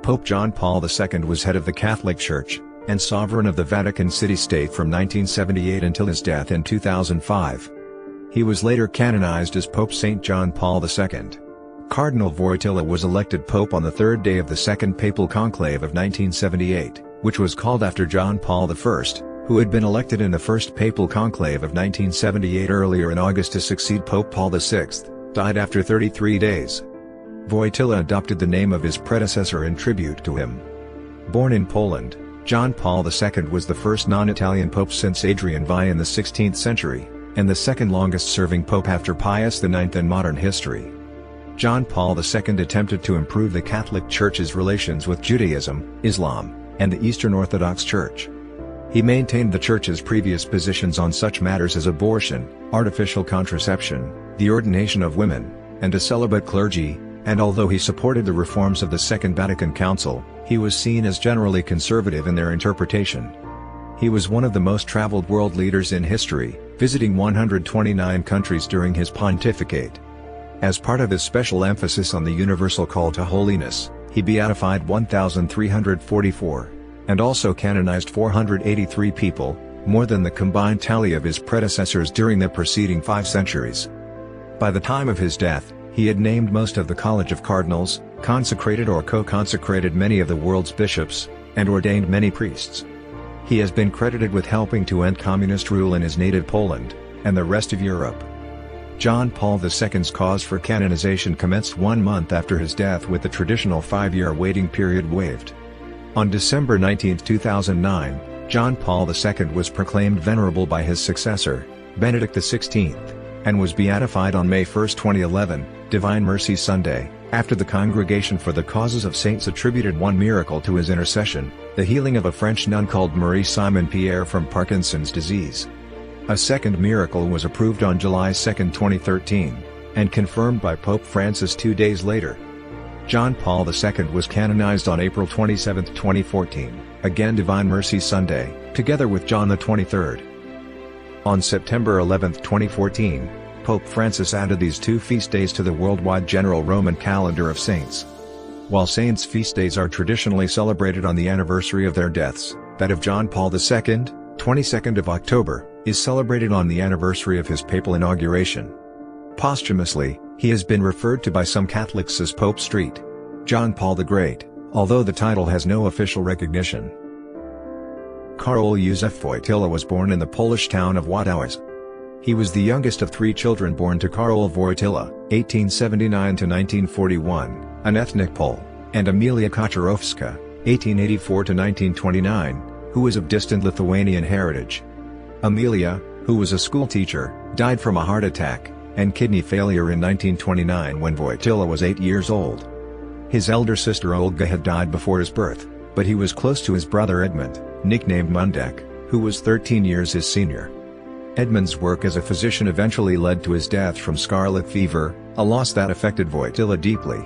Pope John Paul II was head of the Catholic Church, and sovereign of the Vatican City State from 1978 until his death in 2005. He was later canonized as Pope St. John Paul II. Cardinal Wojtyła was elected Pope on the third day of the Second Papal Conclave of 1978, which was called after John Paul I, who had been elected in the First Papal Conclave of 1978 earlier in August to succeed Pope Paul VI, died after 33 days. Wojtyła adopted the name of his predecessor in tribute to him. Born in Poland, John Paul II was the first non-Italian pope since Adrian VI in the 16th century, and the second longest-serving pope after Pius IX in modern history. John Paul II attempted to improve the Catholic Church's relations with Judaism, Islam, and the Eastern Orthodox Church. He maintained the Church's previous positions on such matters as abortion, artificial contraception, the ordination of women, and a celibate clergy, and although he supported the reforms of the Second Vatican Council, he was seen as generally conservative in their interpretation. He was one of the most traveled world leaders in history, visiting 129 countries during his pontificate. As part of his special emphasis on the universal call to holiness, he beatified 1,344, and also canonized 483 people, more than the combined tally of his predecessors during the preceding 5 centuries. By the time of his death, he had named most of the College of Cardinals, consecrated or co-consecrated many of the world's bishops, and ordained many priests. He has been credited with helping to end communist rule in his native Poland, and the rest of Europe. John Paul II's cause for canonization commenced 1 month after his death with the traditional 5-year waiting period waived. On December 19, 2009, John Paul II was proclaimed venerable by his successor, Benedict XVI, and was beatified on May 1, 2011, Divine Mercy Sunday, after the Congregation for the Causes of Saints attributed one miracle to his intercession, the healing of a French nun called Marie Simon Pierre from Parkinson's disease. A second miracle was approved on July 2, 2013, and confirmed by Pope Francis 2 days later. John Paul II was canonized on April 27, 2014, again Divine Mercy Sunday, together with John XXIII. On September 11, 2014, Pope Francis added these 2 feast days to the worldwide general Roman calendar of saints. While saints' feast days are traditionally celebrated on the anniversary of their deaths, that of John Paul II, 22nd of October, is celebrated on the anniversary of his papal inauguration. Posthumously, he has been referred to by some Catholics as Pope Street John Paul the Great, although the title has no official recognition. Karol Józef Wojtyła was born in the Polish town of Wojtyła. He was the youngest of 3 children born to Karol Wojtyła, 1879–1941, an ethnic Pole, and Emilia Kaczorowska, 1884–1929, who was of distant Lithuanian heritage. Emilia, who was a schoolteacher, died from a heart attack and kidney failure in 1929 when Wojtyła was 8 years old. His elder sister Olga had died before his birth, but he was close to his brother Edmund, nicknamed Mundek, who was 13 years his senior. Edmund's work as a physician eventually led to his death from scarlet fever, a loss that affected Wojtyła deeply.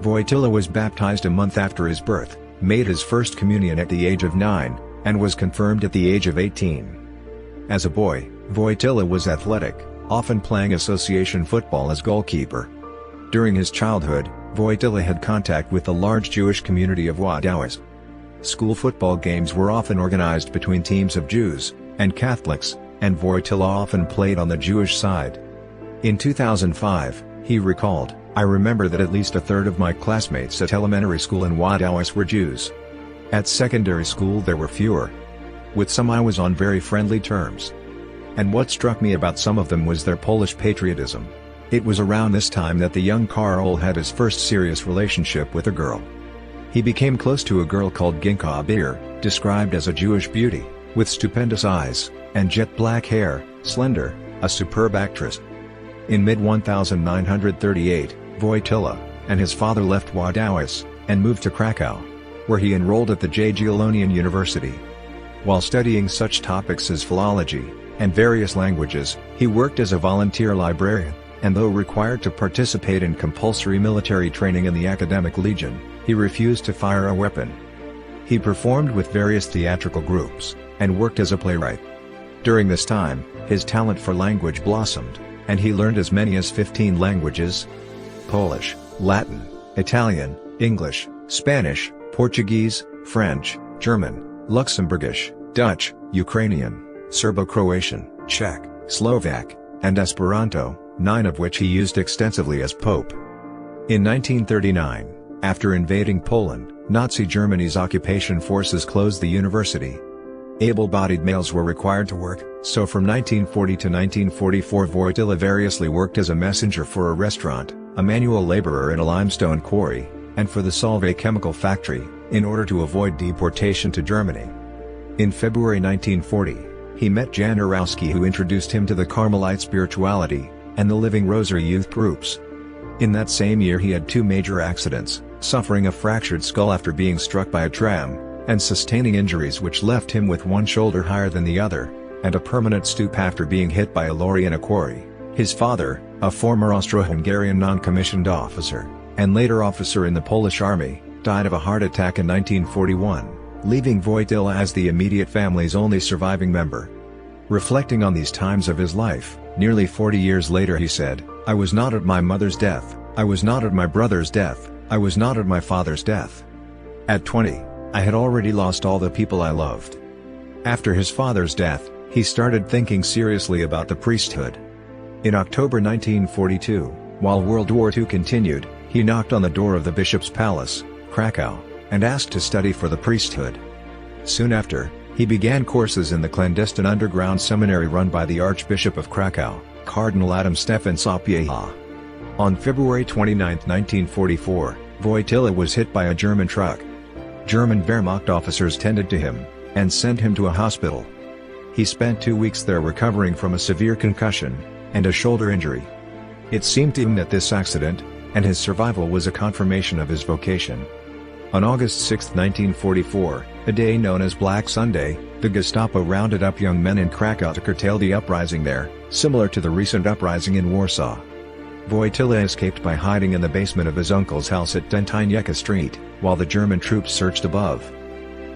Wojtyła was baptized a month after his birth, made his first communion at the age of 9, and was confirmed at the age of 18. As a boy, Wojtyła was athletic, often playing association football as goalkeeper. During his childhood, Wojtyła had contact with the large Jewish community of Wojtyła. School football games were often organized between teams of Jews and Catholics, and Wojtyła often played on the Jewish side. In 2005, he recalled, "I remember that at least a third of my classmates at elementary school in Wojtyła were Jews. At secondary school there were fewer. With some I was on very friendly terms. And what struck me about some of them was their Polish patriotism." It was around this time that the young Karol had his first serious relationship with a girl. He became close to a girl called Ginka Bir, described as a Jewish beauty, with stupendous eyes, and jet black hair, slender, a superb actress. In mid-1938, Wojtyła and his father left Wojtyła and moved to Krakow, where he enrolled at the Jagiellonian University. While studying such topics as philology and various languages, he worked as a volunteer librarian, and though required to participate in compulsory military training in the Academic Legion, he refused to fire a weapon. He performed with various theatrical groups, and worked as a playwright. During this time, his talent for language blossomed, and he learned as many as 15 languages: Polish, Latin, Italian, English, Spanish, Portuguese, French, German, Luxembourgish, Dutch, Ukrainian, Serbo-Croatian, Czech, Slovak, and Esperanto, 9 of which he used extensively as pope. In 1939, after invading Poland, Nazi Germany's occupation forces closed the university. Able-bodied males were required to work, so from 1940 to 1944 Wojtyła variously worked as a messenger for a restaurant, a manual laborer in a limestone quarry, and for the Solvay chemical factory, in order to avoid deportation to Germany. In February 1940, he met Jan Arowski, who introduced him to the Carmelite spirituality, and the Living Rosary youth groups. In that same year he had 2 major accidents, suffering a fractured skull after being struck by a tram, and sustaining injuries which left him with one shoulder higher than the other, and a permanent stoop after being hit by a lorry in a quarry. His father, a former Austro-Hungarian non-commissioned officer, and later officer in the Polish army, died of a heart attack in 1941, leaving Wojtyła as the immediate family's only surviving member. Reflecting on these times of his life, nearly 40 years later he said, "I was not at my mother's death, I was not at my brother's death, I was not at my father's death. At 20, I had already lost all the people I loved." After his father's death, he started thinking seriously about the priesthood. In October 1942, while World War II continued, he knocked on the door of the bishop's palace, Krakow, and asked to study for the priesthood. Soon after, he began courses in the clandestine underground seminary run by the Archbishop of Krakow, Cardinal Adam Stefan Sapieha. On February 29, 1944, Wojtyła was hit by a German truck. German Wehrmacht officers tended to him, and sent him to a hospital. He spent 2 weeks there recovering from a severe concussion, and a shoulder injury. It seemed to him that this accident, and his survival, was a confirmation of his vocation. On August 6, 1944, a day known as Black Sunday, the Gestapo rounded up young men in Krakow to curtail the uprising there, similar to the recent uprising in Warsaw. Wojtyła escaped by hiding in the basement of his uncle's house at Dentyniecka Street, while the German troops searched above.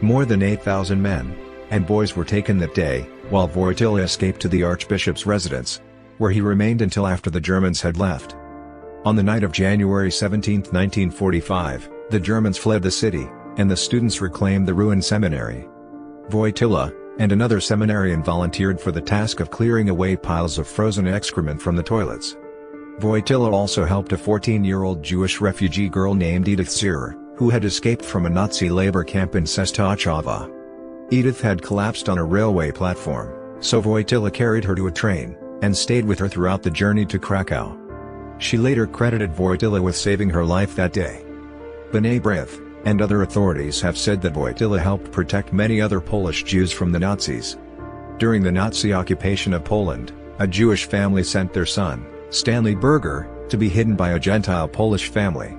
More than 8,000 men and boys were taken that day, while Wojtyła escaped to the Archbishop's residence, where he remained until after the Germans had left. On the night of January 17, 1945, the Germans fled the city, and the students reclaimed the ruined seminary. Wojtyła and another seminarian volunteered for the task of clearing away piles of frozen excrement from the toilets. Wojtyła also helped a 14-year-old Jewish refugee girl named Edith Zierer, who had escaped from a Nazi labor camp in Częstochowa. Edith had collapsed on a railway platform, so Wojtyła carried her to a train, and stayed with her throughout the journey to Krakow. She later credited Wojtyła with saving her life that day. B'nai B'rith and other authorities have said that Wojtyła helped protect many other Polish Jews from the Nazis. During the Nazi occupation of Poland, a Jewish family sent their son, Stanley Berger, to be hidden by a Gentile Polish family.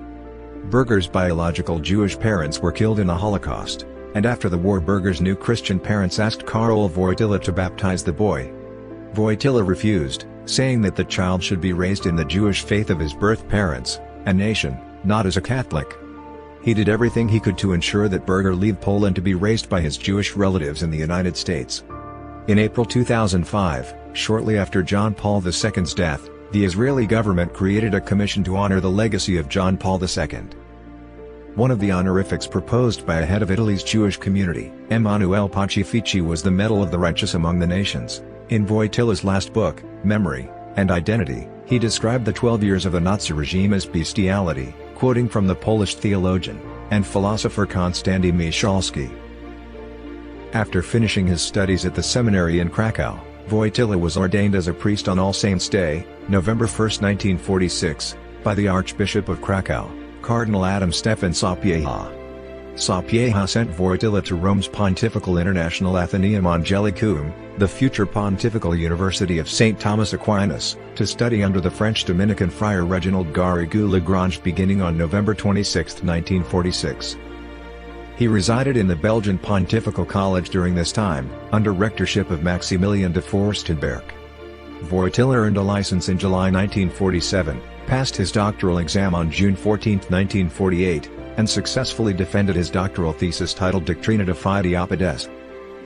Berger's biological Jewish parents were killed in the Holocaust, and after the war Berger's new Christian parents asked Karol Wojtyła to baptize the boy. Wojtyła refused, saying that the child should be raised in the Jewish faith of his birth parents, a nation, not as a Catholic. He did everything he could to ensure that Berger leave Poland to be raised by his Jewish relatives in the United States. In April 2005, shortly after John Paul II's death, the Israeli government created a commission to honor the legacy of John Paul II. One of the honorifics proposed by a head of Italy's Jewish community, Emanuele Pacifici, was the Medal of the Righteous Among the Nations. In Wojtyła's last book, Memory and Identity, he described the 12 years of the Nazi regime as bestiality, quoting from the Polish theologian and philosopher Konstanty Michalski. After finishing his studies at the seminary in Krakow, Wojtyła was ordained as a priest on All Saints' Day, November 1, 1946, by the Archbishop of Krakow, Cardinal Adam Stefan Sapieha. Sapieha sent Wojtyła to Rome's Pontifical International Athenaeum Angelicum, the future Pontifical University of St. Thomas Aquinas, to study under the French Dominican friar Reginald Garrigou-Lagrange beginning on November 26, 1946. He resided in the Belgian Pontifical College during this time, under rectorship of Maximilian de Forstenberg. Wojtyła earned a license in July 1947, passed his doctoral exam on June 14, 1948, and successfully defended his doctoral thesis titled Doctrina de Fide Opedes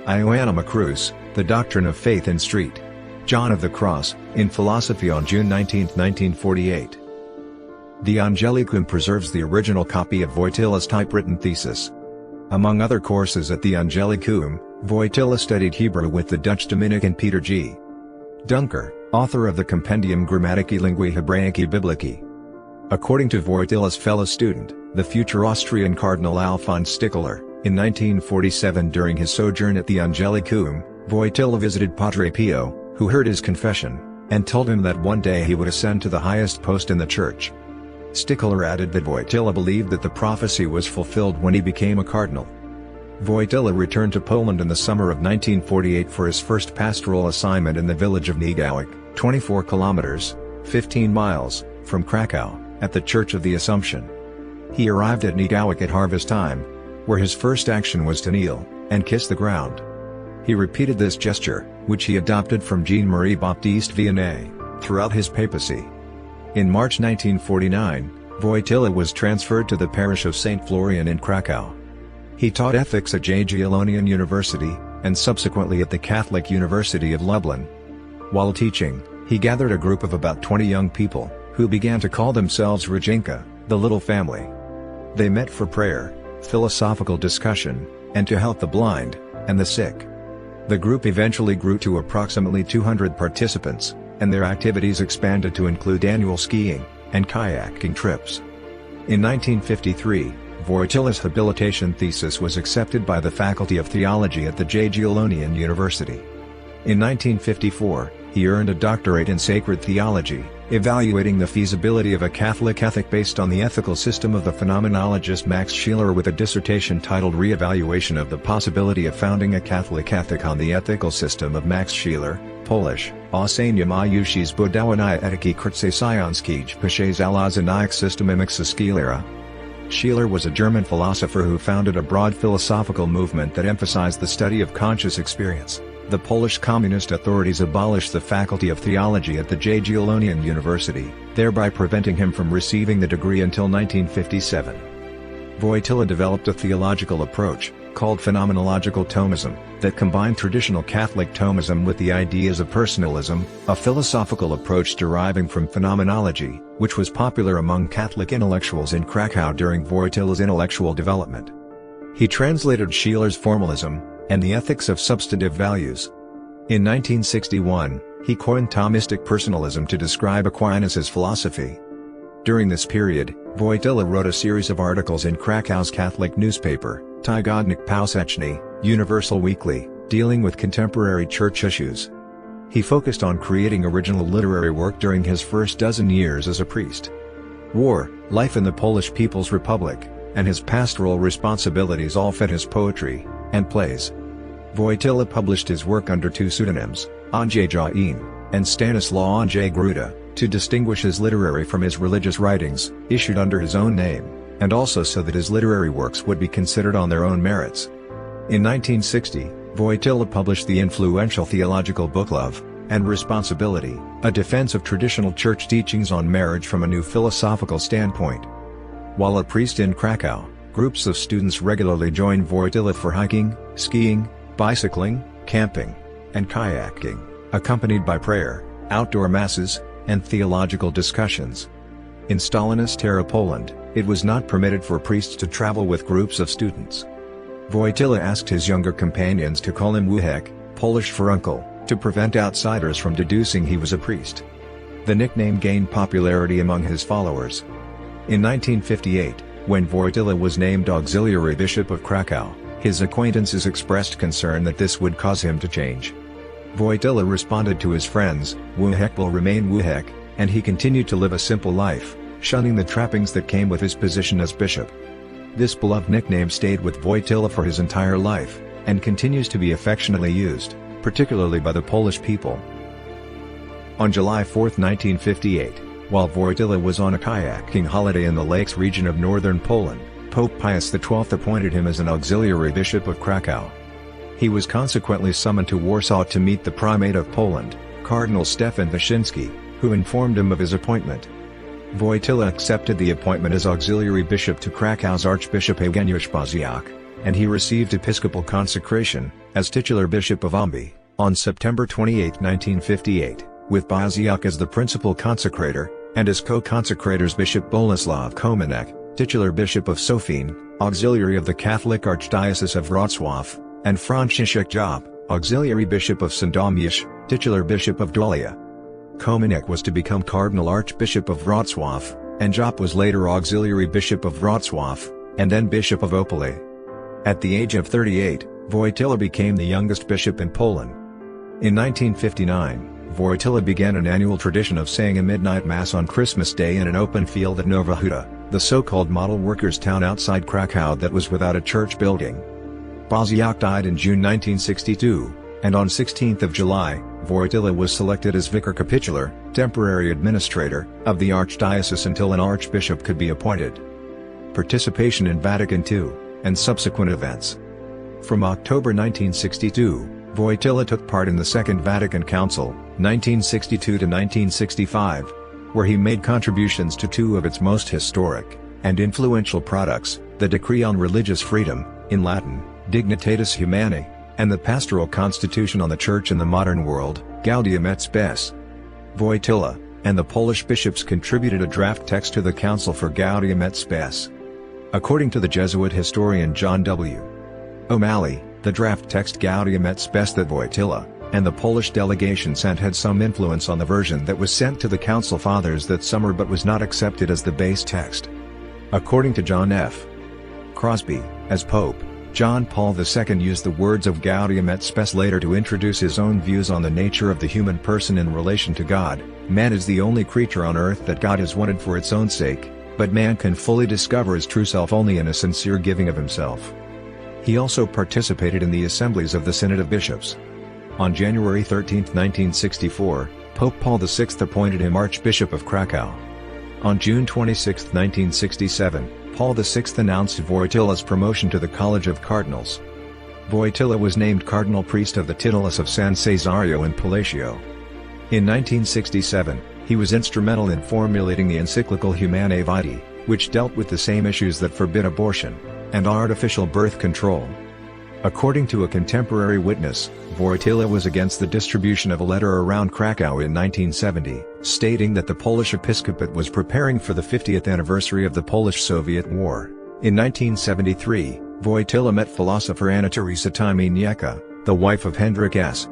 Ioannum Crucis, the Doctrine of Faith in St. John of the Cross, in philosophy on June 19, 1948. The Angelicum preserves the original copy of Wojtyła's typewritten thesis, Among other courses at the Angelicum, Wojtyła studied Hebrew with the Dutch Dominican Peter G. Dunker, author of the Compendium Grammaticae Linguae Hebraicae Biblicae. According to Wojtyła's fellow student, the future Austrian Cardinal Alphonse Stickler, in 1947 during his sojourn at the Angelicum, Wojtyła visited Padre Pio, who heard his confession, and told him that one day he would ascend to the highest post in the church. Stickler added that Wojtyła believed that the prophecy was fulfilled when he became a cardinal. Wojtyła returned to Poland in the summer of 1948 for his first pastoral assignment in the village of Niegałek, 24 kilometers, 15 miles, from Krakow, at the Church of the Assumption. He arrived at Niegałek at harvest time, where his first action was to kneel and kiss the ground. He repeated this gesture, which he adopted from Jean-Marie Baptiste Vianney, throughout his papacy. In March 1949, Wojtyła was transferred to the parish of St. Florian in Krakow. He taught ethics at Jagiellonian University, and subsequently at the Catholic University of Lublin. While teaching, he gathered a group of about 20 young people, who began to call themselves Rodzinka, the little family. They met for prayer, philosophical discussion, and to help the blind, and the sick. The group eventually grew to approximately 200 participants, and their activities expanded to include annual skiing and kayaking trips. In 1953, Wojtyła's habilitation thesis was accepted by the Faculty of Theology at the Jagiellonian University. In 1954, he earned a doctorate in sacred theology, evaluating the feasibility of a Catholic ethic based on the ethical system of the phenomenologist Max Scheler, with a dissertation titled Re-evaluation of the Possibility of Founding a Catholic Ethic on the Ethical System of Max Scheler, Polish, Oceniem Iushi zbudowania etyki Krzyżańskiej przez Alazanaik systemem Scheler. Scheler was a German philosopher who founded a broad philosophical movement that emphasized the study of conscious experience. The Polish communist authorities abolished the Faculty of Theology at the Jagiellonian University, thereby preventing him from receiving the degree until 1957. Wojtyła developed a theological approach, called phenomenological Thomism, that combined traditional Catholic Thomism with the ideas of personalism, a philosophical approach deriving from phenomenology, which was popular among Catholic intellectuals in Krakow during Wojtyła's intellectual development. He translated Scheler's formalism, and the ethics of substantive values. In 1961, he coined Thomistic personalism to describe Aquinas' philosophy. During this period, Wojtyła wrote a series of articles in Krakow's Catholic newspaper, Tygodnik Powszechny, Universal Weekly, dealing with contemporary church issues. He focused on creating original literary work during his first dozen years as a priest. War, life in the Polish People's Republic, and his pastoral responsibilities all fed his poetry and plays. Wojtyła published his work under two pseudonyms, Andrzej Jain and Stanislaw Andrzej Gruda, to distinguish his literary from his religious writings, issued under his own name, and also so that his literary works would be considered on their own merits. In 1960, Wojtyła published the influential theological book Love and Responsibility, a defense of traditional church teachings on marriage from a new philosophical standpoint. While a priest in Krakow, groups of students regularly joined Wojtyła for hiking, skiing, bicycling, camping, and kayaking, accompanied by prayer, outdoor masses, and theological discussions. In Stalinist-era Poland, it was not permitted for priests to travel with groups of students. Wojtyła asked his younger companions to call him wujek, Polish for uncle, to prevent outsiders from deducing he was a priest. The nickname gained popularity among his followers. In 1958, when Wojtyła was named auxiliary bishop of Krakow, his acquaintances expressed concern that this would cause him to change. Wojtyła responded to his friends, "Wujek will remain wujek," and he continued to live a simple life, shunning the trappings that came with his position as bishop. This beloved nickname stayed with Wojtyła for his entire life, and continues to be affectionately used, particularly by the Polish people. On July 4, 1958, while Wojtyła was on a kayaking holiday in the lakes region of northern Poland, Pope Pius XII appointed him as an auxiliary bishop of Krakow. He was consequently summoned to Warsaw to meet the primate of Poland, Cardinal Stefan Wyszyński, who informed him of his appointment. Wojtyła accepted the appointment as auxiliary bishop to Krakow's Archbishop Eugeniusz Baziak, and he received episcopal consecration, as titular bishop of Omby, on September 28, 1958, with Baziak as the principal consecrator, and as co-consecrators Bishop Boleslav Komanek, titular Bishop of Sofien, auxiliary of the Catholic Archdiocese of Wrocław, and Franciszek Job, auxiliary Bishop of Sandomierz, titular Bishop of Dolia. Kominek was to become Cardinal Archbishop of Wrocław, and Job was later auxiliary Bishop of Wrocław, and then Bishop of Opole. At the age of 38, Wojtyła became the youngest bishop in Poland. In 1959, Wojtyła began an annual tradition of saying a midnight mass on Christmas Day in an open field at Nowa Huta, the so-called model workers' town outside Krakow that was without a church building. Wojtyła died in June 1962, and on 16th of July, Wojtyła was selected as vicar capitular, temporary administrator, of the archdiocese until an archbishop could be appointed. Participation in Vatican II, and subsequent events. From October 1962, Wojtyła took part in the Second Vatican Council, 1962 to 1965, where he made contributions to two of its most historic and influential products, the Decree on Religious Freedom, in Latin, Dignitatis Humanae, and the Pastoral Constitution on the Church in the Modern World, Gaudium et Spes. Wojtyła and the Polish bishops contributed a draft text to the Council for Gaudium et Spes. According to the Jesuit historian John W. O'Malley, the draft text Gaudium et Spes that Wojtyła and the Polish delegation sent had some influence on the version that was sent to the Council Fathers that summer but was not accepted as the base text. According to John F. Crosby, as Pope, John Paul II used the words of Gaudium et Spes later to introduce his own views on the nature of the human person in relation to God. Man is the only creature on earth that God has wanted for its own sake, but man can fully discover his true self only in a sincere giving of himself. He also participated in the assemblies of the Synod of Bishops. On January 13, 1964, Pope Paul VI appointed him Archbishop of Krakow. On June 26, 1967, Paul VI announced Wojtyła's promotion to the College of Cardinals. Wojtyła was named Cardinal Priest of the Titulus of San Cesario in Palacio. In 1967, he was instrumental in formulating the encyclical Humanae Vitae, which dealt with the same issues that forbid abortion and artificial birth control. According to a contemporary witness, Wojtyła was against the distribution of a letter around Krakow in 1970, stating that the Polish episcopate was preparing for the 50th anniversary of the Polish-Soviet War. In 1973, Wojtyła met philosopher Anna Teresa Tymieniecka, the wife of Hendrik S.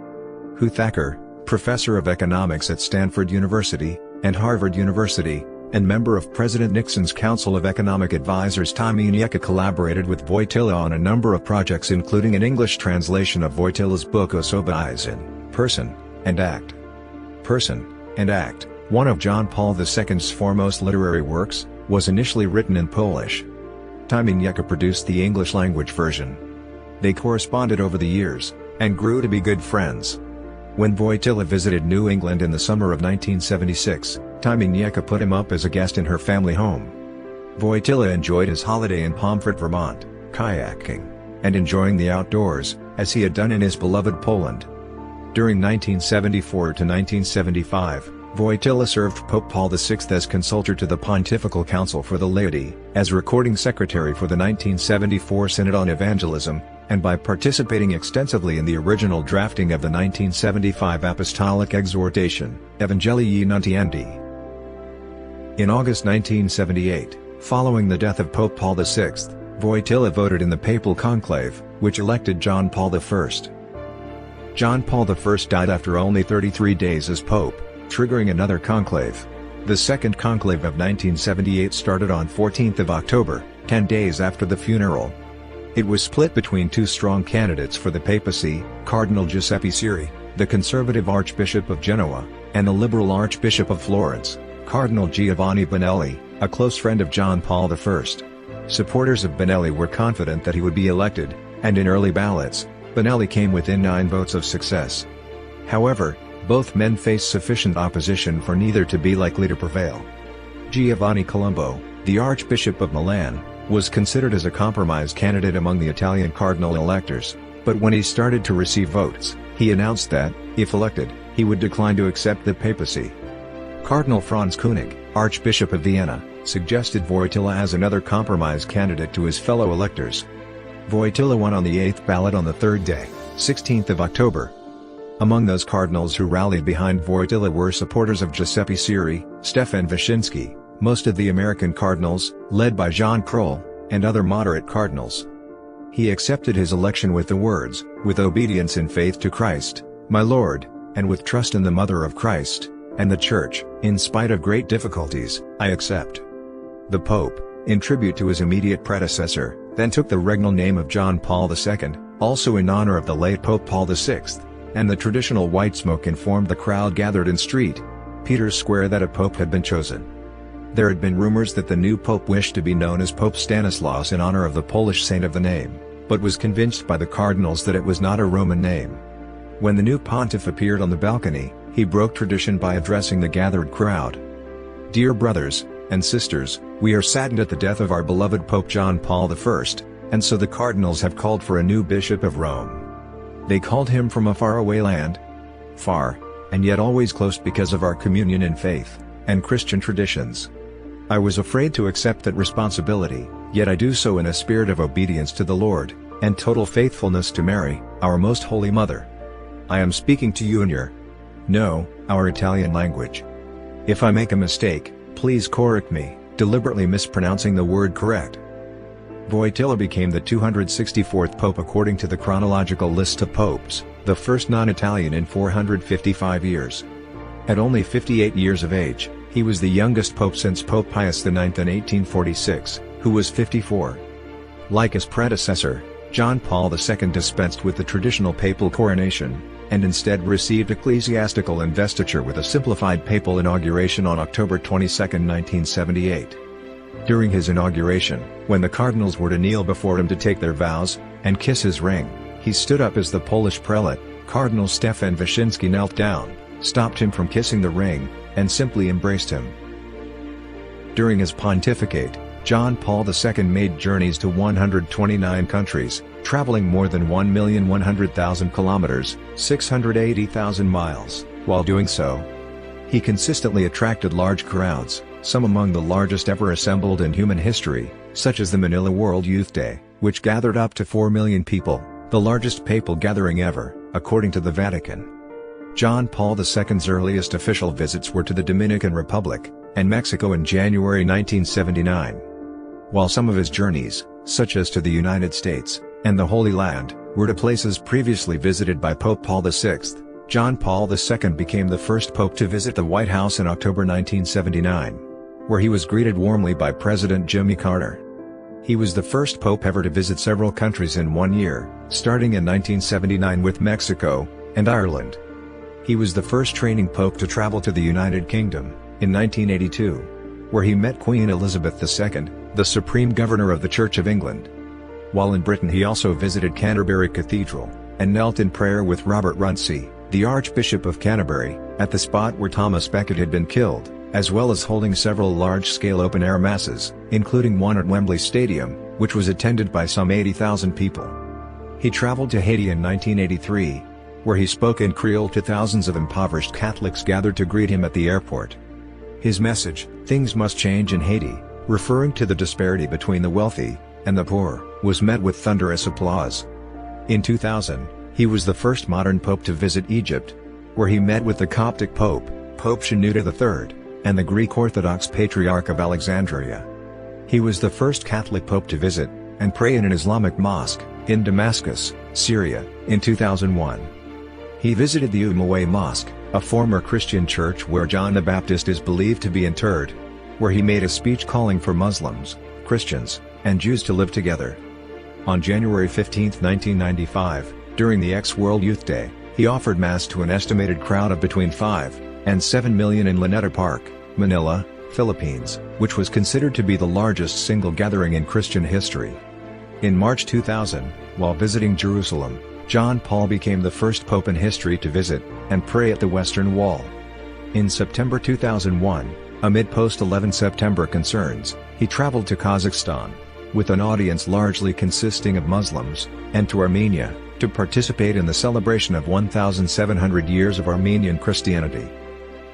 Huthacker, professor of economics at Stanford University and Harvard University, and member of President Nixon's Council of Economic Advisers. Tymieniecka collaborated with Wojtyła on a number of projects, including an English translation of Wojtyła's book Osoba I in Person and Act. Person and Act, one of John Paul II's foremost literary works, was initially written in Polish. Tymieniecka produced the English-language version. They corresponded over the years, and grew to be good friends. When Wojtyła visited New England in the summer of 1976, Tymieniecka put him up as a guest in her family home. Wojtyła enjoyed his holiday in Pomfret, Vermont, kayaking, and enjoying the outdoors, as he had done in his beloved Poland. During 1974 to 1975, Wojtyła served Pope Paul VI as consultor to the Pontifical Council for the Laity, as recording secretary for the 1974 Synod on Evangelism, and by participating extensively in the original drafting of the 1975 Apostolic Exhortation, Evangelii Nuntiandi. In August 1978, following the death of Pope Paul VI, Wojtyła voted in the papal conclave, which elected John Paul I. John Paul I died after only 33 days as pope, triggering another conclave. The Second Conclave of 1978 started on 14th of October, 10 days after the funeral. It was split between two strong candidates for the papacy, Cardinal Giuseppe Siri, the conservative Archbishop of Genoa, and the liberal Archbishop of Florence, Cardinal Giovanni Bonelli, a close friend of John Paul I. Supporters of Bonelli were confident that he would be elected, and in early ballots, Bonelli came within 9 votes of success. However, both men faced sufficient opposition for neither to be likely to prevail. Giovanni Colombo, the Archbishop of Milan, was considered as a compromise candidate among the Italian cardinal electors, but when he started to receive votes, he announced that, if elected, he would decline to accept the papacy. Cardinal Franz König, Archbishop of Vienna, suggested Wojtyła as another compromise candidate to his fellow electors. Wojtyła won on the 8th ballot on the 3rd day, 16th of October. Among those cardinals who rallied behind Wojtyła were supporters of Giuseppe Siri, Stefan Wyszynski, most of the American cardinals, led by Jean Kroll, and other moderate cardinals. He accepted his election with the words, "With obedience and faith to Christ, my Lord, and with trust in the Mother of Christ, and the Church, in spite of great difficulties, I accept." The Pope, in tribute to his immediate predecessor, then took the regnal name of John Paul II, also in honor of the late Pope Paul VI, and the traditional white smoke informed the crowd gathered in St. Peter's Square that a pope had been chosen. There had been rumors that the new pope wished to be known as Pope Stanislaus in honor of the Polish saint of the name, but was convinced by the cardinals that it was not a Roman name. When the new pontiff appeared on the balcony, he broke tradition by addressing the gathered crowd. "Dear brothers and sisters, we are saddened at the death of our beloved Pope John Paul I, and so the cardinals have called for a new bishop of Rome. They called him from a faraway land, far, and yet always close because of our communion in faith and Christian traditions. I was afraid to accept that responsibility, yet I do so in a spirit of obedience to the Lord, and total faithfulness to Mary, our most holy mother. I am speaking to you in our Italian language. If I make a mistake, please correct me, deliberately mispronouncing the word correct." Wojtyła became the 264th pope according to the chronological list of popes, the first non-Italian in 455 years. At only 58 years of age, he was the youngest pope since Pope Pius IX in 1846, who was 54. Like his predecessor, John Paul II dispensed with the traditional papal coronation, and instead received ecclesiastical investiture with a simplified papal inauguration on October 22, 1978. During his inauguration, when the cardinals were to kneel before him to take their vows, and kiss his ring, he stood up as the Polish prelate, Cardinal Stefan Wyszynski knelt down, stopped him from kissing the ring, and simply embraced him. During his pontificate, John Paul II made journeys to 129 countries, traveling more than 1,100,000 kilometers, 680,000 miles. While doing so, he consistently attracted large crowds, some among the largest ever assembled in human history, such as the Manila World Youth Day, which gathered up to 4 million people, the largest papal gathering ever, according to the Vatican. John Paul II's earliest official visits were to the Dominican Republic and Mexico in January 1979. While some of his journeys, such as to the United States and the Holy Land, were to places previously visited by Pope Paul VI, John Paul II became the first pope to visit the White House in October 1979, where he was greeted warmly by President Jimmy Carter. He was the first pope ever to visit several countries in one year, starting in 1979 with Mexico and Ireland. He was the first reigning pope to travel to the United Kingdom, in 1982, where he met Queen Elizabeth II, the Supreme Governor of the Church of England. While in Britain he also visited Canterbury Cathedral, and knelt in prayer with Robert Runcie, the Archbishop of Canterbury, at the spot where Thomas Becket had been killed, as well as holding several large-scale open-air masses, including one at Wembley Stadium, which was attended by some 80,000 people. He traveled to Haiti in 1983, where he spoke in Creole to thousands of impoverished Catholics gathered to greet him at the airport. His message, "Things must change in Haiti," referring to the disparity between the wealthy and the poor, was met with thunderous applause. In 2000, he was the first modern pope to visit Egypt, where he met with the Coptic Pope, Pope Shenouda III, and the Greek Orthodox Patriarch of Alexandria. He was the first Catholic pope to visit and pray in an Islamic mosque in Damascus, Syria, in 2001. He visited the Umayyad Mosque, a former Christian church where John the Baptist is believed to be interred, where he made a speech calling for Muslims, Christians, and Jews to live together. On January 15, 1995, during the World Youth Day, he offered Mass to an estimated crowd of between 5 and 7 million in Luneta Park, Manila, Philippines, which was considered to be the largest single gathering in Christian history. In March 2000, while visiting Jerusalem, John Paul became the first pope in history to visit and pray at the Western Wall. In September 2001, amid post-11 September concerns, he traveled to Kazakhstan, with an audience largely consisting of Muslims, and to Armenia, to participate in the celebration of 1,700 years of Armenian Christianity.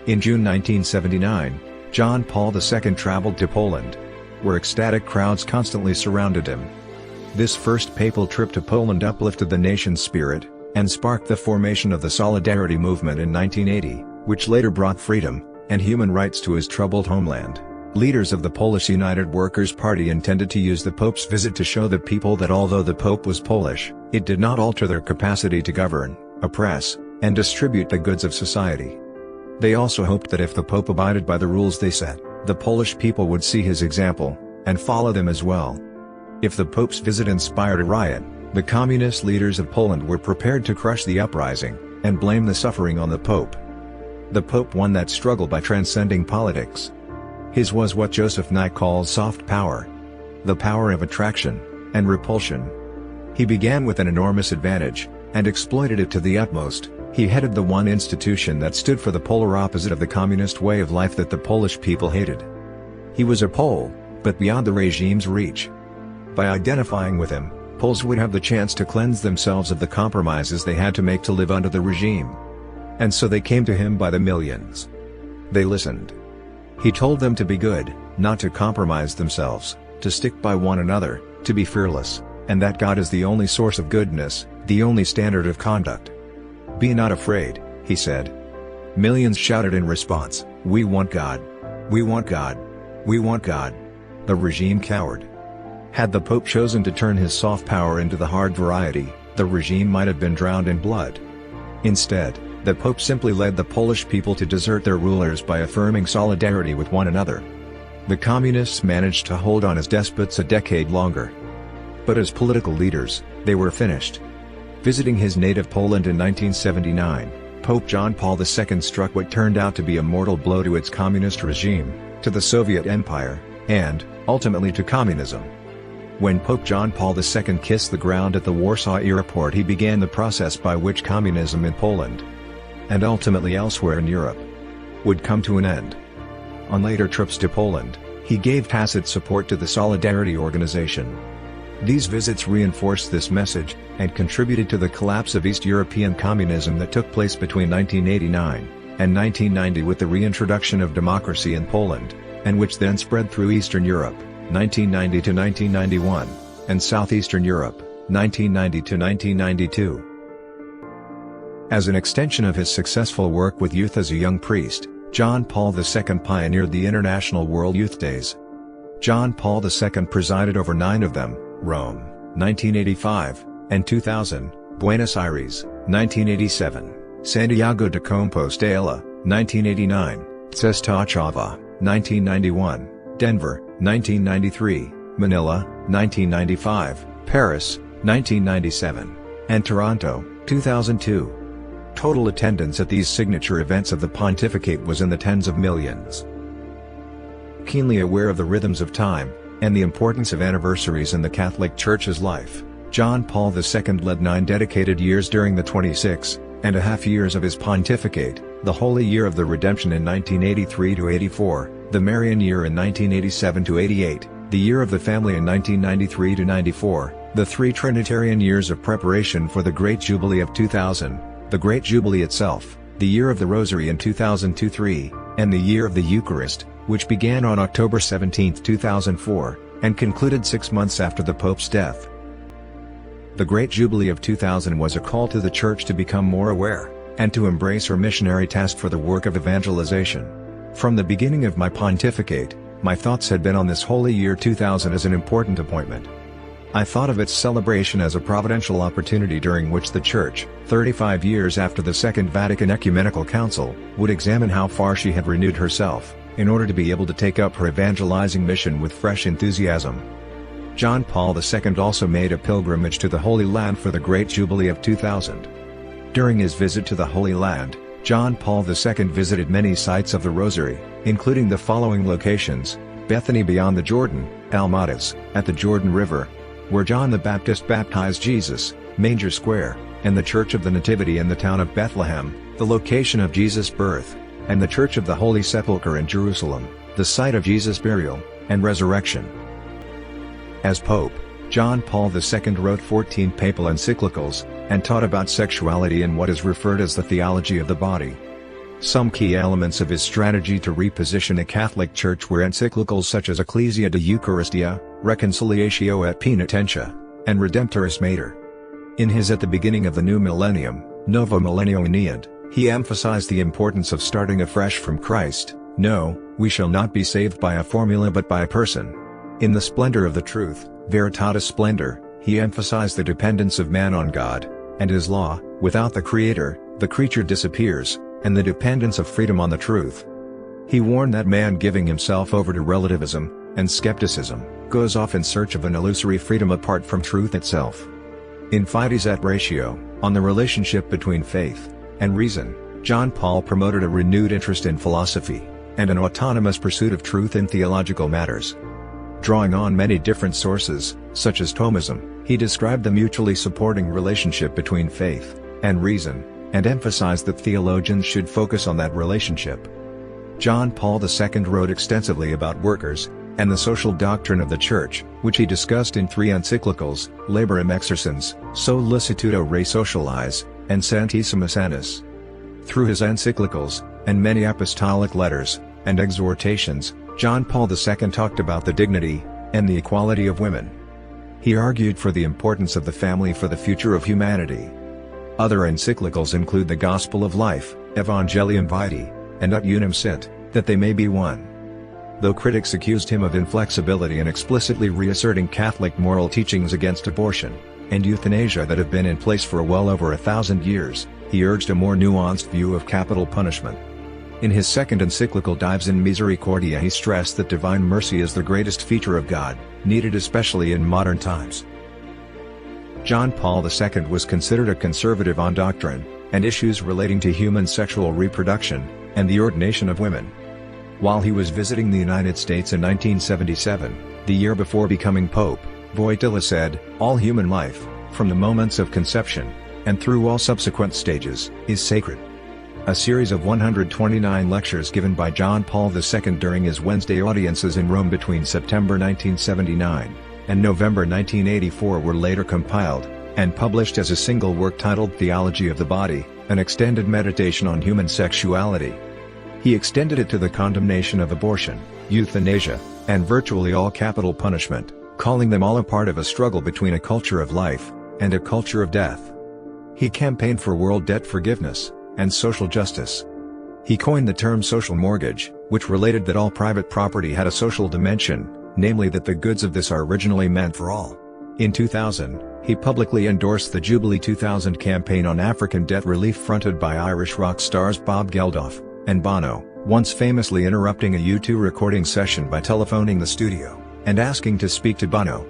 In June 1979, John Paul II traveled to Poland, where ecstatic crowds constantly surrounded him. This first papal trip to Poland uplifted the nation's spirit, and sparked the formation of the Solidarity movement in 1980, which later brought freedom and human rights to his troubled homeland. Leaders of the Polish United Workers' Party intended to use the Pope's visit to show the people that although the Pope was Polish, it did not alter their capacity to govern, oppress, and distribute the goods of society. They also hoped that if the Pope abided by the rules they set, the Polish people would see his example, and follow them as well. If the Pope's visit inspired a riot, the communist leaders of Poland were prepared to crush the uprising, and blame the suffering on the Pope. The Pope won that struggle by transcending politics. His was what Joseph Nye calls soft power. The power of attraction, and repulsion. He began with an enormous advantage, and exploited it to the utmost. He headed the one institution that stood for the polar opposite of the communist way of life that the Polish people hated. He was a Pole, but beyond the regime's reach. By identifying with him, Poles would have the chance to cleanse themselves of the compromises they had to make to live under the regime. And so they came to him by the millions. They listened. He told them to be good, not to compromise themselves, to stick by one another, to be fearless, and that God is the only source of goodness, the only standard of conduct. Be not afraid, he said. Millions shouted in response, "We want God. We want God. We want God." The regime cowered. Had the Pope chosen to turn his soft power into the hard variety, the regime might have been drowned in blood. Instead, the Pope simply led the Polish people to desert their rulers by affirming solidarity with one another. The communists managed to hold on as despots a decade longer. But as political leaders, they were finished. Visiting his native Poland in 1979, Pope John Paul II struck what turned out to be a mortal blow to its communist regime, to the Soviet Empire, and, ultimately to communism. When Pope John Paul II kissed the ground at the Warsaw Airport, he began the process by which communism in Poland, and ultimately elsewhere in Europe, would come to an end. On later trips to Poland, he gave tacit support to the Solidarity Organization. These visits reinforced this message, and contributed to the collapse of East European communism that took place between 1989 and 1990 with the reintroduction of democracy in Poland, and which then spread through Eastern Europe, 1990 to 1991, and Southeastern Europe, 1990 to 1992. As an extension of his successful work with youth as a young priest, John Paul II pioneered the International World Youth Days. John Paul II presided over 9 of them: Rome, 1985, and 2000, Buenos Aires, 1987, Santiago de Compostela, 1989, Częstochowa, 1991, Denver, 1993, Manila, 1995, Paris, 1997, and Toronto, 2002. Total attendance at these signature events of the pontificate was in the tens of millions. Keenly aware of the rhythms of time, and the importance of anniversaries in the Catholic Church's life, John Paul II led 9 dedicated years during the 26.5 years of his pontificate: the Holy Year of the Redemption in 1983–84, the Marian Year in 1987–88, the Year of the Family in 1993–94, the 3 Trinitarian years of preparation for the Great Jubilee of 2000, the Great Jubilee itself, the Year of the Rosary in 2002–03, and the Year of the Eucharist, which began on October 17, 2004, and concluded 6 months after the Pope's death. The Great Jubilee of 2000 was a call to the Church to become more aware, and to embrace her missionary task for the work of evangelization. From the beginning of my pontificate, my thoughts had been on this Holy Year 2000 as an important appointment. I thought of its celebration as a providential opportunity during which the Church, 35 years after the Second Vatican Ecumenical Council, would examine how far she had renewed herself, in order to be able to take up her evangelizing mission with fresh enthusiasm. John Paul II also made a pilgrimage to the Holy Land for the Great Jubilee of 2000. During his visit to the Holy Land, John Paul II visited many sites of the Rosary, including the following locations: Bethany beyond the Jordan, Almatas, at the Jordan River, where John the Baptist baptized Jesus, Manger Square, and the Church of the Nativity in the town of Bethlehem, the location of Jesus' birth, and the Church of the Holy Sepulchre in Jerusalem, the site of Jesus' burial and resurrection. As Pope, John Paul II wrote 14 papal encyclicals, and taught about sexuality in what is referred as the theology of the body. Some key elements of his strategy to reposition the Catholic Church were encyclicals such as Ecclesia de Eucharistia, Reconciliatio et Penitentia, and Redemptoris Mater. In his At the Beginning of the New Millennium, Novo Millennio Uneant, he emphasized the importance of starting afresh from Christ, No, we shall not be saved by a formula but by a person. In the splendor of the truth, Veritatis Splendor, he emphasized the dependence of man on God and his law. Without the Creator, the creature disappears, and the dependence of freedom on the truth. He warned that man giving himself over to relativism and skepticism goes off in search of an illusory freedom apart from truth itself. In Fides et Ratio, on the relationship between faith and reason, John Paul promoted a renewed interest in philosophy and an autonomous pursuit of truth in theological matters. Drawing on many different sources, such as Thomism, he described the mutually supporting relationship between faith and reason, and emphasized that theologians should focus on that relationship. John Paul II wrote extensively about workers and the social doctrine of the Church, which he discussed in 3 encyclicals, Laborum Exercens, Solicitudo Rei Socialis, and Santissimus Annus. Through his encyclicals, and many apostolic letters and exhortations, John Paul II talked about the dignity and the equality of women. He argued for the importance of the family for the future of humanity. Other encyclicals include the Gospel of Life, Evangelium Vitae, and Ut Unum Sint, that they may be one. Though critics accused him of inflexibility and explicitly reasserting Catholic moral teachings against abortion and euthanasia that have been in place for well over 1,000 years, he urged a more nuanced view of capital punishment. In his second encyclical Dives in Misericordia, he stressed that divine mercy is the greatest feature of God, needed especially in modern times. John Paul II was considered a conservative on doctrine and issues relating to human sexual reproduction and the ordination of women. While he was visiting the United States in 1977, the year before becoming Pope, Wojtyła said, "All human life, from the moments of conception and through all subsequent stages, is sacred." A series of 129 lectures given by John Paul II during his Wednesday audiences in Rome between September 1979 and November 1984 were later compiled and published as a single work titled Theology of the Body, an extended meditation on human sexuality. He extended it to the condemnation of abortion, euthanasia, and virtually all capital punishment, calling them all a part of a struggle between a culture of life and a culture of death. He campaigned for world debt forgiveness and social justice. He coined the term social mortgage, which related that all private property had a social dimension, namely that the goods of this are originally meant for all. In 2000, he publicly endorsed the Jubilee 2000 campaign on African debt relief fronted by Irish rock stars Bob Geldof and Bono, once famously interrupting a U2 recording session by telephoning the studio and asking to speak to Bono.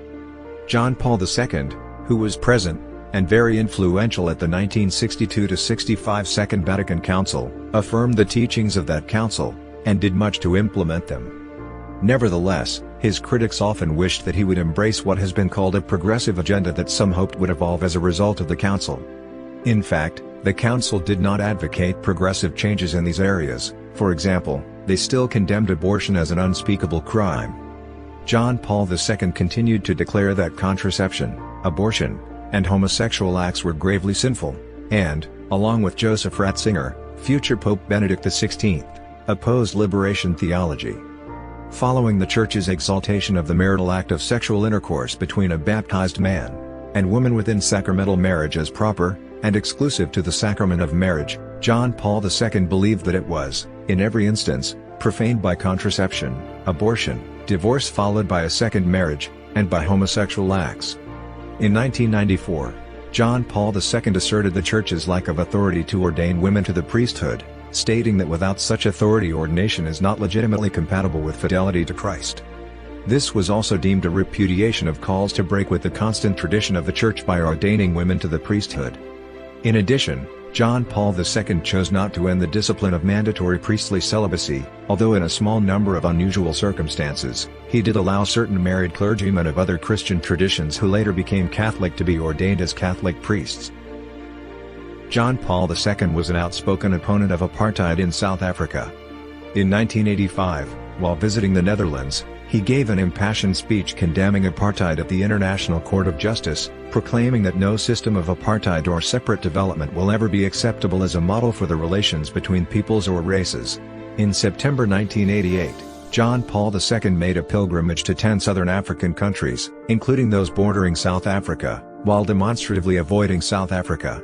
John Paul II, who was present and very influential at the 1962-65 Second Vatican Council, affirmed the teachings of that council and did much to implement them. Nevertheless, his critics often wished that he would embrace what has been called a progressive agenda that some hoped would evolve as a result of the council. In fact, the council did not advocate progressive changes in these areas. For example, they still condemned abortion as an unspeakable crime. John Paul II continued to declare that contraception, abortion, and homosexual acts were gravely sinful, and, along with Joseph Ratzinger, future Pope Benedict XVI, opposed liberation theology. Following the Church's exaltation of the marital act of sexual intercourse between a baptized man and woman within sacramental marriage as proper and exclusive to the sacrament of marriage, John Paul II believed that it was, in every instance, profaned by contraception, abortion, divorce followed by a second marriage, and by homosexual acts. In 1994, John Paul II asserted the Church's lack of authority to ordain women to the priesthood, stating that without such authority ordination is not legitimately compatible with fidelity to Christ. This was also deemed a repudiation of calls to break with the constant tradition of the Church by ordaining women to the priesthood. In addition, John Paul II chose not to end the discipline of mandatory priestly celibacy, although in a small number of unusual circumstances, he did allow certain married clergymen of other Christian traditions who later became Catholic to be ordained as Catholic priests. John Paul II was an outspoken opponent of apartheid in South Africa. In 1985, while visiting the Netherlands, he gave an impassioned speech condemning apartheid at the International Court of Justice, proclaiming that no system of apartheid or separate development will ever be acceptable as a model for the relations between peoples or races. In September 1988, John Paul II made a pilgrimage to 10 southern African countries, including those bordering South Africa, while demonstratively avoiding South Africa.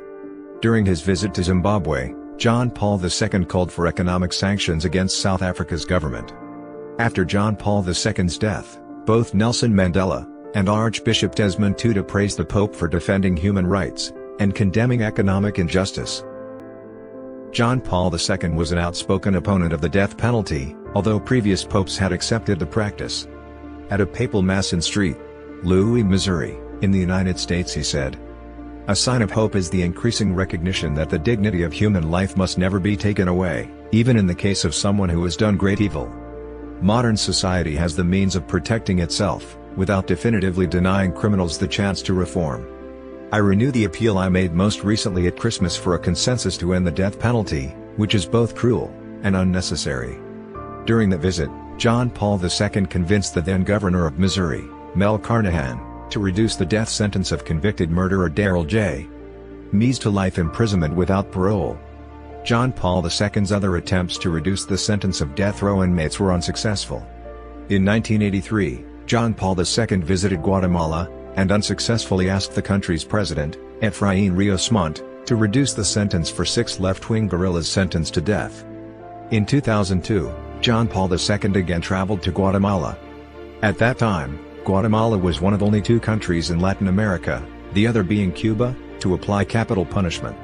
During his visit to Zimbabwe, John Paul II called for economic sanctions against South Africa's government. After John Paul II's death, both Nelson Mandela and Archbishop Desmond Tutu praised the Pope for defending human rights and condemning economic injustice. John Paul II was an outspoken opponent of the death penalty, although previous popes had accepted the practice. At a papal mass in St. Louis, Missouri, in the United States, he said, "A sign of hope is the increasing recognition that the dignity of human life must never be taken away, even in the case of someone who has done great evil. Modern society has the means of protecting itself, without definitively denying criminals the chance to reform. I renew the appeal I made most recently at Christmas for a consensus to end the death penalty, which is both cruel and unnecessary." During the visit, John Paul II convinced the then governor of Missouri, Mel Carnahan, to reduce the death sentence of convicted murderer Darrell J. Meese to life imprisonment without parole. John Paul II's other attempts to reduce the sentence of death row inmates were unsuccessful. In 1983, John Paul II visited Guatemala, and unsuccessfully asked the country's president, Efraín Ríos Montt, to reduce the sentence for 6 left-wing guerrillas sentenced to death. In 2002, John Paul II again traveled to Guatemala. At that time, Guatemala was one of only 2 countries in Latin America, the other being Cuba, to apply capital punishment.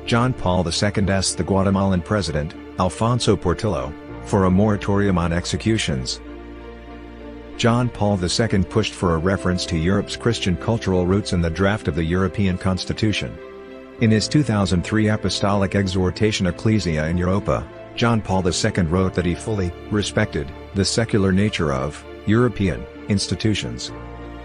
John Paul II asked the Guatemalan president, Alfonso Portillo, for a moratorium on executions. John Paul II pushed for a reference to Europe's Christian cultural roots in the draft of the European Constitution. In his 2003 apostolic exhortation Ecclesia in Europa, John Paul II wrote that he fully respected the secular nature of European institutions.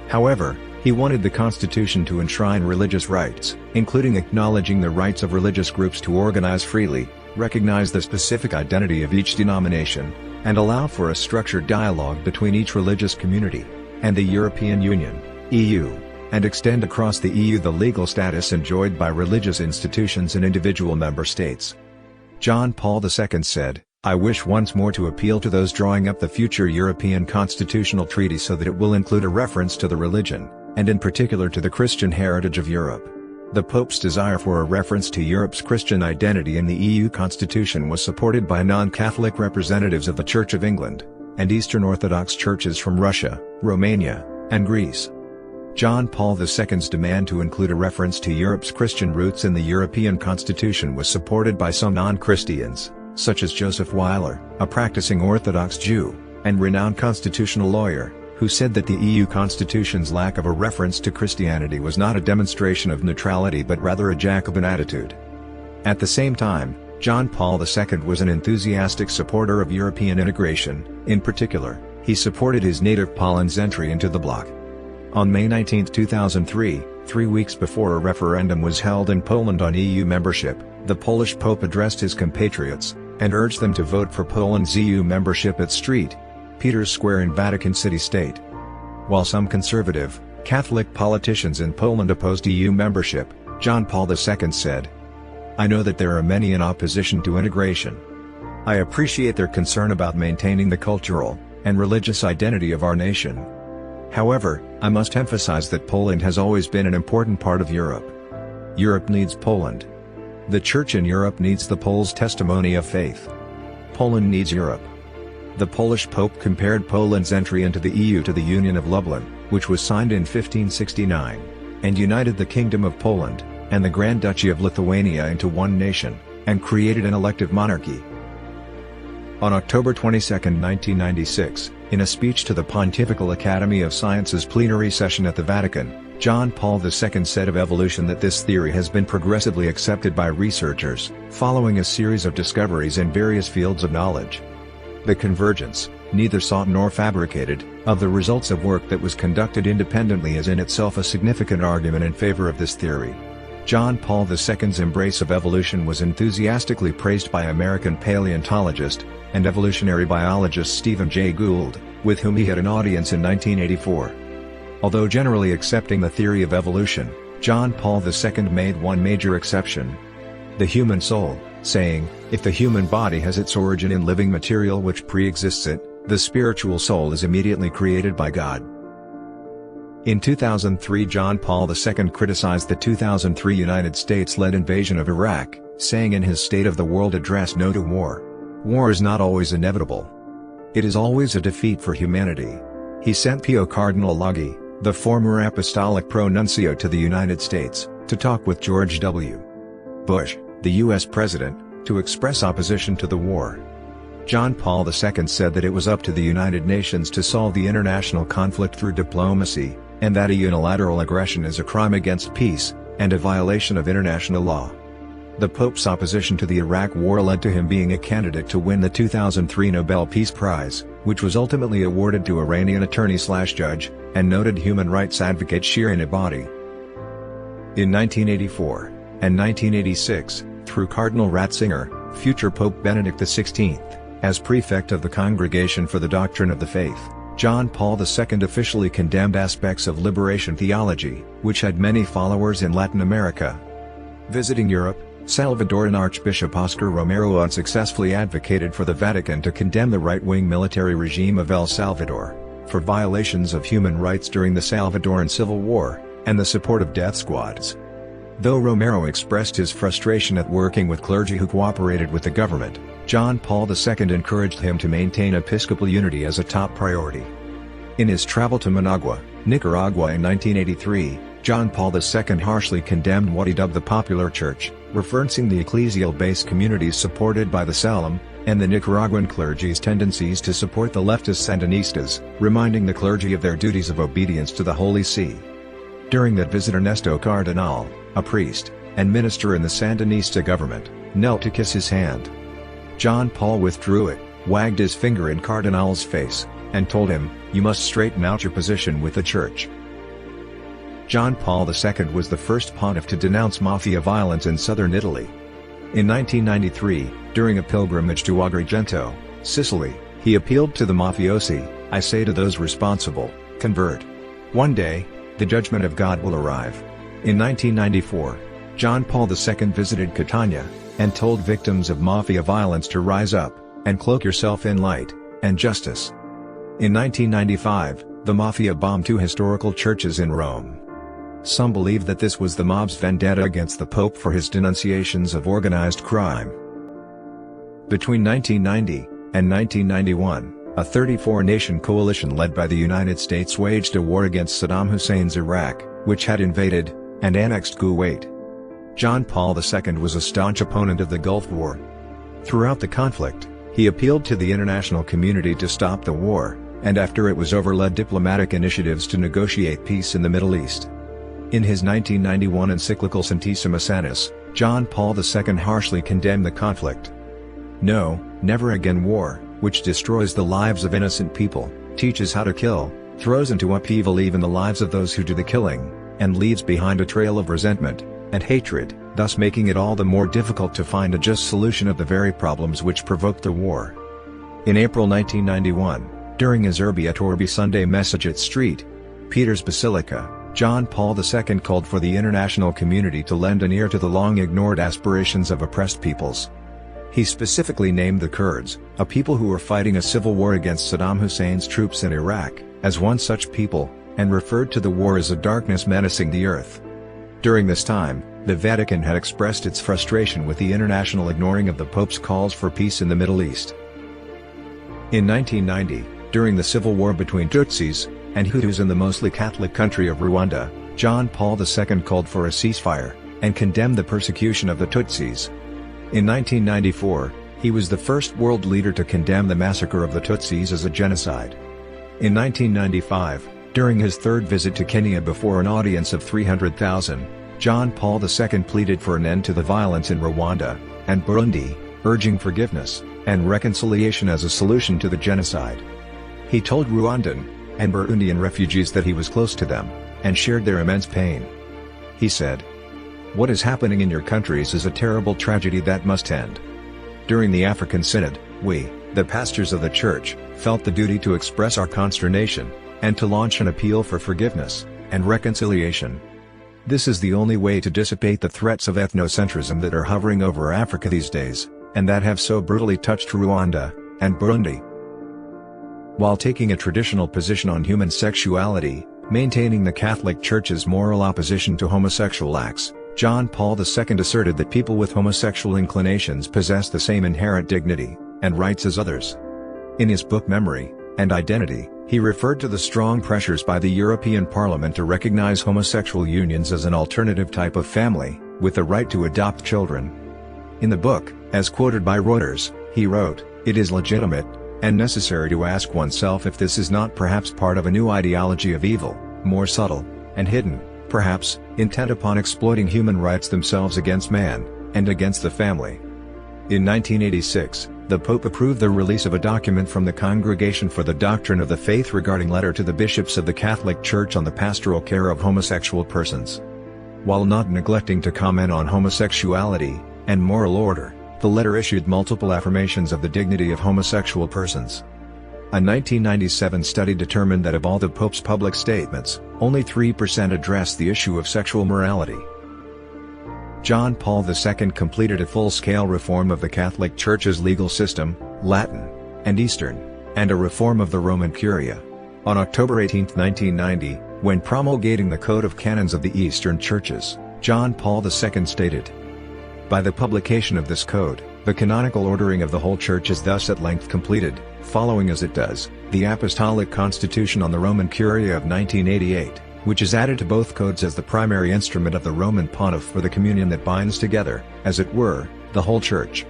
However, he wanted the Constitution to enshrine religious rights, including acknowledging the rights of religious groups to organize freely, recognize the specific identity of each denomination, and allow for a structured dialogue between each religious community and the European Union, EU, and extend across the EU the legal status enjoyed by religious institutions in individual member states. John Paul II said, "I wish once more to appeal to those drawing up the future European constitutional treaty so that it will include a reference to the religion, and in particular to the Christian heritage of Europe." The Pope's desire for a reference to Europe's Christian identity in the EU constitution was supported by non-Catholic representatives of the Church of England, and Eastern Orthodox churches from Russia, Romania, and Greece. John Paul II's demand to include a reference to Europe's Christian roots in the European Constitution was supported by some non-Christians, such as Joseph Weiler, a practicing Orthodox Jew, and renowned constitutional lawyer, who said that the EU Constitution's lack of a reference to Christianity was not a demonstration of neutrality but rather a Jacobin attitude. At the same time, John Paul II was an enthusiastic supporter of European integration. In particular, he supported his native Poland's entry into the bloc. On May 19, 2003, 3 weeks before a referendum was held in Poland on EU membership, the Polish Pope addressed his compatriots, and urged them to vote for Poland's EU membership at St. Peter's Square in Vatican City State. While some conservative, Catholic politicians in Poland opposed EU membership, John Paul II said, "I know that there are many in opposition to integration. I appreciate their concern about maintaining the cultural and religious identity of our nation. However, I must emphasize that Poland has always been an important part of Europe. Europe needs Poland. The Church in Europe needs the Poles' testimony of faith. Poland needs Europe." The Polish Pope compared Poland's entry into the EU to the Union of Lublin, which was signed in 1569, and united the Kingdom of Poland and the Grand Duchy of Lithuania into one nation, and created an elective monarchy. On October 22, 1996, in a speech to the Pontifical Academy of Sciences plenary session at the Vatican, John Paul II said of evolution that this theory has been progressively accepted by researchers, following a series of discoveries in various fields of knowledge. The convergence, neither sought nor fabricated, of the results of work that was conducted independently is in itself a significant argument in favor of this theory. John Paul II's embrace of evolution was enthusiastically praised by American paleontologist and evolutionary biologist Stephen Jay Gould, with whom he had an audience in 1984. Although generally accepting the theory of evolution, John Paul II made one major exception: the human soul, saying, "If the human body has its origin in living material which pre-exists it, the spiritual soul is immediately created by God." In 2003, John Paul II criticized the 2003 United States-led invasion of Iraq, saying in his State of the World address, "No to war. War is not always inevitable. It is always a defeat for humanity." He sent Cardinal Wojtyła, the former apostolic pro-nuncio to the United States, to talk with George W. Bush, the U.S. President, to express opposition to the war. John Paul II said that it was up to the United Nations to solve the international conflict through diplomacy, and that a unilateral aggression is a crime against peace, and a violation of international law. The Pope's opposition to the Iraq War led to him being a candidate to win the 2003 Nobel Peace Prize, which was ultimately awarded to Iranian attorney/judge, and noted human rights advocate Shirin Ebadi. In 1984, and 1986, through Cardinal Ratzinger, future Pope Benedict XVI, as prefect of the Congregation for the Doctrine of the Faith, John Paul II officially condemned aspects of liberation theology, which had many followers in Latin America. Visiting Europe, Salvadoran Archbishop Oscar Romero unsuccessfully advocated for the Vatican to condemn the right-wing military regime of El Salvador, for violations of human rights during the Salvadoran Civil War, and the support of death squads. Though Romero expressed his frustration at working with clergy who cooperated with the government, John Paul II encouraged him to maintain episcopal unity as a top priority. In his travel to Managua, Nicaragua in 1983, John Paul II harshly condemned what he dubbed the popular church, referencing the ecclesial-based communities supported by the Salam, and the Nicaraguan clergy's tendencies to support the leftist Sandinistas, reminding the clergy of their duties of obedience to the Holy See. During that visit, Ernesto Cardenal, a priest, and minister in the Sandinista government, knelt to kiss his hand. John Paul withdrew it, wagged his finger in Cardinal's face, and told him, "You must straighten out your position with the Church." John Paul II was the first pontiff to denounce mafia violence in southern Italy. In 1993, during a pilgrimage to Agrigento, Sicily, he appealed to the mafiosi, "I say to those responsible, convert. One day, the judgment of God will arrive." In 1994, John Paul II visited Catania, and told victims of mafia violence to rise up, and cloak yourself in light, and justice. In 1995, the mafia bombed 2 historical churches in Rome. Some believe that this was the mob's vendetta against the Pope for his denunciations of organized crime. Between 1990 and 1991, a 34-nation coalition led by the United States waged a war against Saddam Hussein's Iraq, which had invaded and annexed Kuwait. John Paul II was a staunch opponent of the Gulf War. Throughout the conflict, he appealed to the international community to stop the war, and after it was over, led diplomatic initiatives to negotiate peace in the Middle East. In his 1991 encyclical Centesimus Annus, John Paul II harshly condemned the conflict. "No, never again war, which destroys the lives of innocent people, teaches how to kill, throws into upheaval even the lives of those who do the killing, and leaves behind a trail of resentment and hatred, thus making it all the more difficult to find a just solution of the very problems which provoked the war." In April 1991, during his Urbi et Orbi Sunday message at St. Peter's Basilica, John Paul II called for the international community to lend an ear to the long-ignored aspirations of oppressed peoples. He specifically named the Kurds, a people who were fighting a civil war against Saddam Hussein's troops in Iraq, as one such people, and referred to the war as a darkness menacing the earth. During this time, the Vatican had expressed its frustration with the international ignoring of the Pope's calls for peace in the Middle East. In 1990, during the civil war between Tutsis and Hutus in the mostly Catholic country of Rwanda, John Paul II called for a ceasefire, and condemned the persecution of the Tutsis. In 1994, he was the first world leader to condemn the massacre of the Tutsis as a genocide. In 1995, during his third visit to Kenya before an audience of 300,000, John Paul II pleaded for an end to the violence in Rwanda and Burundi, urging forgiveness and reconciliation as a solution to the genocide. He told Rwandan and Burundian refugees that he was close to them, and shared their immense pain. He said, "What is happening in your countries is a terrible tragedy that must end." During the African Synod, we, the pastors of the Church, felt the duty to express our consternation, and to launch an appeal for forgiveness and reconciliation. This is the only way to dissipate the threats of ethnocentrism that are hovering over Africa these days, and that have so brutally touched Rwanda and Burundi. While taking a traditional position on human sexuality, maintaining the Catholic Church's moral opposition to homosexual acts, John Paul II asserted that people with homosexual inclinations possess the same inherent dignity and rights as others. In his book Memory and Identity, he referred to the strong pressures by the European Parliament to recognize homosexual unions as an alternative type of family, with the right to adopt children. In the book, as quoted by Reuters, he wrote, "It is legitimate and necessary to ask oneself if this is not perhaps part of a new ideology of evil, more subtle and hidden, perhaps, intent upon exploiting human rights themselves against man, and against the family." In 1986, the Pope approved the release of a document from the Congregation for the Doctrine of the Faith regarding letter to the bishops of the Catholic Church on the pastoral care of homosexual persons. While not neglecting to comment on homosexuality and moral order, the letter issued multiple affirmations of the dignity of homosexual persons. A 1997 study determined that of all the Pope's public statements, only 3% addressed the issue of sexual morality. John Paul II completed a full-scale reform of the Catholic Church's legal system, Latin and Eastern, and a reform of the Roman Curia. On October 18, 1990, when promulgating the Code of Canons of the Eastern Churches, John Paul II stated, "By the publication of this code, the canonical ordering of the whole Church is thus at length completed, following as it does, the Apostolic Constitution on the Roman Curia of 1988, which is added to both codes as the primary instrument of the Roman Pontiff for the communion that binds together, as it were, the whole Church."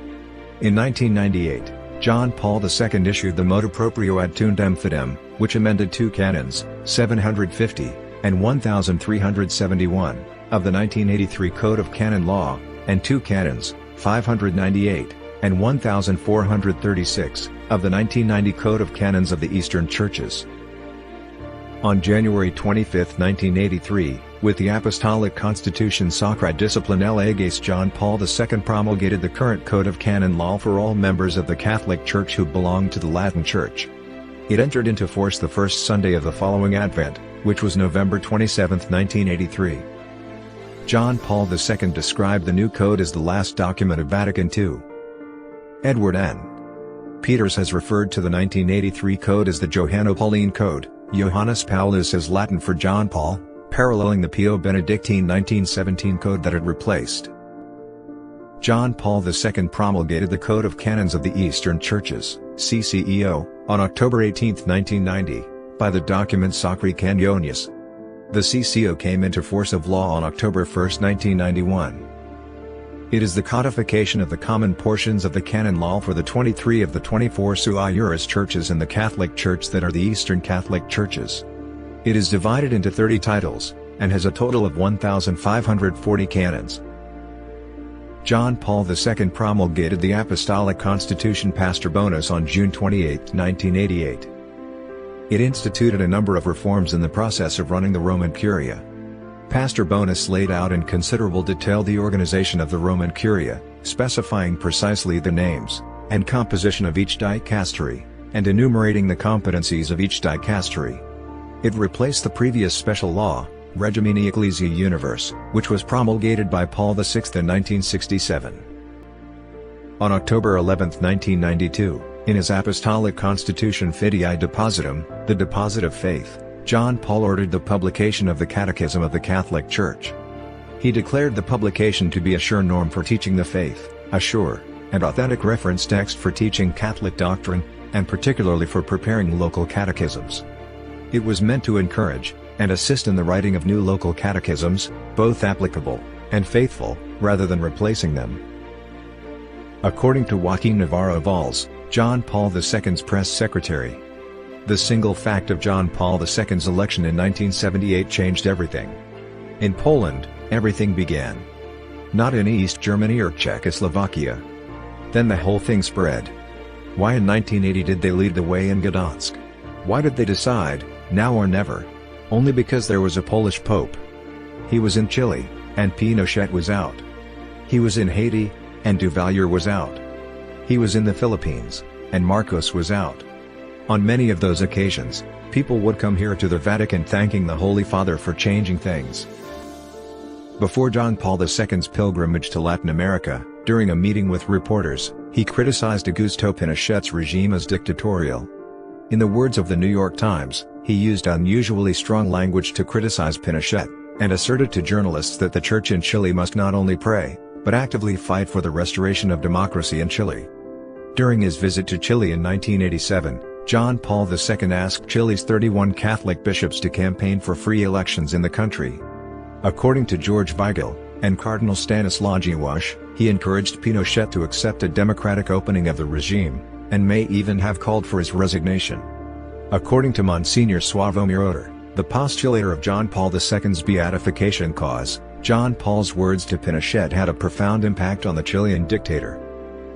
In 1998, John Paul II issued the Motu Proprio ad Tundem Fidem, which amended two canons, 750 and 1371, of the 1983 Code of Canon Law, and two canons, 598 and 1436, of the 1990 Code of Canons of the Eastern Churches. On January 25, 1983, with the Apostolic Constitution Sacrae Disciplinae Leges, John Paul II promulgated the current Code of Canon Law for all members of the Catholic Church who belong to the Latin Church. It entered into force the first Sunday of the following Advent, which was November 27, 1983. John Paul II described the new code as the last document of Vatican II. Edward N. Peters has referred to the 1983 code as the Johanno-Pauline Code, Johannes Paulus as Latin for John Paul, paralleling the Pio Benedictine 1917 code that it replaced. John Paul II promulgated the Code of Canons of the Eastern Churches, CCEO, on October 18, 1990, by the document Sacri Canoniis. The CCO came into force of law on October 1, 1991. It is the codification of the common portions of the canon law for the 23 of the 24 sui juris churches in the Catholic Church that are the Eastern Catholic Churches. It is divided into 30 titles, and has a total of 1,540 canons. John Paul II promulgated the Apostolic Constitution Pastor Bonus on June 28, 1988. It instituted a number of reforms in the process of running the Roman Curia. Pastor Bonus laid out in considerable detail the organization of the Roman Curia, specifying precisely the names and composition of each dicastery, and enumerating the competencies of each dicastery. It replaced the previous special law, Regimini Ecclesiae Universe, which was promulgated by Paul VI in 1967. On October 11, 1992, in his Apostolic Constitution Fidei Depositum, the Deposit of Faith, John Paul ordered the publication of the Catechism of the Catholic Church. He declared the publication to be a sure norm for teaching the faith, a sure and authentic reference text for teaching Catholic doctrine, and particularly for preparing local catechisms. It was meant to encourage and assist in the writing of new local catechisms, both applicable and faithful, rather than replacing them. According to Joaquin Navarro Valls, John Paul II's press secretary, the single fact of John Paul II's election in 1978 changed everything. In Poland, everything began. Not in East Germany or Czechoslovakia. Then the whole thing spread. Why in 1980 did they lead the way in Gdansk? Why did they decide, now or never? Only because there was a Polish pope. He was in Chile, and Pinochet was out. He was in Haiti, and Duvalier was out. He was in the Philippines, and Marcos was out. On many of those occasions, people would come here to the Vatican thanking the Holy Father for changing things. Before John Paul II's pilgrimage to Latin America, during a meeting with reporters, he criticized Augusto Pinochet's regime as dictatorial. In the words of the New York Times, he used unusually strong language to criticize Pinochet, and asserted to journalists that the Church in Chile must not only pray, but actively fight for the restoration of democracy in Chile. During his visit to Chile in 1987, John Paul II asked Chile's 31 Catholic bishops to campaign for free elections in the country. According to George Weigel and Cardinal Stanislaw Wojtyła, he encouraged Pinochet to accept a democratic opening of the regime, and may even have called for his resignation. According to Monsignor Sławomir Oder, the postulator of John Paul II's beatification cause, John Paul's words to Pinochet had a profound impact on the Chilean dictator.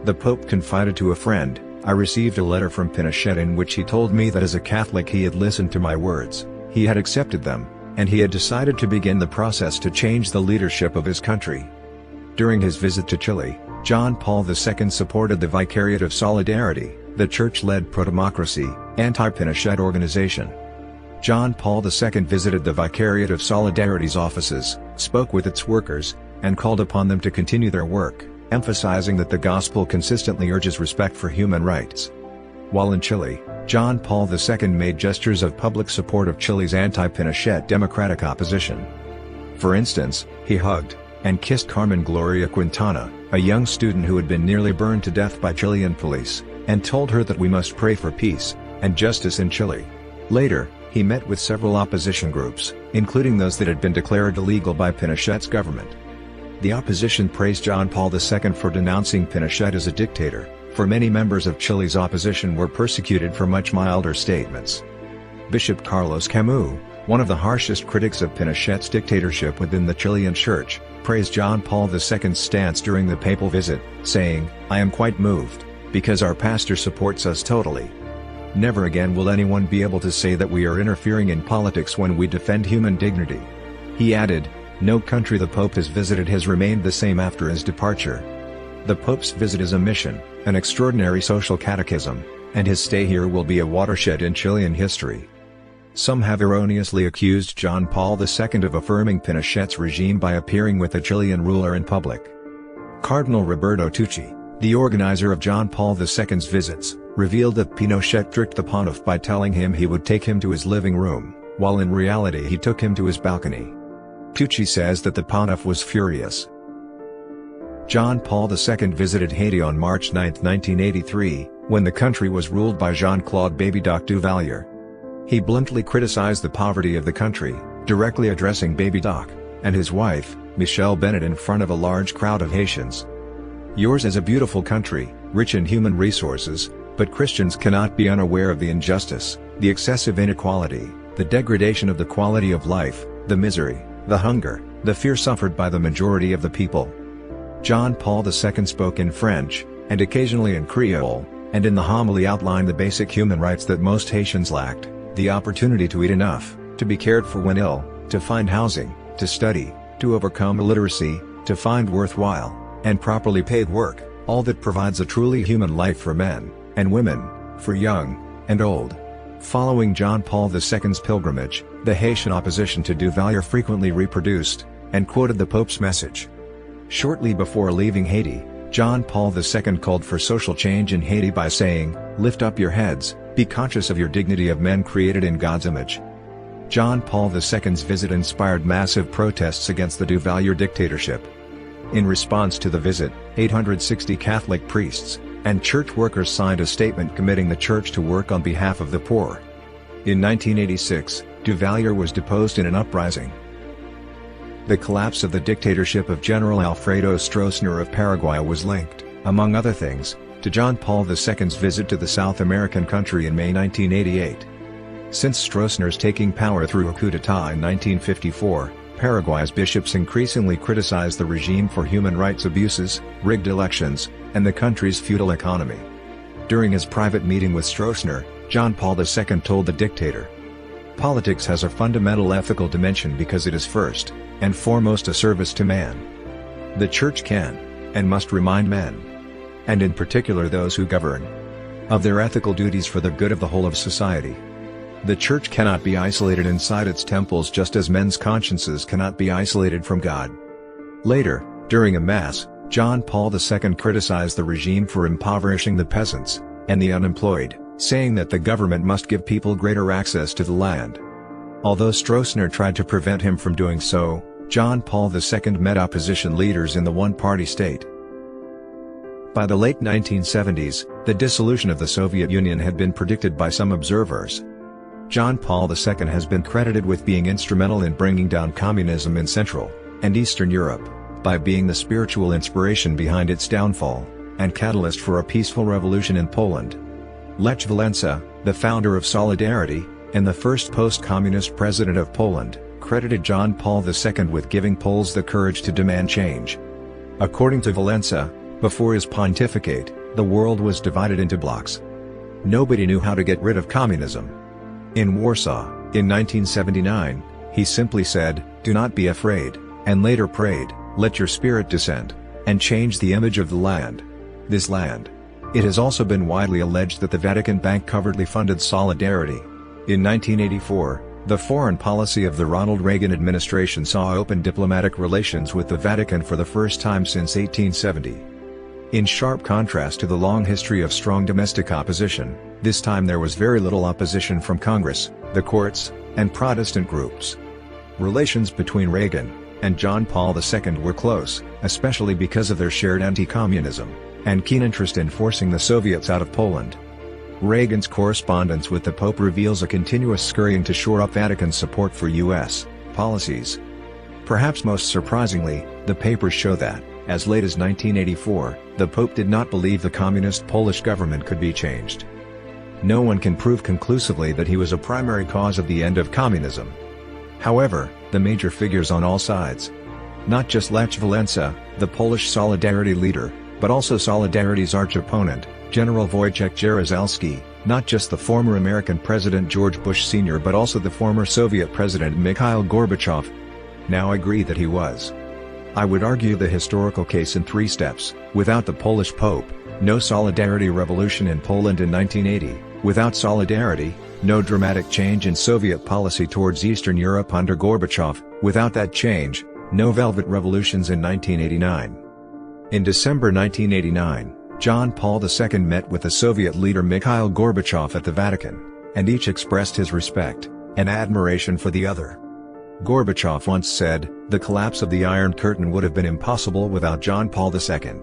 The Pope confided to a friend, "I received a letter from Pinochet in which he told me that as a Catholic he had listened to my words, he had accepted them, and he had decided to begin the process to change the leadership of his country." During his visit to Chile, John Paul II supported the Vicariate of Solidarity, the church-led pro-democracy, anti-Pinochet organization. John Paul II visited the Vicariate of Solidarity's offices, spoke with its workers, and called upon them to continue their work, emphasizing that the gospel consistently urges respect for human rights. While in Chile, John Paul II made gestures of public support of Chile's anti-Pinochet democratic opposition. For instance, he hugged and kissed Carmen Gloria Quintana, a young student who had been nearly burned to death by Chilean police, and told her that we must pray for peace and justice in Chile. Later, he met with several opposition groups, including those that had been declared illegal by Pinochet's government. The opposition praised John Paul II for denouncing Pinochet as a dictator, for many members of Chile's opposition were persecuted for much milder statements. Bishop Carlos Camus, one of the harshest critics of Pinochet's dictatorship within the Chilean Church, praised John Paul II's stance during the papal visit, saying, "I am quite moved, because our pastor supports us totally. Never again will anyone be able to say that we are interfering in politics when we defend human dignity." He added, "No country the Pope has visited has remained the same after his departure. The Pope's visit is a mission, an extraordinary social catechism, and his stay here will be a watershed in Chilean history." Some have erroneously accused John Paul II of affirming Pinochet's regime by appearing with the Chilean ruler in public. Cardinal Roberto Tucci, the organizer of John Paul II's visits, revealed that Pinochet tricked the pontiff by telling him he would take him to his living room, while in reality he took him to his balcony. Tucci says that the pontiff was furious. John Paul II visited Haiti on March 9, 1983, when the country was ruled by Jean-Claude Baby-Doc Duvalier. He bluntly criticized the poverty of the country, directly addressing Baby-Doc and his wife, Michelle Bennett, in front of a large crowd of Haitians. "Yours is a beautiful country, rich in human resources, but Christians cannot be unaware of the injustice, the excessive inequality, the degradation of the quality of life, the misery, the hunger, the fear suffered by the majority of the people." John Paul II spoke in French, and occasionally in Creole, and in the homily outlined the basic human rights that most Haitians lacked: the opportunity to eat enough, to be cared for when ill, to find housing, to study, to overcome illiteracy, to find worthwhile and properly paid work, all that provides a truly human life for men and women, for young and old. Following John Paul II's pilgrimage, the Haitian opposition to Duvalier frequently reproduced and quoted the Pope's message. Shortly before leaving Haiti, John Paul II called for social change in Haiti by saying, "Lift up your heads, be conscious of your dignity of men created in God's image." John Paul II's visit inspired massive protests against the Duvalier dictatorship. In response to the visit, 860 Catholic priests and church workers signed a statement committing the church to work on behalf of the poor. In 1986, Duvalier was deposed in an uprising. The collapse of the dictatorship of General Alfredo Stroessner of Paraguay was linked, among other things, to John Paul II's visit to the South American country in May 1988. Since Stroessner's taking power through a coup d'état in 1954, Paraguay's bishops increasingly criticized the regime for human rights abuses, rigged elections, and the country's feudal economy. During his private meeting with Stroessner, John Paul II told the dictator, "Politics has a fundamental ethical dimension because it is first and foremost a service to man. The Church can and must remind men, and in particular those who govern, of their ethical duties for the good of the whole of society. The Church cannot be isolated inside its temples, just as men's consciences cannot be isolated from God." Later, during a Mass, John Paul II criticized the regime for impoverishing the peasants and the unemployed, saying that the government must give people greater access to the land. Although Stroessner tried to prevent him from doing so, John Paul II met opposition leaders in the one-party state. By the late 1970s, the dissolution of the Soviet Union had been predicted by some observers. John Paul II has been credited with being instrumental in bringing down communism in Central and Eastern Europe, by being the spiritual inspiration behind its downfall, and catalyst for a peaceful revolution in Poland. Lech Walesa, the founder of Solidarity, and the first post-communist president of Poland, credited John Paul II with giving Poles the courage to demand change. According to Walesa, before his pontificate, the world was divided into blocs. Nobody knew how to get rid of communism. In Warsaw, in 1979, he simply said, "Do not be afraid," and later prayed, "Let your spirit descend, and change the image of the land." This land. It has also been widely alleged that the Vatican Bank covertly funded Solidarity. In 1984, the foreign policy of the Ronald Reagan administration saw open diplomatic relations with the Vatican for the first time since 1870. In sharp contrast to the long history of strong domestic opposition, this time there was very little opposition from Congress, the courts, and Protestant groups. Relations between Reagan and John Paul II were close, especially because of their shared anti-communism and keen interest in forcing the Soviets out of Poland. Reagan's correspondence with the Pope reveals a continuous scurrying to shore up Vatican's support for U.S. policies. Perhaps most surprisingly, the papers show that, as late as 1984, the Pope did not believe the communist Polish government could be changed. No one can prove conclusively that he was a primary cause of the end of communism. However, the major figures on all sides, not just Lech Walesa, the Polish Solidarity leader, but also Solidarity's arch-opponent, General Wojciech Jaruzelski, not just the former American President George Bush Sr. but also the former Soviet President Mikhail Gorbachev, now agree that he was. I would argue the historical case in 3 steps: without the Polish Pope, no Solidarity revolution in Poland in 1980, without Solidarity, no dramatic change in Soviet policy towards Eastern Europe under Gorbachev, without that change, no Velvet revolutions in 1989. In December 1989, John Paul II met with the Soviet leader Mikhail Gorbachev at the Vatican, and each expressed his respect and admiration for the other. Gorbachev once said, "The collapse of the Iron Curtain would have been impossible without John Paul II."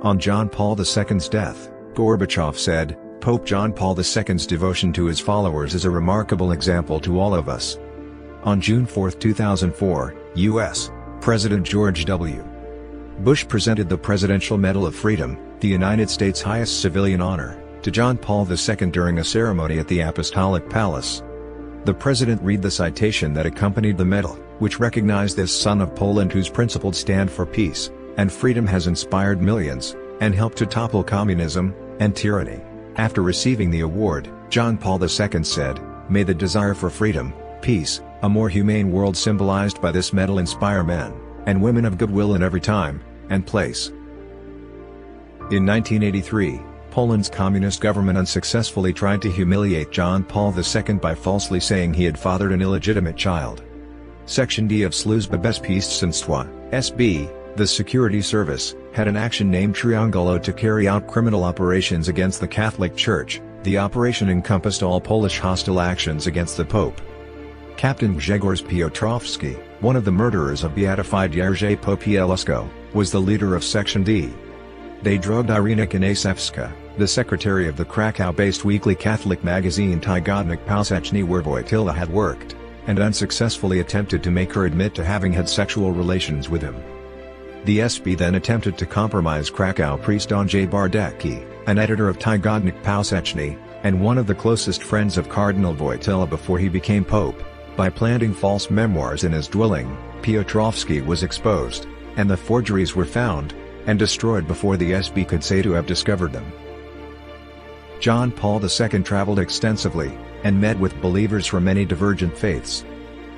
On John Paul II's death, Gorbachev said, "Pope John Paul II's devotion to his followers is a remarkable example to all of us." On June 4, 2004, U.S. President George W. Bush presented the Presidential Medal of Freedom, the United States' highest civilian honor, to John Paul II during a ceremony at the Apostolic Palace. The president read the citation that accompanied the medal, which recognized this son of Poland whose principles stand for peace and freedom has inspired millions, and helped to topple communism and tyranny. After receiving the award, John Paul II said, "May the desire for freedom, peace, a more humane world symbolized by this medal inspire men and women of goodwill in every time and place." In 1983, Poland's communist government unsuccessfully tried to humiliate John Paul II by falsely saying he had fathered an illegitimate child. Section D of Służba Bezpieczeństwa (SB), the security service, had an action named Triangulo to carry out criminal operations against the Catholic Church. The operation encompassed all Polish hostile actions against the Pope. Captain Grzegorz Piotrowski, one of the murderers of beatified Jerzy Popieluszko, was the leader of Section D. They drugged Irina Kanaszewska, the secretary of the Krakow-based weekly Catholic magazine Tygodnik Powszechny where Wojtyła had worked, and unsuccessfully attempted to make her admit to having had sexual relations with him. The SB then attempted to compromise Krakow priest Andrzej Bardecki, an editor of Tygodnik Powszechny, and one of the closest friends of Cardinal Wojtyła before he became pope. By planting false memoirs in his dwelling, Piotrowski was exposed, and the forgeries were found and destroyed before the SB could say to have discovered them. John Paul II traveled extensively, and met with believers from many divergent faiths.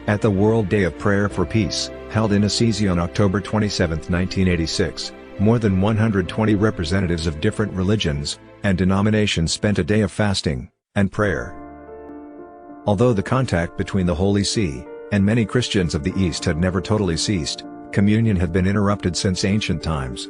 At the World Day of Prayer for Peace, held in Assisi on October 27, 1986, more than 120 representatives of different religions and denominations spent a day of fasting and prayer. Although the contact between the Holy See and many Christians of the East had never totally ceased, communion had been interrupted since ancient times.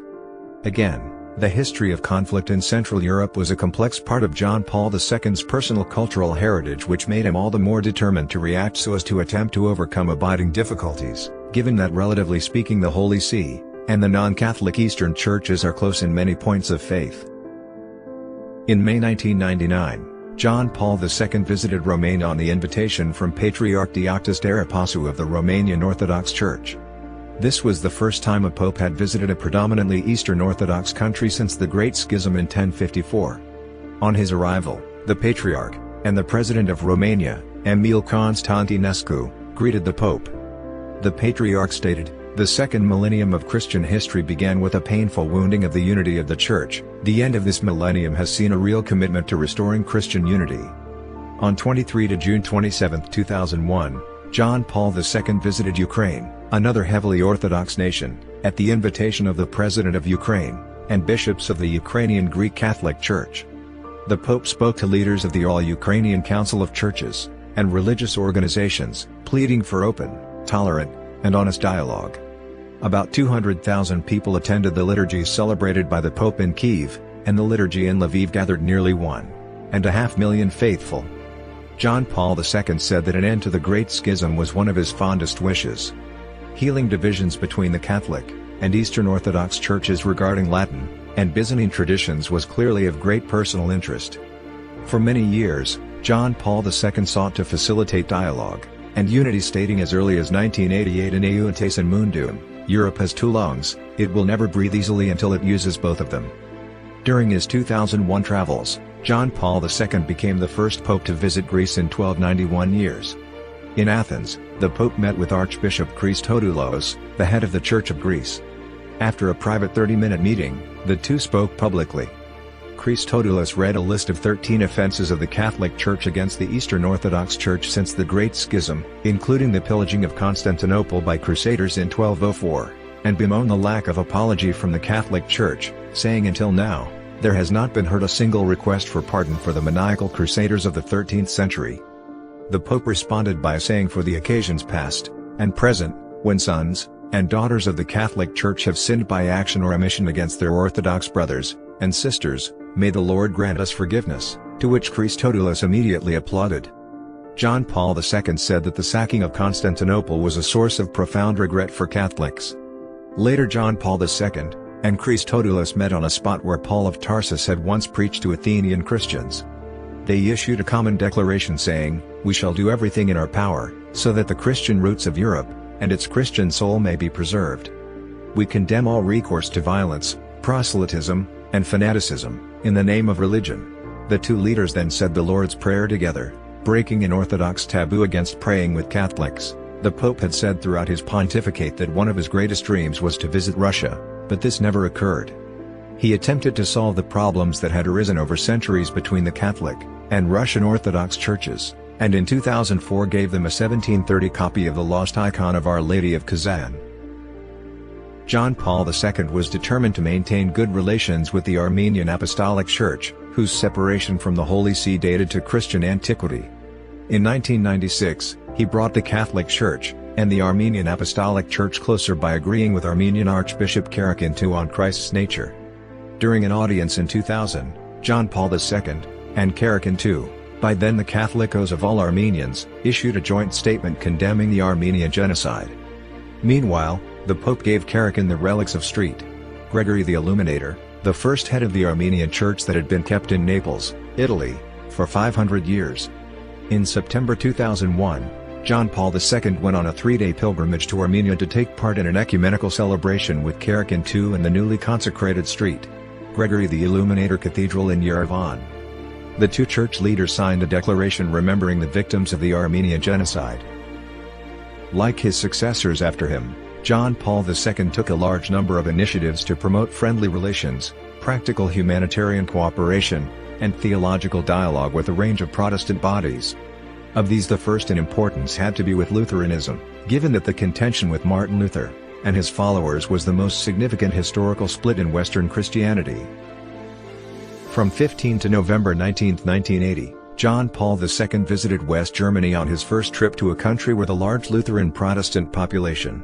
Again, The history of conflict in Central Europe was a complex part of John Paul II's personal cultural heritage, which made him all the more determined to react so as to attempt to overcome abiding difficulties, given that relatively speaking the Holy See, and the non-Catholic Eastern churches are close in many points of faith. In May 1999, John Paul II visited Romania on the invitation from Patriarch Dioctis Darapasu of the Romanian Orthodox Church. This was the first time a pope had visited a predominantly Eastern Orthodox country since the Great Schism in 1054. On his arrival, the Patriarch, and the President of Romania, Emil Constantinescu, greeted the Pope. The Patriarch stated, "The second millennium of Christian history began with a painful wounding of the unity of the Church. The end of this millennium has seen a real commitment to restoring Christian unity." On 23 June 27, 2001, John Paul II visited Ukraine, another heavily Orthodox nation, at the invitation of the President of Ukraine, and bishops of the Ukrainian Greek Catholic Church. The Pope spoke to leaders of the All-Ukrainian Council of Churches, and religious organizations, pleading for open, tolerant, and honest dialogue. About 200,000 people attended the liturgies celebrated by the Pope in Kyiv, and the liturgy in Lviv gathered nearly 1.5 million faithful. John Paul II said that an end to the Great Schism was one of his fondest wishes. Healing divisions between the Catholic and Eastern Orthodox churches regarding Latin and Byzantine traditions was clearly of great personal interest. For many years, John Paul II sought to facilitate dialogue and unity, stating as early as 1988 in Eutatis in Mundum, "Europe has two lungs, it will never breathe easily until it uses both of them." During his 2001 travels, John Paul II became the first pope to visit Greece in 1291 years. In Athens, the Pope met with Archbishop Christodoulos, the head of the Church of Greece. After a private 30-minute meeting, the two spoke publicly. Christodoulos read a list of 13 offenses of the Catholic Church against the Eastern Orthodox Church since the Great Schism, including the pillaging of Constantinople by Crusaders in 1204, and bemoaned the lack of apology from the Catholic Church, saying until now, there has not been heard a single request for pardon for the maniacal Crusaders of the 13th century. The Pope responded by saying, "For the occasions past and present, when sons and daughters of the Catholic Church have sinned by action or omission against their Orthodox brothers and sisters, may the Lord grant us forgiveness," to which Christodoulos immediately applauded. John Paul II said that the sacking of Constantinople was a source of profound regret for Catholics. Later John Paul II and Christodoulos met on a spot where Paul of Tarsus had once preached to Athenian Christians. They issued a common declaration saying, "We shall do everything in our power, so that the Christian roots of Europe, and its Christian soul may be preserved. We condemn all recourse to violence, proselytism, and fanaticism, in the name of religion." The two leaders then said the Lord's Prayer together, breaking an Orthodox taboo against praying with Catholics. The Pope had said throughout his pontificate that one of his greatest dreams was to visit Russia, but this never occurred. He attempted to solve the problems that had arisen over centuries between the Catholic and Russian Orthodox churches, and in 2004 gave them a 1730 copy of the lost icon of Our Lady of Kazan. John Paul II was determined to maintain good relations with the Armenian Apostolic Church, whose separation from the Holy See dated to Christian antiquity. In 1996, he brought the Catholic Church and the Armenian Apostolic Church closer by agreeing with Armenian Archbishop Karakin II on Christ's nature. During an audience in 2000, John Paul II and Karakin II, by then the Catholicos of all Armenians, issued a joint statement condemning the Armenian genocide. Meanwhile, the Pope gave Karakin the relics of St. Gregory the Illuminator, the first head of the Armenian Church that had been kept in Naples, Italy, for 500 years. In September 2001, John Paul II went on a 3-day pilgrimage to Armenia to take part in an ecumenical celebration with Karakin II and the newly consecrated St. Gregory the Illuminator Cathedral in Yerevan. The two church leaders signed a declaration remembering the victims of the Armenian genocide. Like his successors after him, John Paul II took a large number of initiatives to promote friendly relations, practical humanitarian cooperation, and theological dialogue with a range of Protestant bodies. Of these, the first in importance had to be with Lutheranism, given that the contention with Martin Luther and his followers was the most significant historical split in Western Christianity. From 15 to November 19, 1980, John Paul II visited West Germany on his first trip to a country with a large Lutheran Protestant population.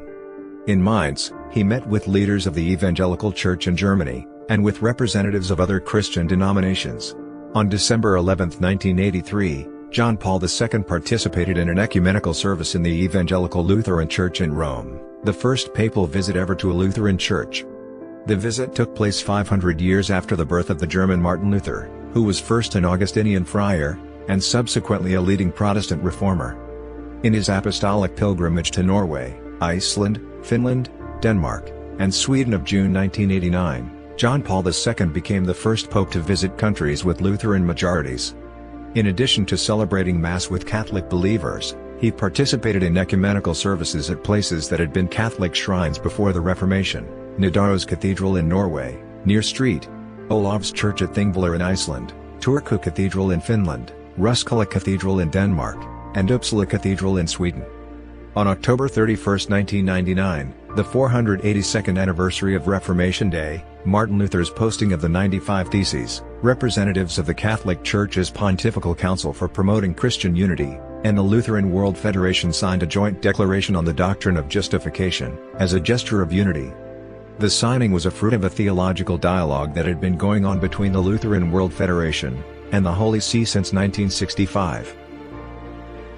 In Mainz, he met with leaders of the Evangelical Church in Germany, and with representatives of other Christian denominations. On December 11, 1983, John Paul II participated in an ecumenical service in the Evangelical Lutheran Church in Rome, the first papal visit ever to a Lutheran church. The visit took place 500 years after the birth of the German Martin Luther, who was first an Augustinian friar, and subsequently a leading Protestant reformer. In his apostolic pilgrimage to Norway, Iceland, Finland, Denmark, and Sweden of June 1989, John Paul II became the first pope to visit countries with Lutheran majorities. In addition to celebrating Mass with Catholic believers, he participated in ecumenical services at places that had been Catholic shrines before the Reformation: Nidaros Cathedral in Norway, near St. Olav's Church at Thingvellir in Iceland, Turku Cathedral in Finland, Ruskala Cathedral in Denmark, and Uppsala Cathedral in Sweden. On October 31, 1999, the 482nd anniversary of Reformation Day, Martin Luther's posting of the 95 Theses, representatives of the Catholic Church's Pontifical Council for Promoting Christian Unity, and the Lutheran World Federation signed a joint declaration on the doctrine of justification, as a gesture of unity. The signing was a fruit of a theological dialogue that had been going on between the Lutheran World Federation and the Holy See since 1965.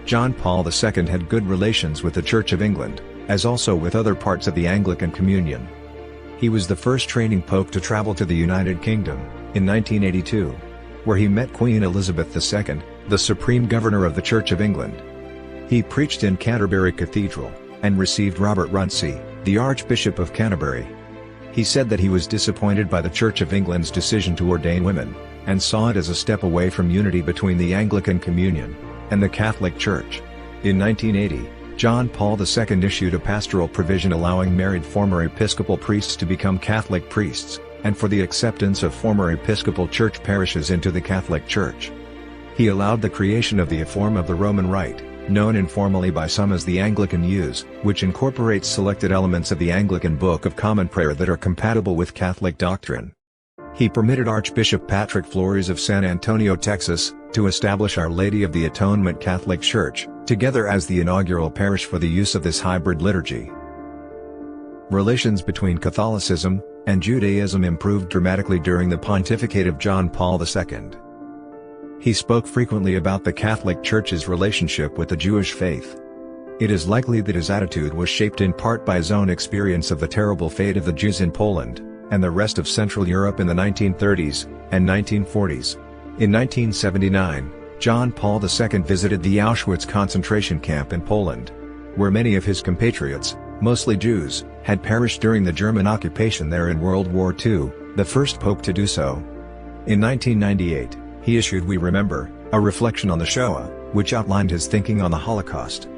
John Paul II had good relations with the Church of England, as also with other parts of the Anglican Communion. He was the first reigning pope to travel to the United Kingdom, in 1982, where he met Queen Elizabeth II, the Supreme Governor of the Church of England. He preached in Canterbury Cathedral, and received Robert Runcie, the Archbishop of Canterbury. He said that he was disappointed by the Church of England's decision to ordain women, and saw it as a step away from unity between the Anglican Communion and the Catholic Church. In 1980, John Paul II issued a pastoral provision allowing married former Episcopal priests to become Catholic priests, and for the acceptance of former Episcopal Church parishes into the Catholic Church. He allowed the creation of the form of the Roman Rite, known informally by some as the Anglican Use, which incorporates selected elements of the Anglican Book of Common Prayer that are compatible with Catholic doctrine. He permitted Archbishop Patrick Flores of San Antonio, Texas, to establish Our Lady of the Atonement Catholic Church, together as the inaugural parish for the use of this hybrid liturgy. Relations between Catholicism and Judaism improved dramatically during the pontificate of John Paul II. He spoke frequently about the Catholic Church's relationship with the Jewish faith. It is likely that his attitude was shaped in part by his own experience of the terrible fate of the Jews in Poland and the rest of Central Europe in the 1930s and 1940s. In 1979, John Paul II visited the Auschwitz concentration camp in Poland, where many of his compatriots, mostly Jews, had perished during the German occupation there in World War II, the first pope to do so. In 1998, he issued We Remember, a reflection on the Shoah, which outlined his thinking on the Holocaust.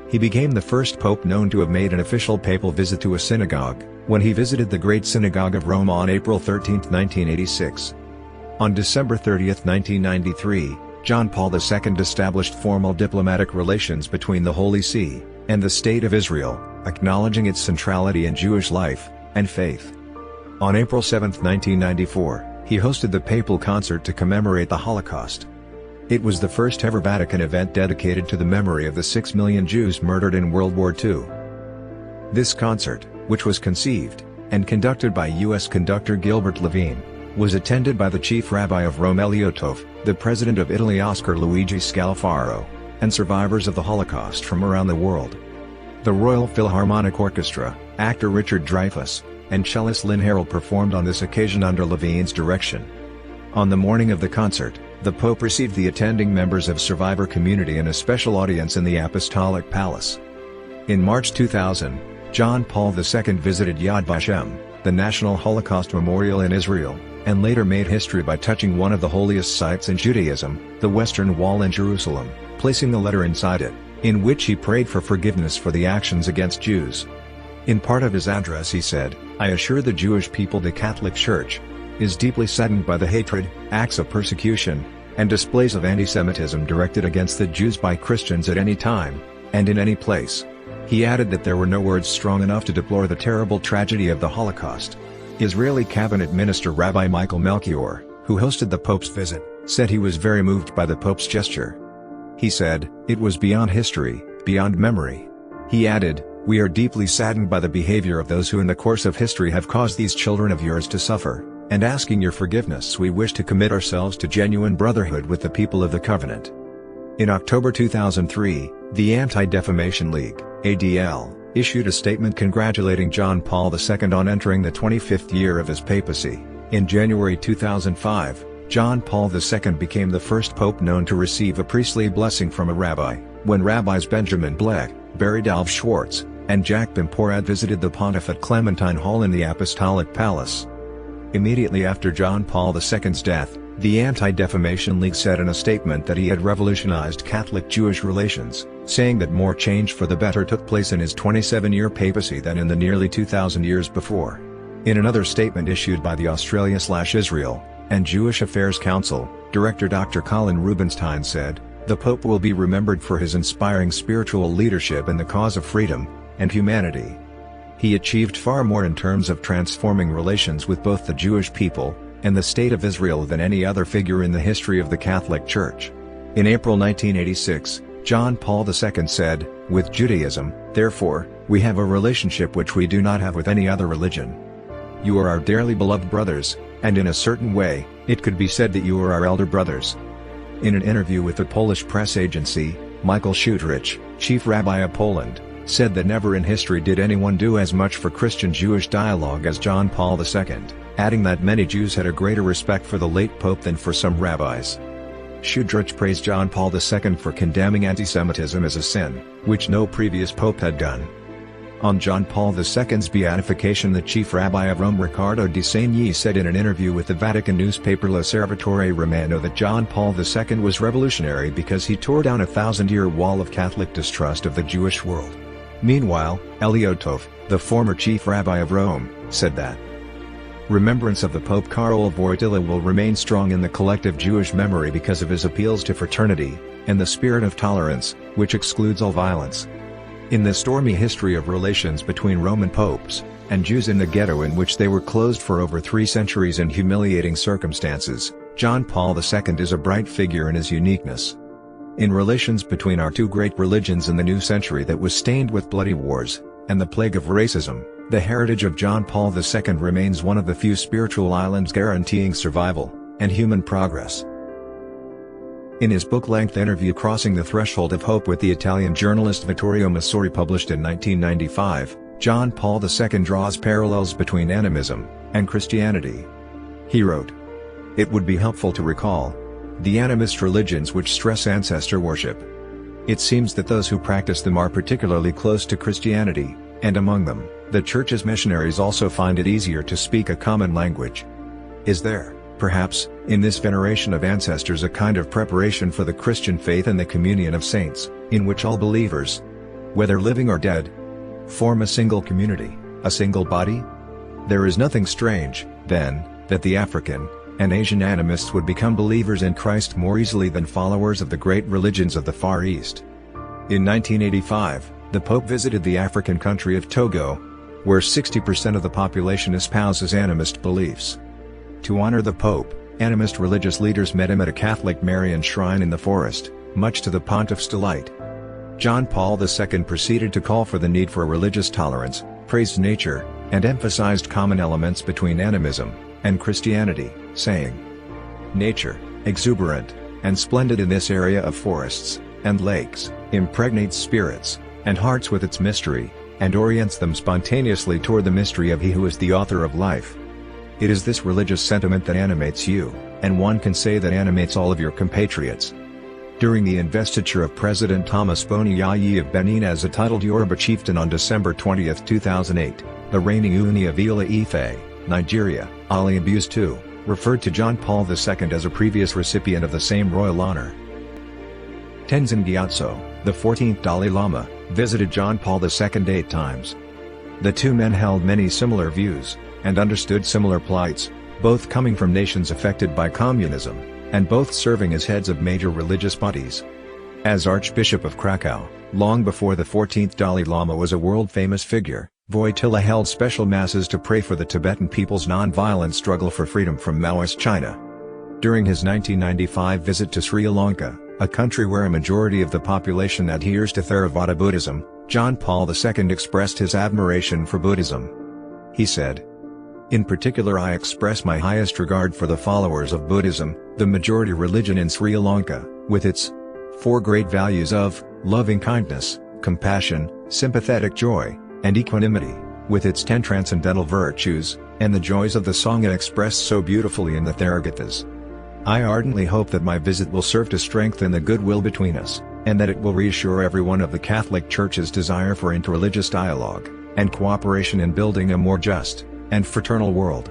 He became the first pope known to have made an official papal visit to a synagogue, when he visited the Great Synagogue of Rome on April 13, 1986. On December 30, 1993, John Paul II established formal diplomatic relations between the Holy See and the State of Israel, acknowledging its centrality in Jewish life and faith. On April 7, 1994, he hosted the papal concert to commemorate the Holocaust. It was the first ever Vatican event dedicated to the memory of the 6 million Jews murdered in World War II. This concert, which was conceived and conducted by U.S. conductor Gilbert Levine, was attended by the chief rabbi of Rome Elio Toff, the president of Italy Oscar Luigi Scalfaro, and survivors of the Holocaust from around the world. The Royal Philharmonic Orchestra, actor Richard Dreyfuss, and cellist Lynn Harrell performed on this occasion under Levine's direction. On the morning of the concert, the Pope received the attending members of survivor community in a special audience in the Apostolic Palace. In March 2000, John Paul II visited Yad Vashem, the National Holocaust Memorial in Israel, and later made history by touching one of the holiest sites in Judaism, the Western Wall in Jerusalem, placing the letter inside it, in which he prayed for forgiveness for the actions against Jews. In part of his address he said, "I assure the Jewish people the Catholic Church is deeply saddened by the hatred, acts of persecution, and displays of anti-Semitism directed against the Jews by Christians at any time, and in any place." He added that there were no words strong enough to deplore the terrible tragedy of the Holocaust. Israeli cabinet minister Rabbi Michael Melchior, who hosted the Pope's visit, said he was very moved by the Pope's gesture. He said, "It was beyond history, beyond memory." He added, "We are deeply saddened by the behavior of those who in the course of history have caused these children of yours to suffer, and asking your forgiveness, we wish to commit ourselves to genuine brotherhood with the people of the covenant. In October 2003, the Anti-Defamation League, ADL, issued a statement congratulating John Paul II on entering the 25th year of his papacy. In January 2005, John Paul II became the first pope known to receive a priestly blessing from a rabbi, when Rabbis Benjamin Bleck, Barry Dalv Schwartz, and Jack Bimporad visited the Pontificate Clementine Hall in the Apostolic Palace. Immediately after John Paul II's death, the Anti-Defamation League said in a statement that he had revolutionized Catholic-Jewish relations, saying that more change for the better took place in his 27-year papacy than in the nearly 2,000 years before. In another statement issued by the Australia/Israel and Jewish Affairs Council, Director Dr. Colin Rubinstein said, "The Pope will be remembered for his inspiring spiritual leadership in the cause of freedom and humanity. He achieved far more in terms of transforming relations with both the Jewish people and the State of Israel than any other figure in the history of the Catholic Church." In April 1986, John Paul II said, "With Judaism, therefore, we have a relationship which we do not have with any other religion. You are our dearly beloved brothers, and in a certain way, it could be said that you are our elder brothers." In an interview with the Polish press agency, Michael Szutrich, chief rabbi of Poland, said that never in history did anyone do as much for Christian-Jewish dialogue as John Paul II, adding that many Jews had a greater respect for the late pope than for some rabbis. Szutrich praised John Paul II for condemning anti-Semitism as a sin, which no previous pope had done. On John Paul II's beatification, the chief rabbi of Rome, Riccardo di Segni, said in an interview with the Vatican newspaper L'Osservatore Romano that John Paul II was revolutionary because he tore down a 1,000-year wall of Catholic distrust of the Jewish world. Meanwhile, Eliotov, the former chief rabbi of Rome, said that remembrance of the Pope Cardinal Wojtyła will remain strong in the collective Jewish memory because of his appeals to fraternity and the spirit of tolerance, which excludes all violence. In the stormy history of relations between Roman popes and Jews in the ghetto, in which they were closed for over 3 centuries in humiliating circumstances, John Paul II is a bright figure in his uniqueness. In relations between our two great religions in the new century that was stained with bloody wars and the plague of racism, the heritage of John Paul II remains one of the few spiritual islands guaranteeing survival and human progress. In his book-length interview Crossing the Threshold of Hope with the Italian journalist Vittorio Messori, published in 1995, John Paul II draws parallels between animism and Christianity. He wrote, "It would be helpful to recall the animist religions which stress ancestor worship. It seems that those who practice them are particularly close to Christianity, and among them, the Church's missionaries also find it easier to speak a common language. Is there, perhaps, in this veneration of ancestors a kind of preparation for the Christian faith and the communion of saints, in which all believers, whether living or dead, form a single community, a single body? There is nothing strange, then, that the African and Asian animists would become believers in Christ more easily than followers of the great religions of the Far East." In 1985, the Pope visited the African country of Togo, where 60% of the population espouses animist beliefs. To honor the Pope, animist religious leaders met him at a Catholic Marian shrine in the forest, much to the pontiff's delight. John Paul II proceeded to call for the need for religious tolerance, praised nature, and emphasized common elements between animism and Christianity, saying, "Nature, exuberant and splendid in this area of forests and lakes, impregnates spirits and hearts with its mystery, and orients them spontaneously toward the mystery of He who is the author of life. It is this religious sentiment that animates you, and one can say that animates all of your compatriots." During the investiture of President Thomas Boni Yayi of Benin as a titled Yoruba chieftain on December 20, 2008, the reigning Ooni of Ile-Ife, Nigeria, Ali Abuse II, referred to John Paul II as a previous recipient of the same royal honor. Tenzin Gyatso, the 14th Dalai Lama, visited John Paul II 8 times. The two men held many similar views, and understood similar plights, both coming from nations affected by communism, and both serving as heads of major religious bodies. As Archbishop of Krakow, long before the 14th Dalai Lama was a world-famous figure, Wojtyła held special masses to pray for the Tibetan people's non-violent struggle for freedom from Maoist China. During his 1995 visit to Sri Lanka, a country where a majority of the population adheres to Theravada Buddhism, John Paul II expressed his admiration for Buddhism. He said, In particular, I express my highest regard for the followers of Buddhism, the majority religion in Sri Lanka, with its 4 great values of loving kindness, compassion, sympathetic joy, and equanimity, with its 10 transcendental virtues, and the joys of the Sangha expressed so beautifully in the Theragathas. I ardently hope that my visit will serve to strengthen the goodwill between us, and that it will reassure everyone of the Catholic Church's desire for interreligious dialogue and cooperation in building a more just and fraternal world.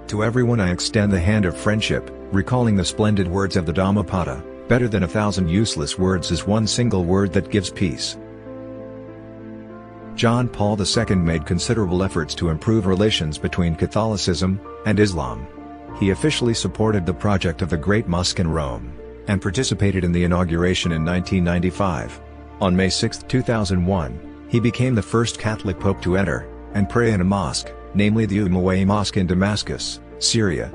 To everyone I extend the hand of friendship, recalling the splendid words of the Dhammapada, better than 1,000 useless words is one single word that gives peace. John Paul II made considerable efforts to improve relations between Catholicism and Islam. He officially supported the project of the Great Mosque in Rome, and participated in the inauguration in 1995. On May 6, 2001, he became the first Catholic pope to enter and pray in a mosque, namely the Umayyad Mosque in Damascus, Syria.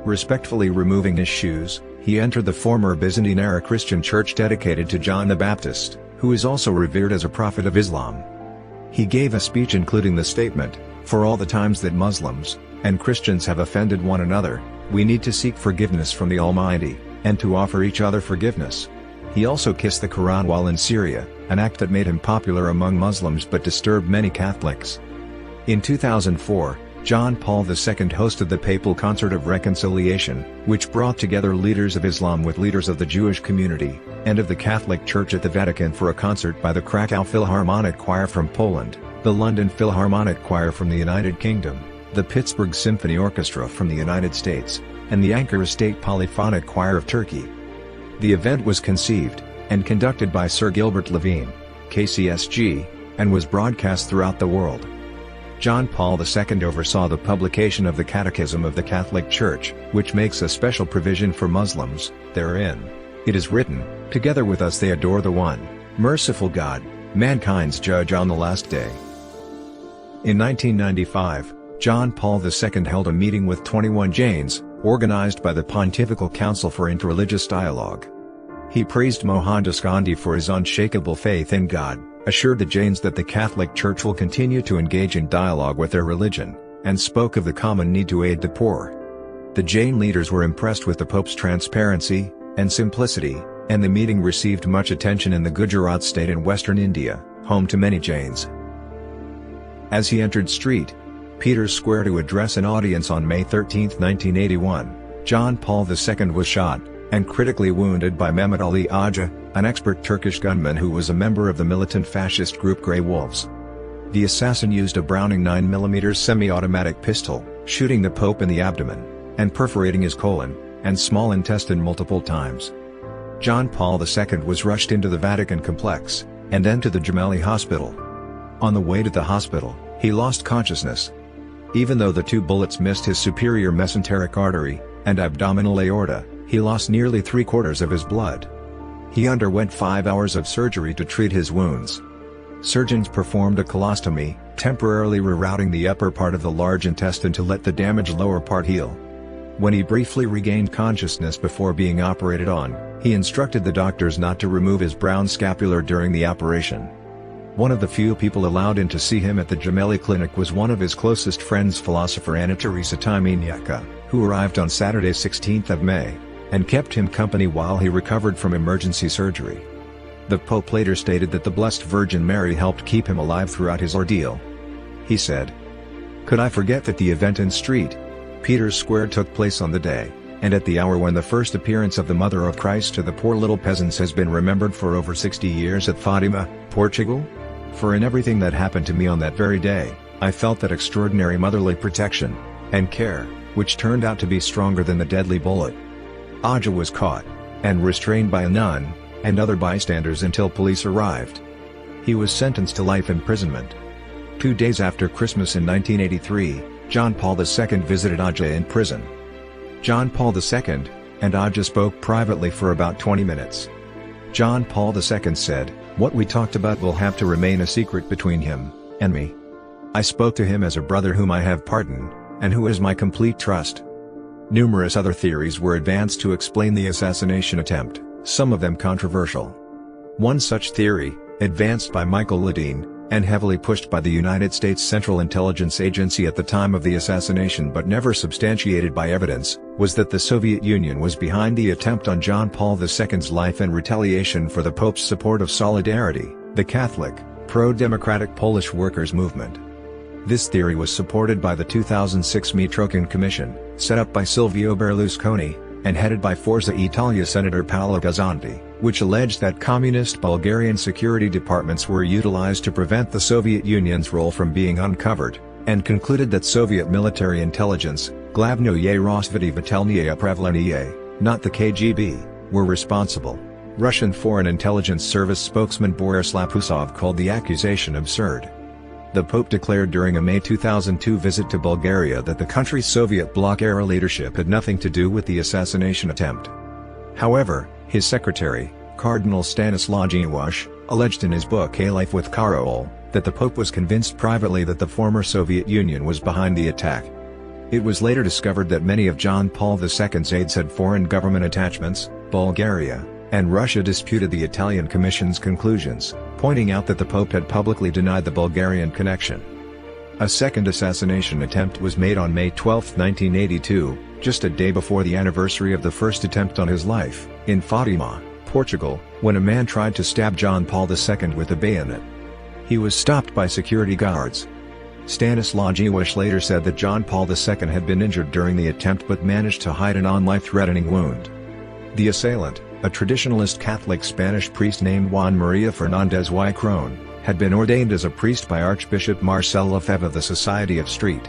Respectfully removing his shoes, he entered the former Byzantine-era Christian church dedicated to John the Baptist, who is also revered as a prophet of Islam. He gave a speech including the statement, "For all the times that Muslims and Christians have offended one another, we need to seek forgiveness from the Almighty, and to offer each other forgiveness." He also kissed the Quran while in Syria, an act that made him popular among Muslims but disturbed many Catholics. In 2004, John Paul II hosted the Papal Concert of Reconciliation, which brought together leaders of Islam with leaders of the Jewish community, and of the Catholic Church at the Vatican for a concert by the Krakow Philharmonic Choir from Poland, the London Philharmonic Choir from the United Kingdom, the Pittsburgh Symphony Orchestra from the United States, and the Ankara State Polyphonic Choir of Turkey. The event was conceived and conducted by Sir Gilbert Levine, KCSG, and was broadcast throughout the world. John Paul II oversaw the publication of the Catechism of the Catholic Church, which makes a special provision for Muslims. Therein, it is written, "Together with us they adore the one, merciful God, mankind's judge on the last day." In 1995, John Paul II held a meeting with 21 Jains, organized by the Pontifical Council for Interreligious Dialogue. He praised Mohandas Gandhi for his unshakable faith in God, assured the Jains that the Catholic Church will continue to engage in dialogue with their religion, and spoke of the common need to aid the poor. The Jain leaders were impressed with the Pope's transparency and simplicity, and the meeting received much attention in the Gujarat state in western India, home to many Jains. As he entered St. Peter's Square to address an audience on May 13, 1981, John Paul II was shot and critically wounded by Mehmet Ali Aja, an expert Turkish gunman who was a member of the militant fascist group Grey Wolves. The assassin used a Browning 9mm semi-automatic pistol, shooting the Pope in the abdomen, and perforating his colon and small intestine multiple times. John Paul II was rushed into the Vatican complex, and then to the Gemelli Hospital. On the way to the hospital, he lost consciousness. Even though the 2 bullets missed his superior mesenteric artery and abdominal aorta, he lost nearly 3/4 of his blood. He underwent 5 hours of surgery to treat his wounds. Surgeons performed a colostomy, temporarily rerouting the upper part of the large intestine to let the damaged lower part heal. When he briefly regained consciousness before being operated on, he instructed the doctors not to remove his brown scapular during the operation. One of the few people allowed in to see him at the Gemelli Clinic was one of his closest friends, philosopher Anna Teresa Tymieniecka, who arrived on Saturday 16th of May, and kept him company while he recovered from emergency surgery. The Pope later stated that the Blessed Virgin Mary helped keep him alive throughout his ordeal. He said, "Could I forget that the event in St. Peter's Square took place on the day, and at the hour when the first appearance of the Mother of Christ to the poor little peasants has been remembered for over 60 years at Fatima, Portugal? For in everything that happened to me on that very day, I felt that extraordinary motherly protection and care, which turned out to be stronger than the deadly bullet." Aja was caught and restrained by a nun and other bystanders until police arrived. He was sentenced to life imprisonment. 2 days after Christmas in 1983, John Paul II visited Aja in prison. John Paul II and Aja spoke privately for about 20 minutes. John Paul II said, "What we talked about will have to remain a secret between him and me. I spoke to him as a brother whom I have pardoned, and who has my complete trust." Numerous other theories were advanced to explain the assassination attempt, some of them controversial. One such theory, advanced by Michael Ledeen, and heavily pushed by the United States Central Intelligence Agency at the time of the assassination but never substantiated by evidence, was that the Soviet Union was behind the attempt on John Paul II's life in retaliation for the Pope's support of Solidarity, the Catholic, pro-democratic Polish workers' movement. This theory was supported by the 2006 Mitrokhin Commission, set up by Silvio Berlusconi, and headed by Forza Italia Senator Paolo Gazzanti, which alleged that communist Bulgarian security departments were utilized to prevent the Soviet Union's role from being uncovered, and concluded that Soviet military intelligence, Glavnoye Rozvedi Vatelnye Upravlenie, not the KGB, were responsible. Russian Foreign Intelligence Service spokesman Boris Lapusov called the accusation absurd. The Pope declared during a May 2002 visit to Bulgaria that the country's Soviet bloc-era leadership had nothing to do with the assassination attempt. However, his secretary, Cardinal Stanislaw Wojtyła, alleged in his book A Life with Karol, that the Pope was convinced privately that the former Soviet Union was behind the attack. It was later discovered that many of John Paul II's aides had foreign government attachments. Bulgaria and Russia disputed the Italian Commission's conclusions, pointing out that the Pope had publicly denied the Bulgarian connection. A second assassination attempt was made on May 12, 1982, just a day before the anniversary of the first attempt on his life, in Fatima, Portugal, when a man tried to stab John Paul II with a bayonet. He was stopped by security guards. Stanislaw Wojtyła later said that John Paul II had been injured during the attempt but managed to hide a non-life-threatening wound. The assailant, a traditionalist Catholic Spanish priest named Juan María Fernández y Crón, had been ordained as a priest by Archbishop Marcel Lefebvre of the Society of St.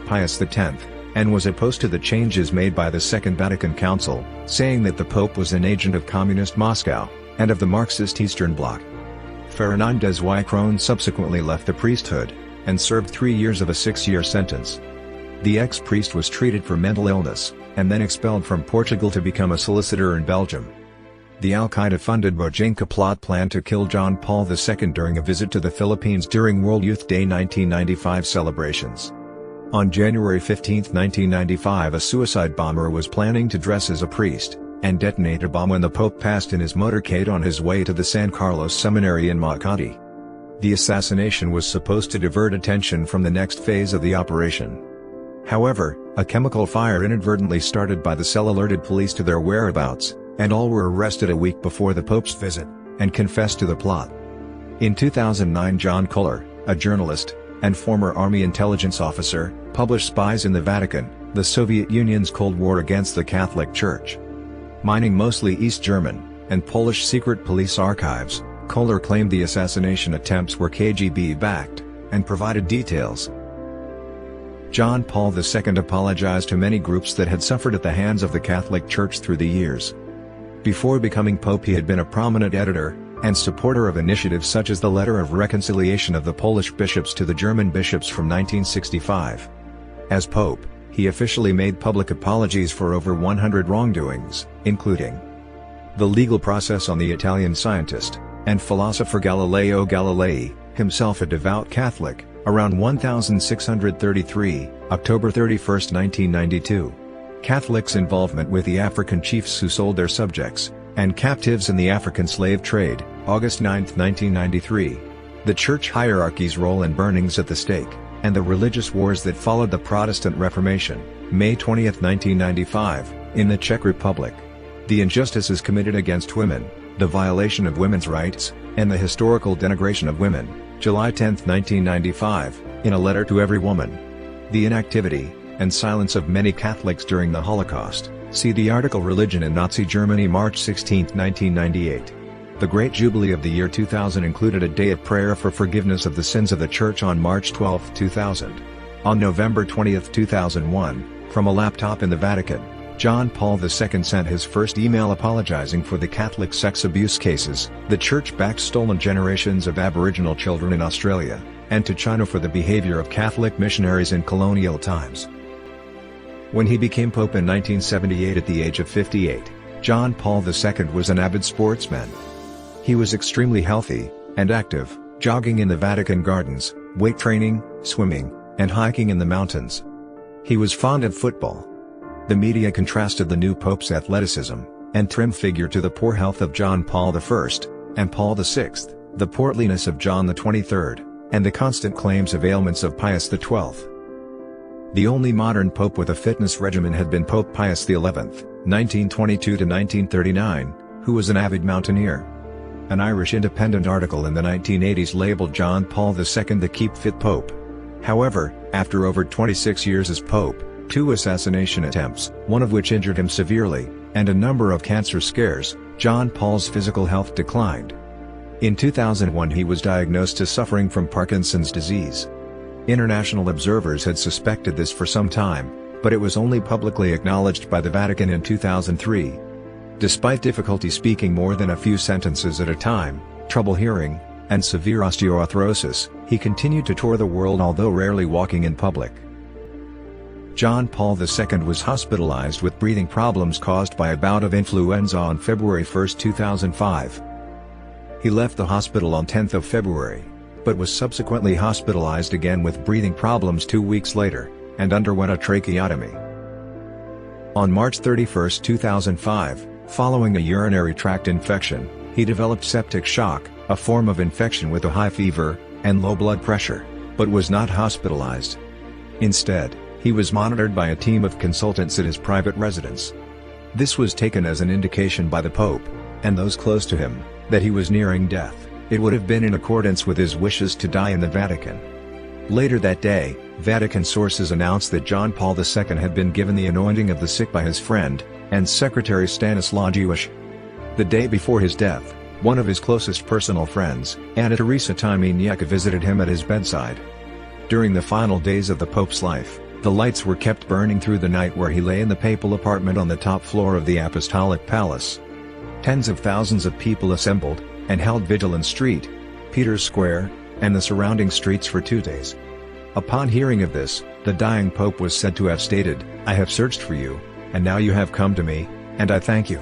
Pius X, and was opposed to the changes made by the Second Vatican Council, saying that the Pope was an agent of Communist Moscow, and of the Marxist Eastern Bloc. Fernández y Crón subsequently left the priesthood, and served 3 years of a 6-year sentence. The ex-priest was treated for mental illness, and then expelled from Portugal to become a solicitor in Belgium. The Al-Qaeda-funded Bojinka plot planned to kill John Paul II during a visit to the Philippines during World Youth Day 1995 celebrations. On January 15, 1995, a suicide bomber was planning to dress as a priest, and detonate a bomb when the Pope passed in his motorcade on his way to the San Carlos Seminary in Makati. The assassination was supposed to divert attention from the next phase of the operation. However, a chemical fire inadvertently started by the cell alerted police to their whereabouts, and all were arrested a week before the Pope's visit, and confessed to the plot. In 2009, John Kohler, a journalist, and former Army intelligence officer, published Spies in the Vatican, the Soviet Union's Cold War against the Catholic Church. Mining mostly East German and Polish secret police archives, Kohler claimed the assassination attempts were KGB-backed, and provided details. John Paul II apologized to many groups that had suffered at the hands of the Catholic Church through the years. Before becoming Pope, he had been a prominent editor and supporter of initiatives such as the Letter of Reconciliation of the Polish bishops to the German bishops from 1965. As Pope, he officially made public apologies for over 100 wrongdoings, including the legal process on the Italian scientist and philosopher Galileo Galilei, himself a devout Catholic, around 1633, October 31, 1992. Catholics' involvement with the African chiefs who sold their subjects and captives in the African slave trade, August 9, 1993. The church hierarchy's role in burnings at the stake, and the religious wars that followed the Protestant Reformation, May 20, 1995, in the Czech Republic. The injustices committed against women, the violation of women's rights, and the historical denigration of women, July 10, 1995, in a letter to every woman. The inactivity and silence of many Catholics during the Holocaust. See the article Religion in Nazi Germany, March 16, 1998. The Great Jubilee of the year 2000 included a day of prayer for forgiveness of the sins of the Church on March 12, 2000. On November 20, 2001, from a laptop in the Vatican, John Paul II sent his first email apologizing for the Catholic sex abuse cases, the Church-backed stolen generations of Aboriginal children in Australia, and to China for the behavior of Catholic missionaries in colonial times. When he became Pope in 1978 at the age of 58, John Paul II was an avid sportsman. He was extremely healthy and active, jogging in the Vatican gardens, weight training, swimming, and hiking in the mountains. He was fond of football. The media contrasted the new Pope's athleticism and trim figure to the poor health of John Paul I and Paul VI, the portliness of John XXIII, and the constant claims of ailments of Pius XII. The only modern pope with a fitness regimen had been Pope Pius XI, 1922–1939, who was an avid mountaineer. An Irish Independent article in the 1980s labeled John Paul II the Keep Fit Pope. However, after over 26 years as Pope, 2 assassination attempts, one of which injured him severely, and a number of cancer scares, John Paul's physical health declined. In 2001 he was diagnosed as suffering from Parkinson's disease. International observers had suspected this for some time, but it was only publicly acknowledged by the Vatican in 2003. Despite difficulty speaking more than a few sentences at a time, trouble hearing, and severe osteoarthrosis, he continued to tour the world although rarely walking in public. John Paul II was hospitalized with breathing problems caused by a bout of influenza on February 1, 2005. He left the hospital on 10 February, but was subsequently hospitalized again with breathing problems 2 weeks later, and underwent a tracheotomy. On March 31, 2005, following a urinary tract infection, he developed septic shock, a form of infection with a high fever and low blood pressure, but was not hospitalized. Instead, he was monitored by a team of consultants at his private residence. This was taken as an indication by the Pope, and those close to him, that he was nearing death. It would have been in accordance with his wishes to die in the Vatican. Later that day, Vatican sources announced that John Paul II had been given the anointing of the sick by his friend and secretary Stanislaw Wojtyła. The day before his death, one of his closest personal friends, Anna Teresa Tymieniecka, visited him at his bedside. During the final days of the Pope's life, the lights were kept burning through the night where he lay in the papal apartment on the top floor of the Apostolic Palace. Tens of thousands of people assembled, and held vigil in St. Peter's Square, and the surrounding streets for 2 days. Upon hearing of this, the dying Pope was said to have stated, "I have searched for you, and now you have come to me, and I thank you."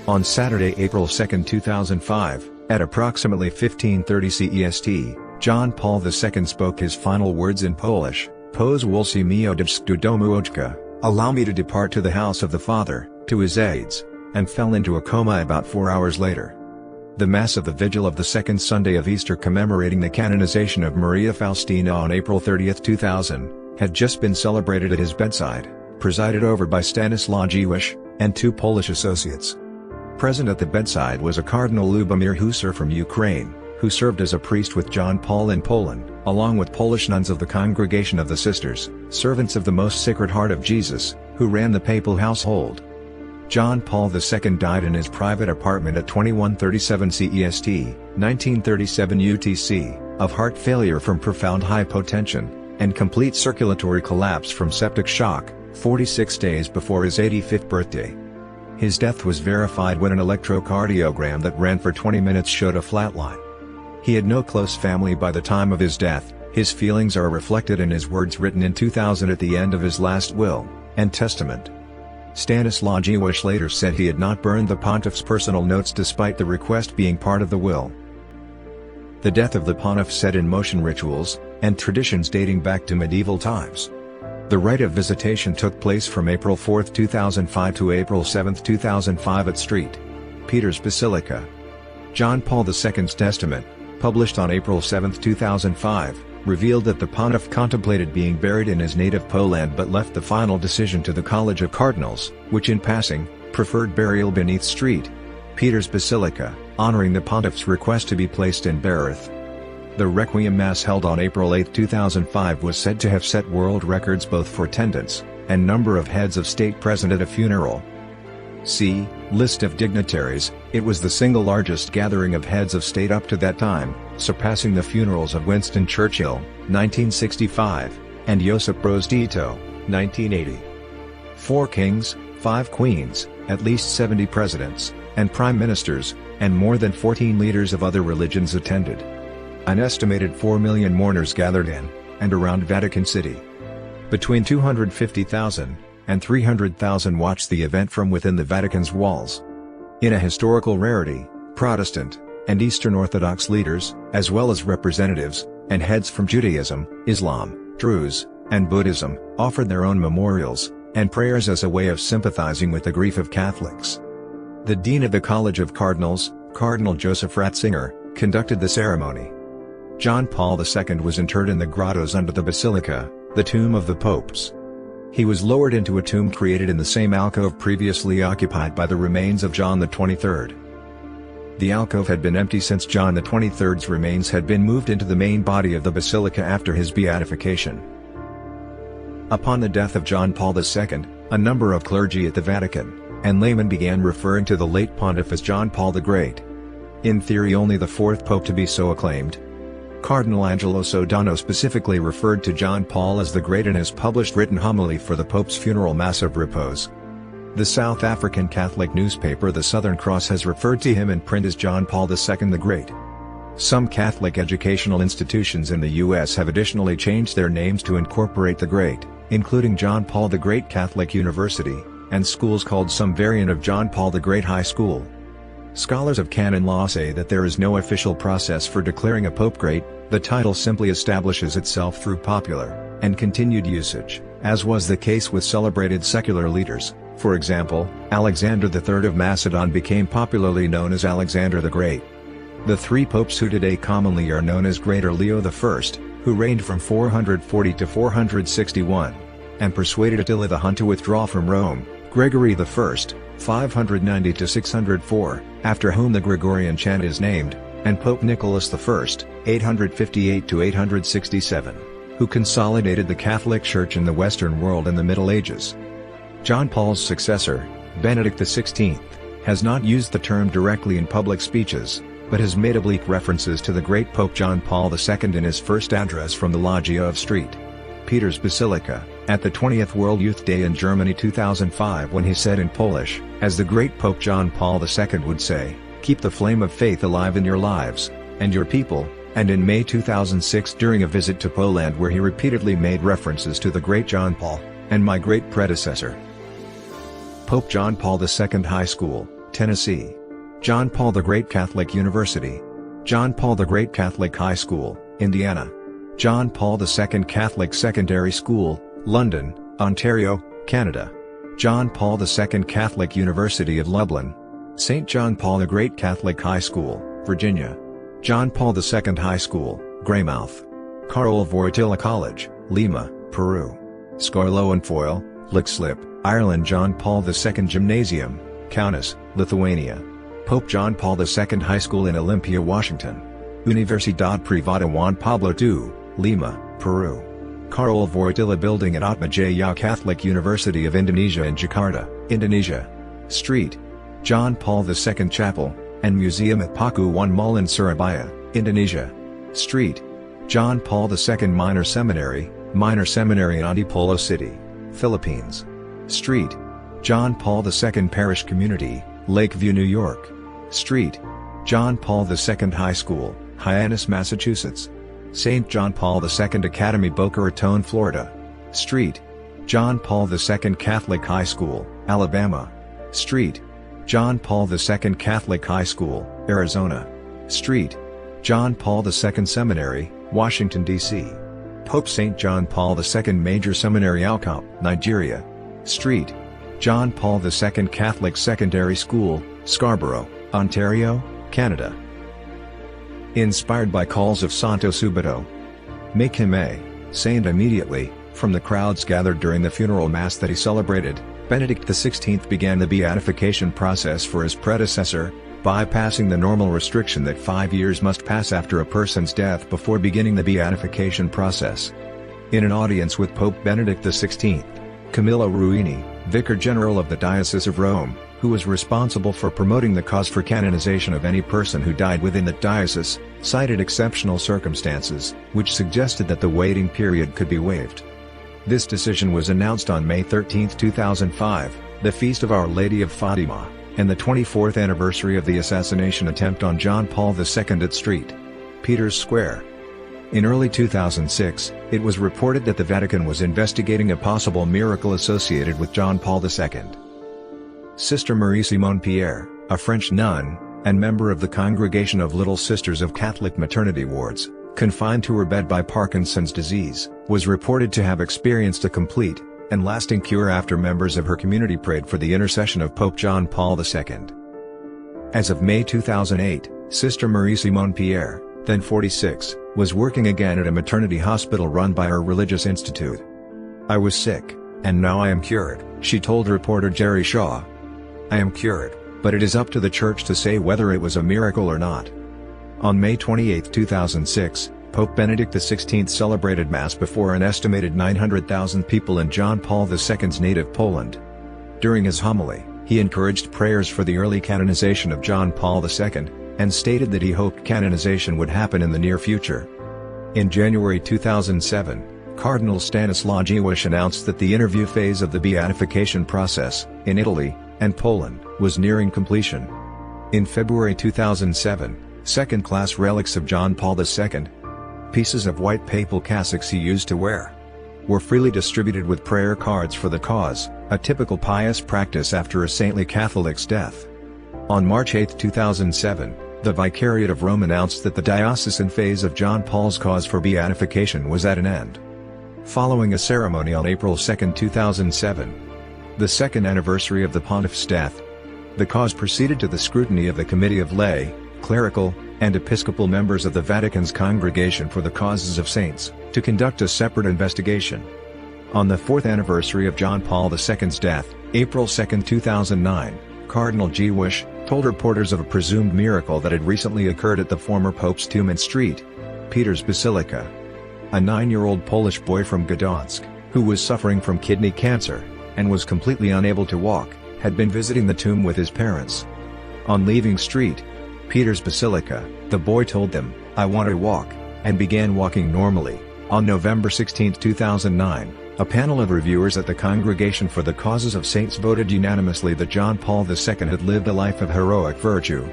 On Saturday, April 2, 2005, at approximately 15:30 CEST, John Paul II spoke his final words in Polish, "Pozwól mi odejść do domu ojca," allow me to depart to the house of the Father, to his aides, and fell into a coma about 4 hours later. The Mass of the Vigil of the second Sunday of Easter commemorating the canonization of Maria Faustina on April 30, 2000, had just been celebrated at his bedside, presided over by Stanislaw Wojtyła, and 2 Polish associates. Present at the bedside was a Cardinal Lubomir Husar from Ukraine, who served as a priest with John Paul in Poland, along with Polish nuns of the Congregation of the Sisters, Servants of the Most Sacred Heart of Jesus, who ran the papal household. John Paul II died in his private apartment at 2137 CEST, 1937 UTC, of heart failure from profound hypotension, and complete circulatory collapse from septic shock, 46 days before his 85th birthday. His death was verified when an electrocardiogram that ran for 20 minutes showed a flat line. He had no close family by the time of his death. His feelings are reflected in his words written in 2000 at the end of his last will and testament. Stanislaw Wojtyła later said he had not burned the pontiff's personal notes despite the request being part of the will. The death of the pontiff set in motion rituals and traditions dating back to medieval times. The rite of visitation took place from April 4, 2005 to April 7, 2005 at St. Peter's Basilica. John Paul II's testament, published on April 7, 2005, revealed that the pontiff contemplated being buried in his native Poland but left the final decision to the College of Cardinals, which in passing, preferred burial beneath St. Peter's Basilica, honoring the pontiff's request to be placed in Berith. The Requiem Mass held on April 8, 2005 was said to have set world records both for attendance and number of heads of state present at a funeral. See List of dignitaries. It was the single largest gathering of heads of state up to that time, surpassing the funerals of Winston Churchill, 1965, and Josip Broz Tito, 1980. 4 kings, 5 queens, at least 70 presidents, and prime ministers, and more than 14 leaders of other religions attended. An estimated 4 million mourners gathered in and around Vatican City. Between 250,000 and 300,000 watched the event from within the Vatican's walls. In a historical rarity, Protestant and Eastern Orthodox leaders, as well as representatives and heads from Judaism, Islam, Druze, and Buddhism, offered their own memorials and prayers as a way of sympathizing with the grief of Catholics. The Dean of the College of Cardinals, Cardinal Joseph Ratzinger, conducted the ceremony. John Paul II was interred in the grottos under the basilica, the tomb of the popes. He was lowered into a tomb created in the same alcove previously occupied by the remains of John XXIII. The alcove had been empty since John XXIII's remains had been moved into the main body of the basilica after his beatification. Upon the death of John Paul II, a number of clergy at the Vatican and laymen began referring to the late pontiff as John Paul the Great. In theory, only the fourth pope to be so acclaimed. Cardinal Angelo Sodano specifically referred to John Paul as the Great in his published written homily for the Pope's funeral Mass of Repose. The South African Catholic newspaper The Southern Cross has referred to him in print as John Paul II the Great. Some Catholic educational institutions in the U.S. have additionally changed their names to incorporate the Great, including John Paul the Great Catholic University, and schools called some variant of John Paul the Great High School. Scholars of canon law say that there is no official process for declaring a pope great. The title simply establishes itself through popular and continued usage, as was the case with celebrated secular leaders. For example, Alexander III of Macedon became popularly known as Alexander the Great. The three popes who today commonly are known as Greater Leo I, who reigned from 440 to 461, and persuaded Attila the Hun to withdraw from Rome, Gregory I, 590 to 604, after whom the Gregorian chant is named, and Pope Nicholas I, 858 to 867, who consolidated the Catholic Church in the Western world in the Middle Ages. John Paul's successor, Benedict XVI, has not used the term directly in public speeches, but has made oblique references to the great Pope John Paul II in his first address from the Loggia of St. Peter's Basilica, at the 20th World Youth Day in Germany 2005, when he said in Polish, as the great Pope John Paul II would say, "Keep the flame of faith alive in your lives, and your people," and in May 2006 during a visit to Poland where he repeatedly made references to the great John Paul, and my great predecessor. Pope John Paul II High School, Tennessee. John Paul the Great Catholic University. John Paul the Great Catholic High School, Indiana. John Paul II Catholic Secondary School, London, Ontario, Canada. John Paul II Catholic University of Lublin. St. John Paul the Great Catholic High School, Virginia. John Paul II High School, Greymouth. Cardinal Wojtyła College, Lima, Peru. Scoilo and Foyle, Leixlip, Ireland. John Paul II Gymnasium, Kaunas, Lithuania. Pope John Paul II High School in Olympia, Washington. Universidad Privada Juan Pablo II, Lima, Peru. Cardinal Wojtyła Building at Atmajaya Catholic University of Indonesia in Jakarta, Indonesia. Street. John Paul II Chapel and Museum at Pakuwon Mall in Surabaya, Indonesia. Street. John Paul II Minor Seminary in Antipolo City, Philippines. Street. John Paul II Parish Community, Lakeview, New York. Street. John Paul II High School, Hyannis, Massachusetts. St. John Paul II Academy, Boca Raton, Florida. Street. John Paul II Catholic High School, Alabama. Street. John Paul II Catholic High School, Arizona. Street. John Paul II Seminary, Washington, D.C. Pope St. John Paul II Major Seminary, Alcop, Nigeria. Street. John Paul II Catholic Secondary School, Scarborough, Ontario, Canada. Inspired by calls of Santo Subito. Make him a saint immediately. From the crowds gathered during the funeral mass that he celebrated, Benedict XVI began the beatification process for his predecessor, bypassing the normal restriction that 5 years must pass after a person's death before beginning the beatification process. In an audience with Pope Benedict XVI, Camillo Ruini, Vicar General of the Diocese of Rome, who was responsible for promoting the cause for canonization of any person who died within the diocese, cited exceptional circumstances, which suggested that the waiting period could be waived. This decision was announced on May 13, 2005, the feast of Our Lady of Fatima, and the 24th anniversary of the assassination attempt on John Paul II at St. Peter's Square. In early 2006, it was reported that the Vatican was investigating a possible miracle associated with John Paul II. Sister Marie-Simone Pierre, a French nun, and member of the Congregation of Little Sisters of Catholic Maternity Wards, confined to her bed by Parkinson's disease, was reported to have experienced a complete and lasting cure after members of her community prayed for the intercession of Pope John Paul II. As of May 2008, Sister Marie-Simone Pierre, then 46, was working again at a maternity hospital run by her religious institute. "I was sick, and now I am cured," she told reporter Jerry Shaw. "I am cured, but it is up to the Church to say whether it was a miracle or not." On May 28, 2006, Pope Benedict XVI celebrated Mass before an estimated 900,000 people in John Paul II's native Poland. During his homily, he encouraged prayers for the early canonization of John Paul II, and stated that he hoped canonization would happen in the near future. In January 2007, Cardinal Stanislaw Dziwisz announced that the interview phase of the beatification process, in Italy and Poland, was nearing completion. In February 2007, second-class relics of John Paul II, pieces of white papal cassocks he used to wear, were freely distributed with prayer cards for the cause, a typical pious practice after a saintly Catholic's death. On March 8, 2007, the Vicariate of Rome announced that the diocesan phase of John Paul's cause for beatification was at an end. Following a ceremony on April 2, 2007, the second anniversary of the pontiff's death, the cause proceeded to the scrutiny of the Committee of Lay, Clerical, and Episcopal members of the Vatican's Congregation for the Causes of Saints, to conduct a separate investigation. On the fourth anniversary of John Paul II's death, April 2, 2009, Cardinal Dziwisz told reporters of a presumed miracle that had recently occurred at the former Pope's tomb in St. Peter's Basilica. A 9-year-old Polish boy from Gdansk, who was suffering from kidney cancer, and was completely unable to walk, had been visiting the tomb with his parents. On leaving St. Peter's Basilica, the boy told them, "I want to walk," and began walking normally. On November 16, 2009, a panel of reviewers at the Congregation for the Causes of Saints voted unanimously that John Paul II had lived a life of heroic virtue.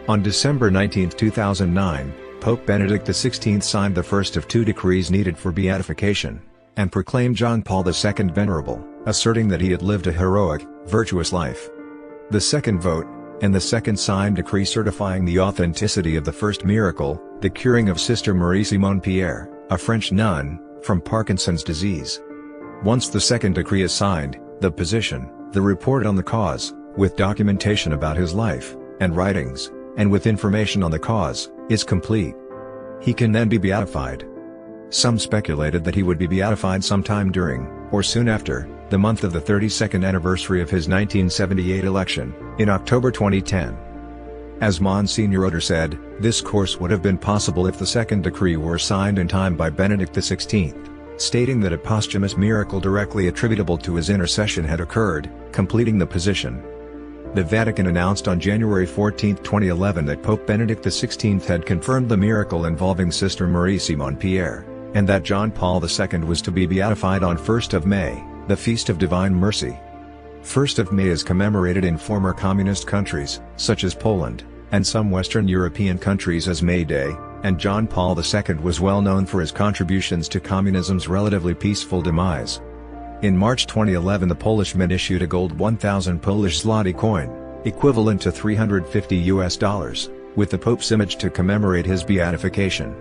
On December 19, 2009, Pope Benedict XVI signed the first of 2 decrees needed for beatification, and proclaimed John Paul II venerable, asserting that he had lived a heroic, virtuous life. The second vote, and the second signed decree certifying the authenticity of the first miracle, the curing of Sister Marie-Simone Pierre, a French nun, from Parkinson's disease. Once the second decree is signed, the position, the report on the cause, with documentation about his life and writings, and with information on the cause, is complete. He can then be beatified. Some speculated that he would be beatified sometime during, or soon after, the month of the 32nd anniversary of his 1978 election, in October 2010. As Monsignor Oder said, this course would have been possible if the second decree were signed in time by Benedict XVI, stating that a posthumous miracle directly attributable to his intercession had occurred, completing the position. The Vatican announced on January 14, 2011 that Pope Benedict XVI had confirmed the miracle involving Sister Marie-Simone Pierre, and that John Paul II was to be beatified on 1st of May, the Feast of Divine Mercy. 1st of May is commemorated in former communist countries, such as Poland, and some Western European countries as May Day, and John Paul II was well known for his contributions to communism's relatively peaceful demise. In March 2011 the Polish Mint issued a gold 1,000 Polish zloty coin, equivalent to $350, with the Pope's image to commemorate his beatification.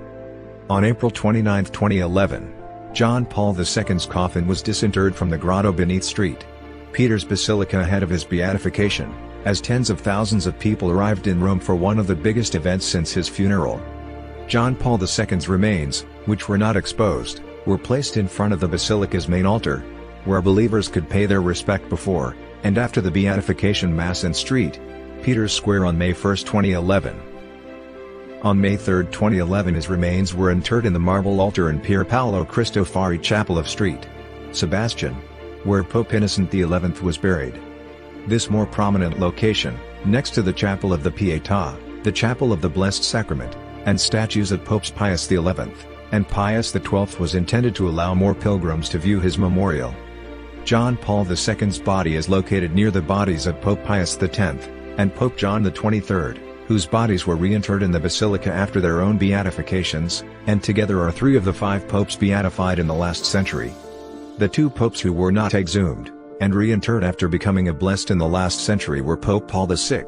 On April 29, 2011, John Paul II's coffin was disinterred from the grotto beneath St. Peter's Basilica ahead of his beatification, as tens of thousands of people arrived in Rome for one of the biggest events since his funeral. John Paul II's remains, which were not exposed, were placed in front of the basilica's main altar, where believers could pay their respect before and after the beatification Mass in St. Peter's Square on May 1, 2011. On May 3, 2011 his remains were interred in the marble altar in Pier Paolo Cristofari Chapel of St. Sebastian, where Pope Innocent XI was buried. This more prominent location, next to the Chapel of the Pietà, the Chapel of the Blessed Sacrament, and statues of Popes Pius XI and Pius XII was intended to allow more pilgrims to view his memorial. John Paul II's body is located near the bodies of Pope Pius X and Pope John XXIII, whose bodies were reinterred in the basilica after their own beatifications, and together are 3 of the 5 popes beatified in the last century. The 2 popes who were not exhumed and reinterred after becoming blessed in the last century were Pope Paul VI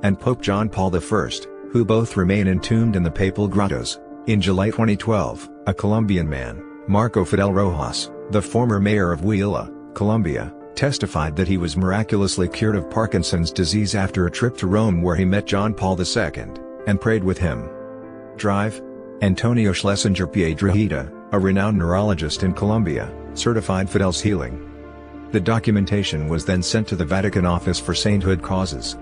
and Pope John Paul I, who both remain entombed in the papal grottos. In July 2012, a Colombian man, Marco Fidel Rojas, the former mayor of Huila, Colombia, testified that he was miraculously cured of Parkinson's disease after a trip to Rome where he met John Paul II and prayed with him. Drive, Antonio Schlesinger Piedrahita, a renowned neurologist in Colombia, certified Fidel's healing. The documentation was then sent to the Vatican Office for Sainthood Causes.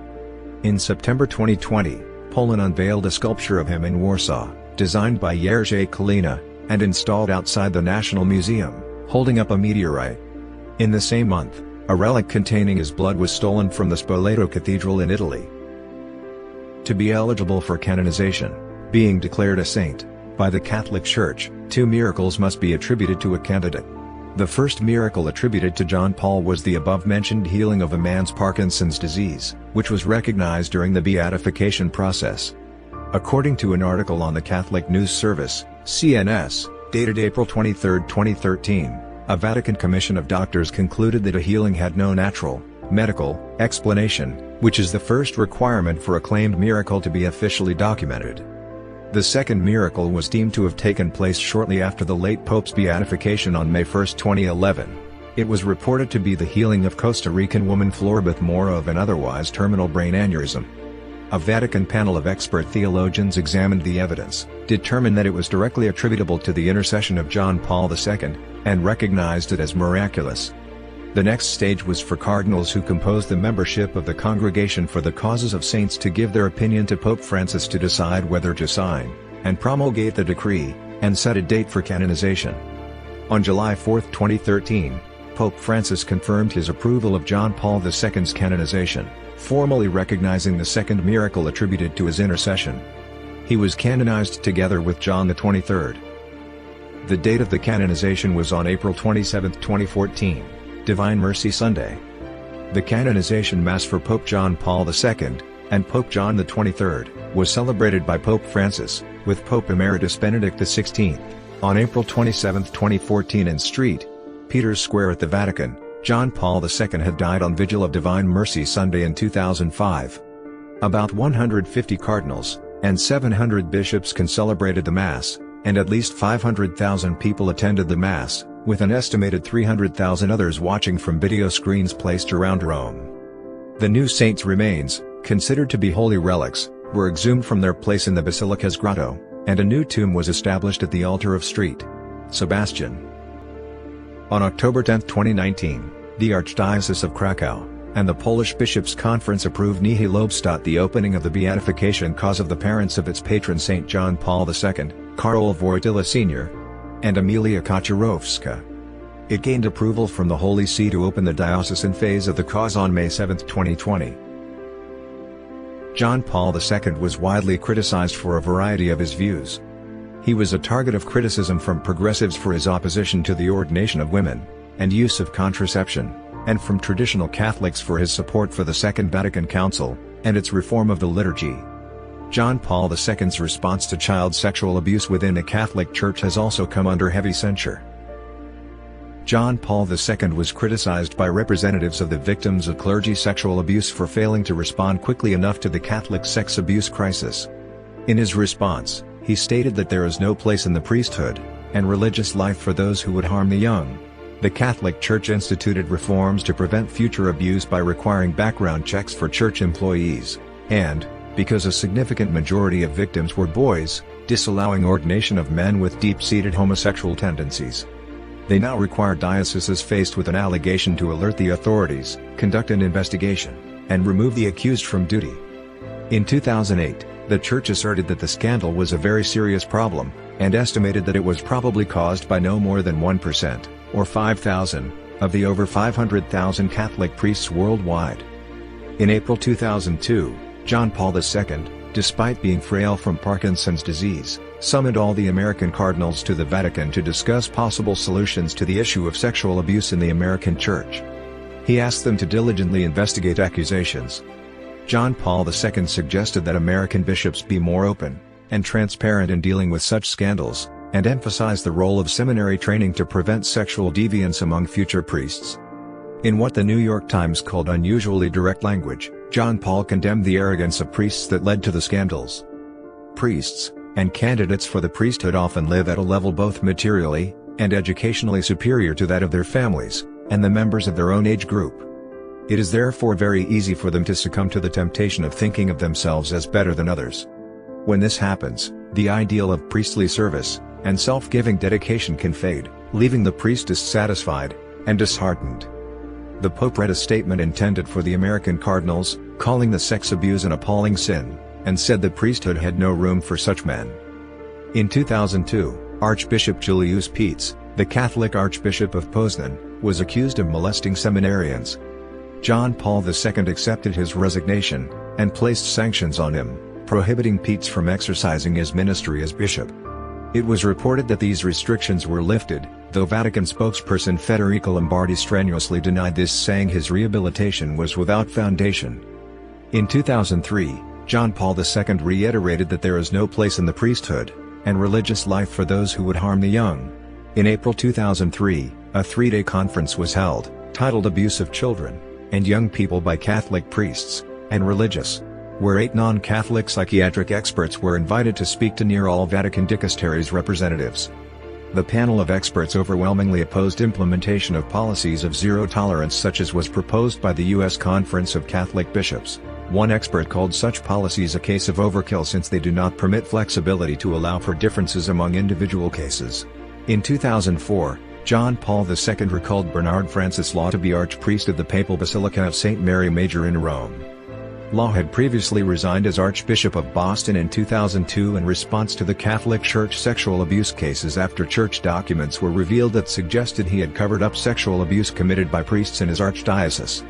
In September 2020, Poland unveiled a sculpture of him in Warsaw, designed by Jerzy Kalina, and installed outside the National Museum, holding up a meteorite. In the same month, a relic containing his blood was stolen from the Spoleto Cathedral in Italy. To be eligible for canonization, being declared a saint, by the Catholic Church, 2 miracles must be attributed to a candidate. The first miracle attributed to John Paul was the above-mentioned healing of a man's Parkinson's disease, which was recognized during the beatification process. According to an article on the Catholic News Service, CNS, dated April 23, 2013, a Vatican Commission of Doctors concluded that a healing had no natural, medical, explanation, which is the first requirement for a claimed miracle to be officially documented. The second miracle was deemed to have taken place shortly after the late Pope's beatification on May 1, 2011. It was reported to be the healing of Costa Rican woman Florbeth Mora of an otherwise terminal brain aneurysm. A Vatican panel of expert theologians examined the evidence, determined that it was directly attributable to the intercession of John Paul II, and recognized it as miraculous. The next stage was for cardinals who composed the membership of the Congregation for the Causes of Saints to give their opinion to Pope Francis to decide whether to sign and promulgate the decree, and set a date for canonization. On July 4, 2013, Pope Francis confirmed his approval of John Paul II's canonization, formally recognizing the second miracle attributed to his intercession. He was canonized together with John XXIII. The date of the canonization was on April 27, 2014. Divine Mercy Sunday. The canonization Mass for Pope John Paul II, and Pope John XXIII, was celebrated by Pope Francis, with Pope Emeritus Benedict XVI, on April 27, 2014 in St. Peter's Square at the Vatican. John Paul II had died on Vigil of Divine Mercy Sunday in 2005. About 150 cardinals, and 700 bishops concelebrated the Mass, and at least 500,000 people attended the Mass, with an estimated 300,000 others watching from video screens placed around Rome. The new saints' remains, considered to be holy relics, were exhumed from their place in the Basilica's grotto, and a new tomb was established at the altar of St. Sebastian. On October 10, 2019, the Archdiocese of Krakow, and the Polish Bishops' Conference approved nihil obstat the opening of the beatification cause of the parents of its patron Saint John Paul II, Cardinal Wojtyła Sr., and Emilia Kaczorowska. It gained approval from the Holy See to open the diocesan phase of the cause on May 7, 2020. John Paul II was widely criticized for a variety of his views. He was a target of criticism from progressives for his opposition to the ordination of women, and use of contraception, and from traditional Catholics for his support for the Second Vatican Council, and its reform of the liturgy. John Paul II's response to child sexual abuse within the Catholic Church has also come under heavy censure. John Paul II was criticized by representatives of the victims of clergy sexual abuse for failing to respond quickly enough to the Catholic sex abuse crisis. In his response, he stated that there is no place in the priesthood and religious life for those who would harm the young. The Catholic Church instituted reforms to prevent future abuse by requiring background checks for church employees, and, because a significant majority of victims were boys, disallowing ordination of men with deep-seated homosexual tendencies. They now require dioceses faced with an allegation to alert the authorities, conduct an investigation, and remove the accused from duty. In 2008, the Church asserted that the scandal was a very serious problem, and estimated that it was probably caused by no more than 1%, or 5,000, of the over 500,000 Catholic priests worldwide. In April 2002, John Paul II, despite being frail from Parkinson's disease, summoned all the American cardinals to the Vatican to discuss possible solutions to the issue of sexual abuse in the American Church. He asked them to diligently investigate accusations. John Paul II suggested that American bishops be more open and transparent in dealing with such scandals, and emphasize the role of seminary training to prevent sexual deviance among future priests. In what the New York Times called unusually direct language, John Paul condemned the arrogance of priests that led to the scandals. Priests, and candidates for the priesthood often live at a level both materially and educationally superior to that of their families, and the members of their own age group. It is therefore very easy for them to succumb to the temptation of thinking of themselves as better than others. When this happens, The ideal of priestly service and self-giving dedication can fade, leaving the priest dissatisfied and disheartened. The Pope read a statement intended for the American cardinals, calling the sex abuse an appalling sin, and said the priesthood had no room for such men. In 2002, Archbishop Julius Peetz, the Catholic Archbishop of Poznan, was accused of molesting seminarians. John Paul II accepted his resignation, and placed sanctions on him, prohibiting Peetz from exercising his ministry as bishop. It was reported that these restrictions were lifted, though Vatican spokesperson Federico Lombardi strenuously denied this, saying his rehabilitation was without foundation. In 2003, John Paul II reiterated that there is no place in the priesthood and religious life for those who would harm the young. In April 2003, a three-day conference was held, titled Abuse of Children and Young People by Catholic Priests and Religious, where 8 non-Catholic psychiatric experts were invited to speak to near all Vatican dicasteries representatives. The panel of experts overwhelmingly opposed implementation of policies of zero tolerance such as was proposed by the U.S. Conference of Catholic Bishops. One expert called such policies a case of overkill since they do not permit flexibility to allow for differences among individual cases. In 2004, John Paul II recalled Bernard Francis Law to be Archpriest of the Papal Basilica of St. Mary Major in Rome. Law had previously resigned as Archbishop of Boston in 2002 in response to the Catholic Church sexual abuse cases after church documents were revealed that suggested he had covered up sexual abuse committed by priests in his archdiocese.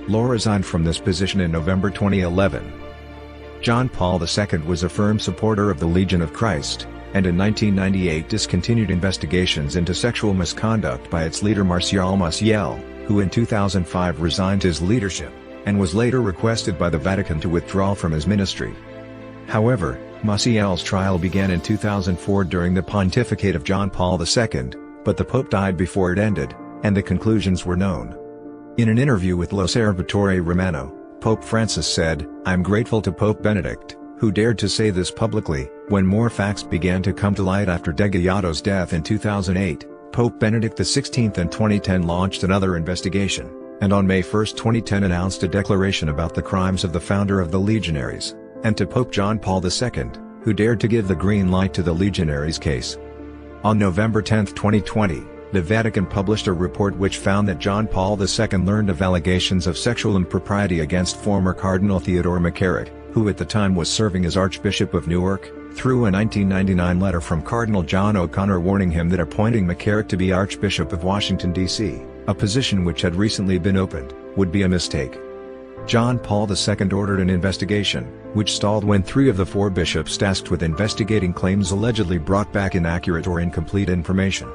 Law resigned from this position in November 2011. John Paul II was a firm supporter of the Legion of Christ, and in 1998 discontinued investigations into sexual misconduct by its leader Martial Maciel, who in 2005 resigned his leadership, and was later requested by the Vatican to withdraw from his ministry. However, Maciel's trial began in 2004 during the pontificate of John Paul II, but the Pope died before it ended, and the conclusions were known. In an interview with L'Osservatore Romano, Pope Francis said, "I'm grateful to Pope Benedict, who dared to say this publicly." When more facts began to come to light after Degollato's death in 2008, Pope Benedict XVI in 2010 launched another investigation, and on May 1, 2010 announced a declaration about the crimes of the founder of the Legionaries, and to Pope John Paul II, who dared to give the green light to the Legionaries case. On November 10, 2020, the Vatican published a report which found that John Paul II learned of allegations of sexual impropriety against former Cardinal Theodore McCarrick, who at the time was serving as Archbishop of Newark, through a 1999 letter from Cardinal John O'Connor warning him that appointing McCarrick to be Archbishop of Washington, D.C., a position which had recently been opened, would be a mistake. John Paul II ordered an investigation, which stalled when 3 of the 4 bishops tasked with investigating claims allegedly brought back inaccurate or incomplete information.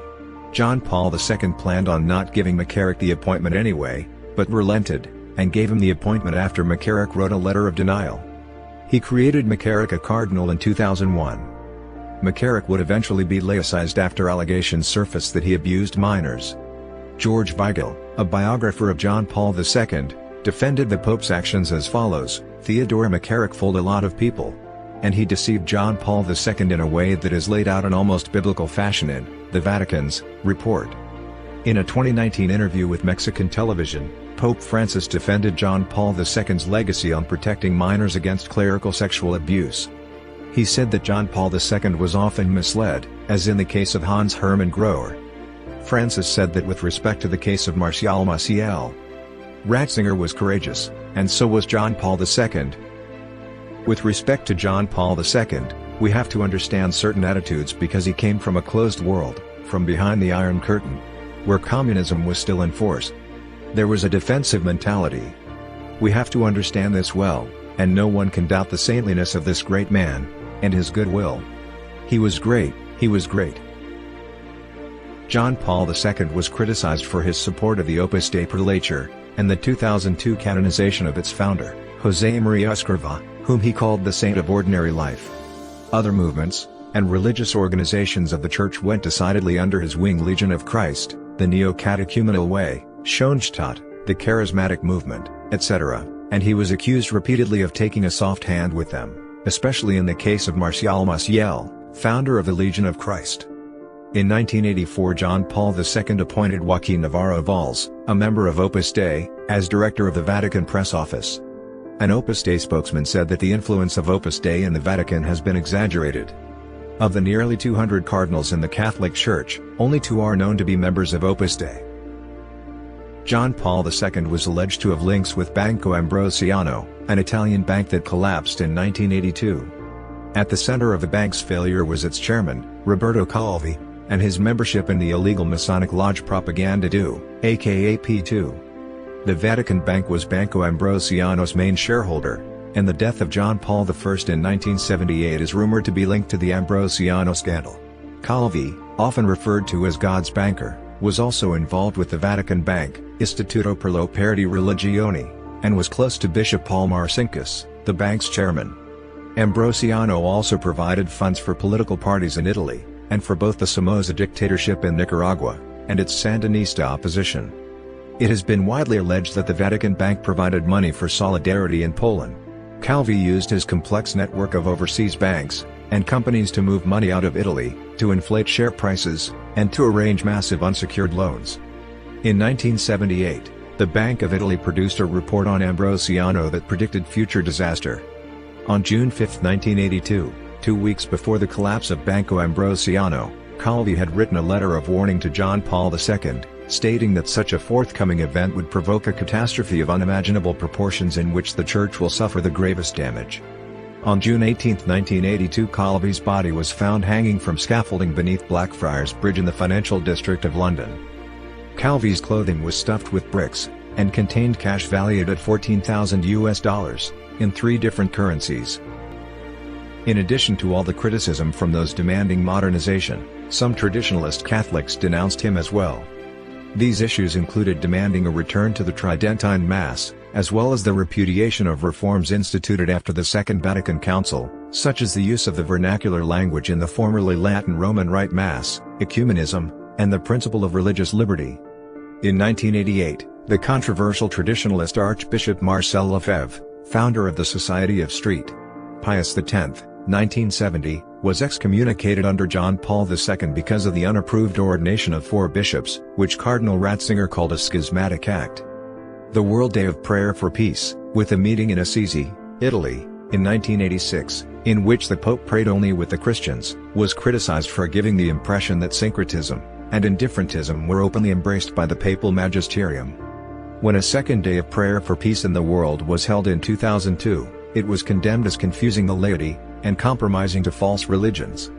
John Paul II planned on not giving McCarrick the appointment anyway, but relented, and gave him the appointment after McCarrick wrote a letter of denial. He created McCarrick a cardinal in 2001. McCarrick would eventually be laicized after allegations surfaced that he abused minors. George Weigel, a biographer of John Paul II, defended the Pope's actions as follows: "Theodore McCarrick fooled a lot of people. And he deceived John Paul II in a way that is laid out in almost biblical fashion in the Vatican's report." In a 2019 interview with Mexican television, Pope Francis defended John Paul II's legacy on protecting minors against clerical sexual abuse. He said that John Paul II was often misled, as in the case of Hans Hermann Grohr. Francis said that with respect to the case of Martial Maciel, Ratzinger was courageous, and so was John Paul II. With respect to John Paul II, we have to understand certain attitudes because he came from a closed world, from behind the Iron Curtain, where communism was still in force. There was a defensive mentality. We have to understand this well, and no one can doubt the saintliness of this great man, and his goodwill. He was great, he was great. John Paul II was criticized for his support of the Opus Dei prelature, and the 2002 canonization of its founder, José María Escrivá, whom he called the saint of ordinary life. Other movements, and religious organizations of the Church went decidedly under his wing: Legion of Christ, the Neo-Catechumenal Way, Schoenstatt, the Charismatic Movement, etc., and he was accused repeatedly of taking a soft hand with them, especially in the case of Martial Maciel, founder of the Legion of Christ. In 1984 John Paul II appointed Joaquín Navarro Valls, a member of Opus Dei, as director of the Vatican Press Office. An Opus Dei spokesman said that the influence of Opus Dei in the Vatican has been exaggerated. Of the nearly 200 cardinals in the Catholic Church, only 2 are known to be members of Opus Dei. John Paul II was alleged to have links with Banco Ambrosiano, an Italian bank that collapsed in 1982. At the center of the bank's failure was its chairman, Roberto Calvi, and his membership in the illegal Masonic lodge Propaganda 2, aka P2. The Vatican Bank was Banco Ambrosiano's main shareholder, and the death of John Paul I in 1978 is rumored to be linked to the Ambrosiano scandal. Calvi, often referred to as God's banker, was also involved with the Vatican Bank, Istituto per l'Opera di Religione, and was close to Bishop Paul Marcinkus, the bank's chairman. Ambrosiano also provided funds for political parties in Italy, and for both the Somoza dictatorship in Nicaragua, and its Sandinista opposition. It has been widely alleged that the Vatican Bank provided money for Solidarity in Poland. Calvi used his complex network of overseas banks and companies to move money out of Italy, to inflate share prices, and to arrange massive unsecured loans. In 1978, the Bank of Italy produced a report on Ambrosiano that predicted future disaster. On June 5, 1982, 2 weeks before the collapse of Banco Ambrosiano, Calvi had written a letter of warning to John Paul II, stating that such a forthcoming event would provoke a catastrophe of unimaginable proportions in which the Church will suffer the gravest damage. On June 18, 1982, Calvi's body was found hanging from scaffolding beneath Blackfriars Bridge in the financial district of London. Calvi's clothing was stuffed with bricks, and contained cash valued at $14,000, in 3 different currencies. In addition to all the criticism from those demanding modernization, some traditionalist Catholics denounced him as well. These issues included demanding a return to the Tridentine Mass, as well as the repudiation of reforms instituted after the Second Vatican Council, such as the use of the vernacular language in the formerly Latin Roman Rite Mass, ecumenism, and the principle of religious liberty. In 1988, the controversial traditionalist Archbishop Marcel Lefebvre, founder of the Society of St. Pius X, 1970, was excommunicated under John Paul II because of the unapproved ordination of 4 bishops, which Cardinal Ratzinger called a schismatic act. The World Day of Prayer for Peace, with a meeting in Assisi, Italy, in 1986, in which the Pope prayed only with the Christians, was criticized for giving the impression that syncretism and indifferentism were openly embraced by the papal magisterium. When a second Day of Prayer for Peace in the world was held in 2002, it was condemned as confusing the laity and compromising to false religions.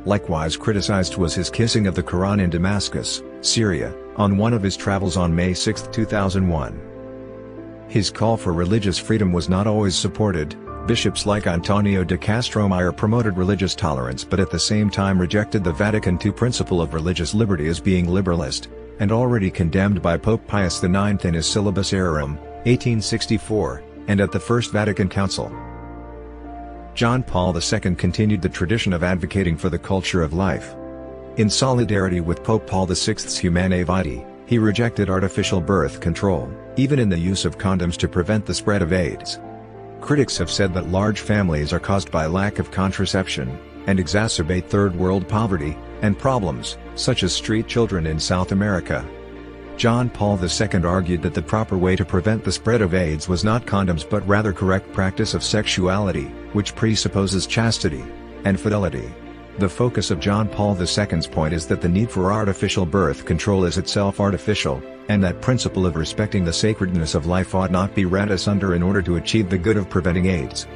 Likewise criticized was his kissing of the Quran in Damascus, Syria, on one of his travels on May 6, 2001. His call for religious freedom was not always supported. Bishops like Antonio de Castromayor promoted religious tolerance but at the same time rejected the Vatican II principle of religious liberty as being liberalist, and already condemned by Pope Pius IX in his Syllabus Errorum, 1864, and at the First Vatican Council. John Paul II continued the tradition of advocating for the culture of life. In solidarity with Pope Paul VI's Humanae Vitae, he rejected artificial birth control, even in the use of condoms to prevent the spread of AIDS. Critics have said that large families are caused by lack of contraception, and exacerbate third world poverty, and problems, such as street children in South America. John Paul II argued that the proper way to prevent the spread of AIDS was not condoms but rather correct practice of sexuality, which presupposes chastity and fidelity. The focus of John Paul II's point is that the need for artificial birth control is itself artificial, and that principle of respecting the sacredness of life ought not be read asunder in order to achieve the good of preventing AIDS.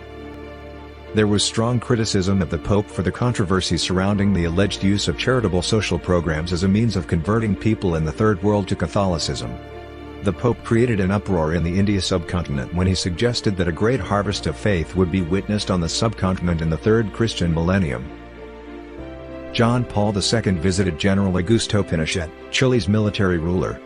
There was strong criticism of the Pope for the controversy surrounding the alleged use of charitable social programs as a means of converting people in the Third World to Catholicism. The Pope created an uproar in the India subcontinent when he suggested that a great harvest of faith would be witnessed on the subcontinent in the Third Christian millennium. John Paul II visited General Augusto Pinochet, Chile's military ruler.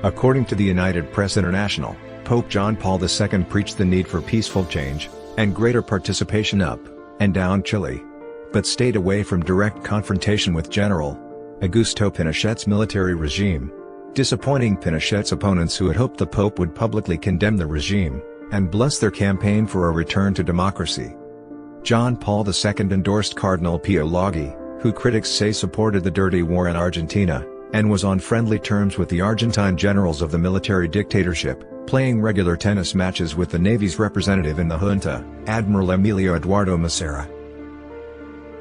According to the United Press International, Pope John Paul II preached the need for peaceful change and greater participation up and down Chile, but stayed away from direct confrontation with General Augusto Pinochet's military regime, disappointing Pinochet's opponents who had hoped the Pope would publicly condemn the regime and bless their campaign for a return to democracy. John Paul II endorsed Cardinal Pio Laghi, who critics say supported the dirty war in Argentina, and was on friendly terms with the Argentine generals of the military dictatorship, playing regular tennis matches with the Navy's representative in the junta, Admiral Emilio Eduardo Massera.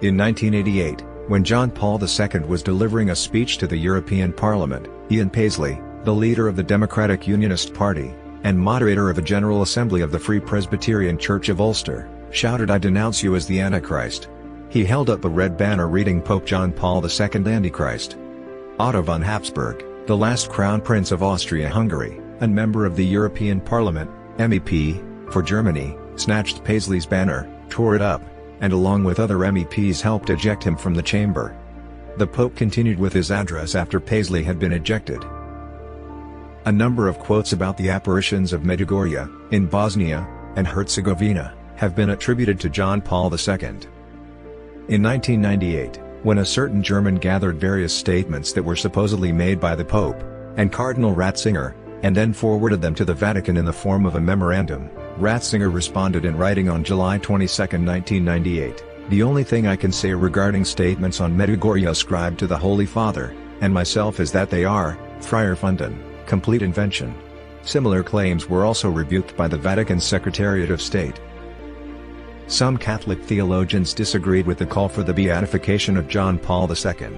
In 1988, when John Paul II was delivering a speech to the European Parliament, Ian Paisley, the leader of the Democratic Unionist Party, and moderator of the General Assembly of the Free Presbyterian Church of Ulster, shouted, "I denounce you as the Antichrist." He held up a red banner reading Pope John Paul II Antichrist. Otto von Habsburg, the last Crown Prince of Austria-Hungary, and member of the European Parliament, MEP, for Germany, snatched Paisley's banner, tore it up, and along with other MEPs helped eject him from the chamber. The Pope continued with his address after Paisley had been ejected. A number of quotes about the apparitions of Medjugorje, in Bosnia and Herzegovina, have been attributed to John Paul II. In 1998, when a certain German gathered various statements that were supposedly made by the Pope and Cardinal Ratzinger, and then forwarded them to the Vatican in the form of a memorandum, Ratzinger responded in writing on July 22, 1998, "The only thing I can say regarding statements on Medjugorje ascribed to the Holy Father, and myself is that they are, Friar Funden, complete invention." Similar claims were also rebuked by the Vatican Secretariat of State. Some Catholic theologians disagreed with the call for the beatification of John Paul II.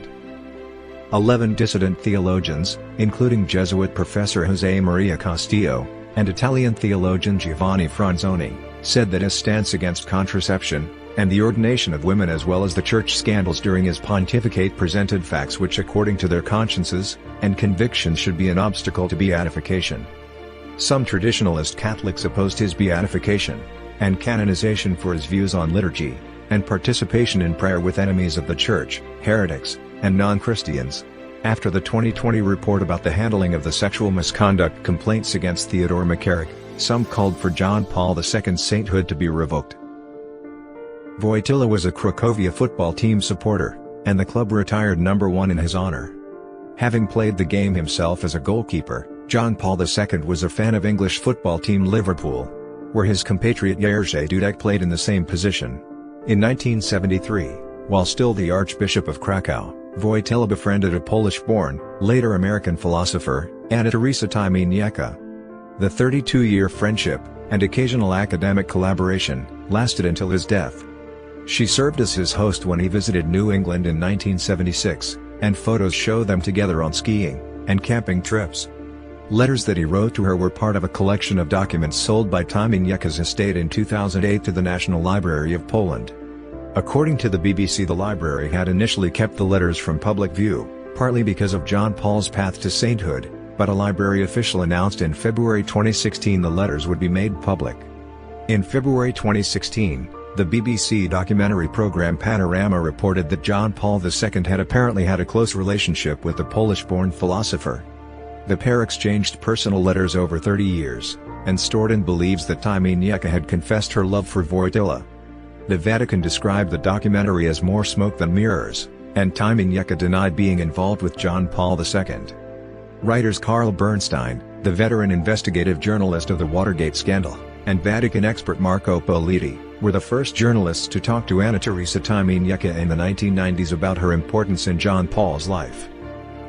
11 dissident theologians, including Jesuit professor José Maria Castillo, and Italian theologian Giovanni Franzoni, said that his stance against contraception, and the ordination of women as well as the church scandals during his pontificate presented facts which according to their consciences and convictions should be an obstacle to beatification. Some traditionalist Catholics opposed his beatification and canonization for his views on liturgy, and participation in prayer with enemies of the Church, heretics, and non-Christians. After the 2020 report about the handling of the sexual misconduct complaints against Theodore McCarrick, some called for John Paul II's sainthood to be revoked. Wojtyła was a Cracovia football team supporter, and the club retired number 1 in his honor. Having played the game himself as a goalkeeper, John Paul II was a fan of English football team Liverpool, where his compatriot Jerzy Dudek played in the same position. In 1973, while still the Archbishop of Krakow, Wojtyła befriended a Polish-born, later American philosopher, Anna Teresa Tymieniecka. The 32-year friendship, and occasional academic collaboration, lasted until his death. She served as his host when he visited New England in 1976, and photos show them together on skiing and camping trips. Letters that he wrote to her were part of a collection of documents sold by Tymieniecka's estate in 2008 to the National Library of Poland. According to the BBC, the library had initially kept the letters from public view, partly because of John Paul's path to sainthood, but a library official announced in February 2016 the letters would be made public. In February 2016, the BBC documentary program Panorama reported that John Paul II had apparently had a close relationship with the Polish-born philosopher. The pair exchanged personal letters over 30 years, and Storden believes that Tymieniecka had confessed her love for Wojtyła. The Vatican described the documentary as more smoke than mirrors, and Tymieniecka denied being involved with John Paul II. Writers Carl Bernstein, the veteran investigative journalist of the Watergate scandal, and Vatican expert Marco Politi, were the first journalists to talk to Anna Teresa Tymieniecka in the 1990s about her importance in John Paul's life.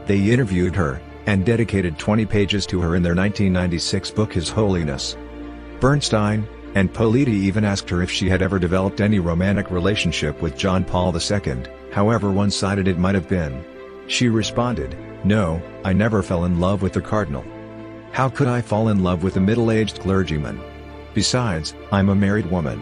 They interviewed her, and dedicated 20 pages to her in their 1996 book His Holiness. Bernstein and Politi even asked her if she had ever developed any romantic relationship with John Paul II, however one-sided it might have been. She responded, "No, I never fell in love with the cardinal. How could I fall in love with a middle-aged clergyman? Besides, I'm a married woman."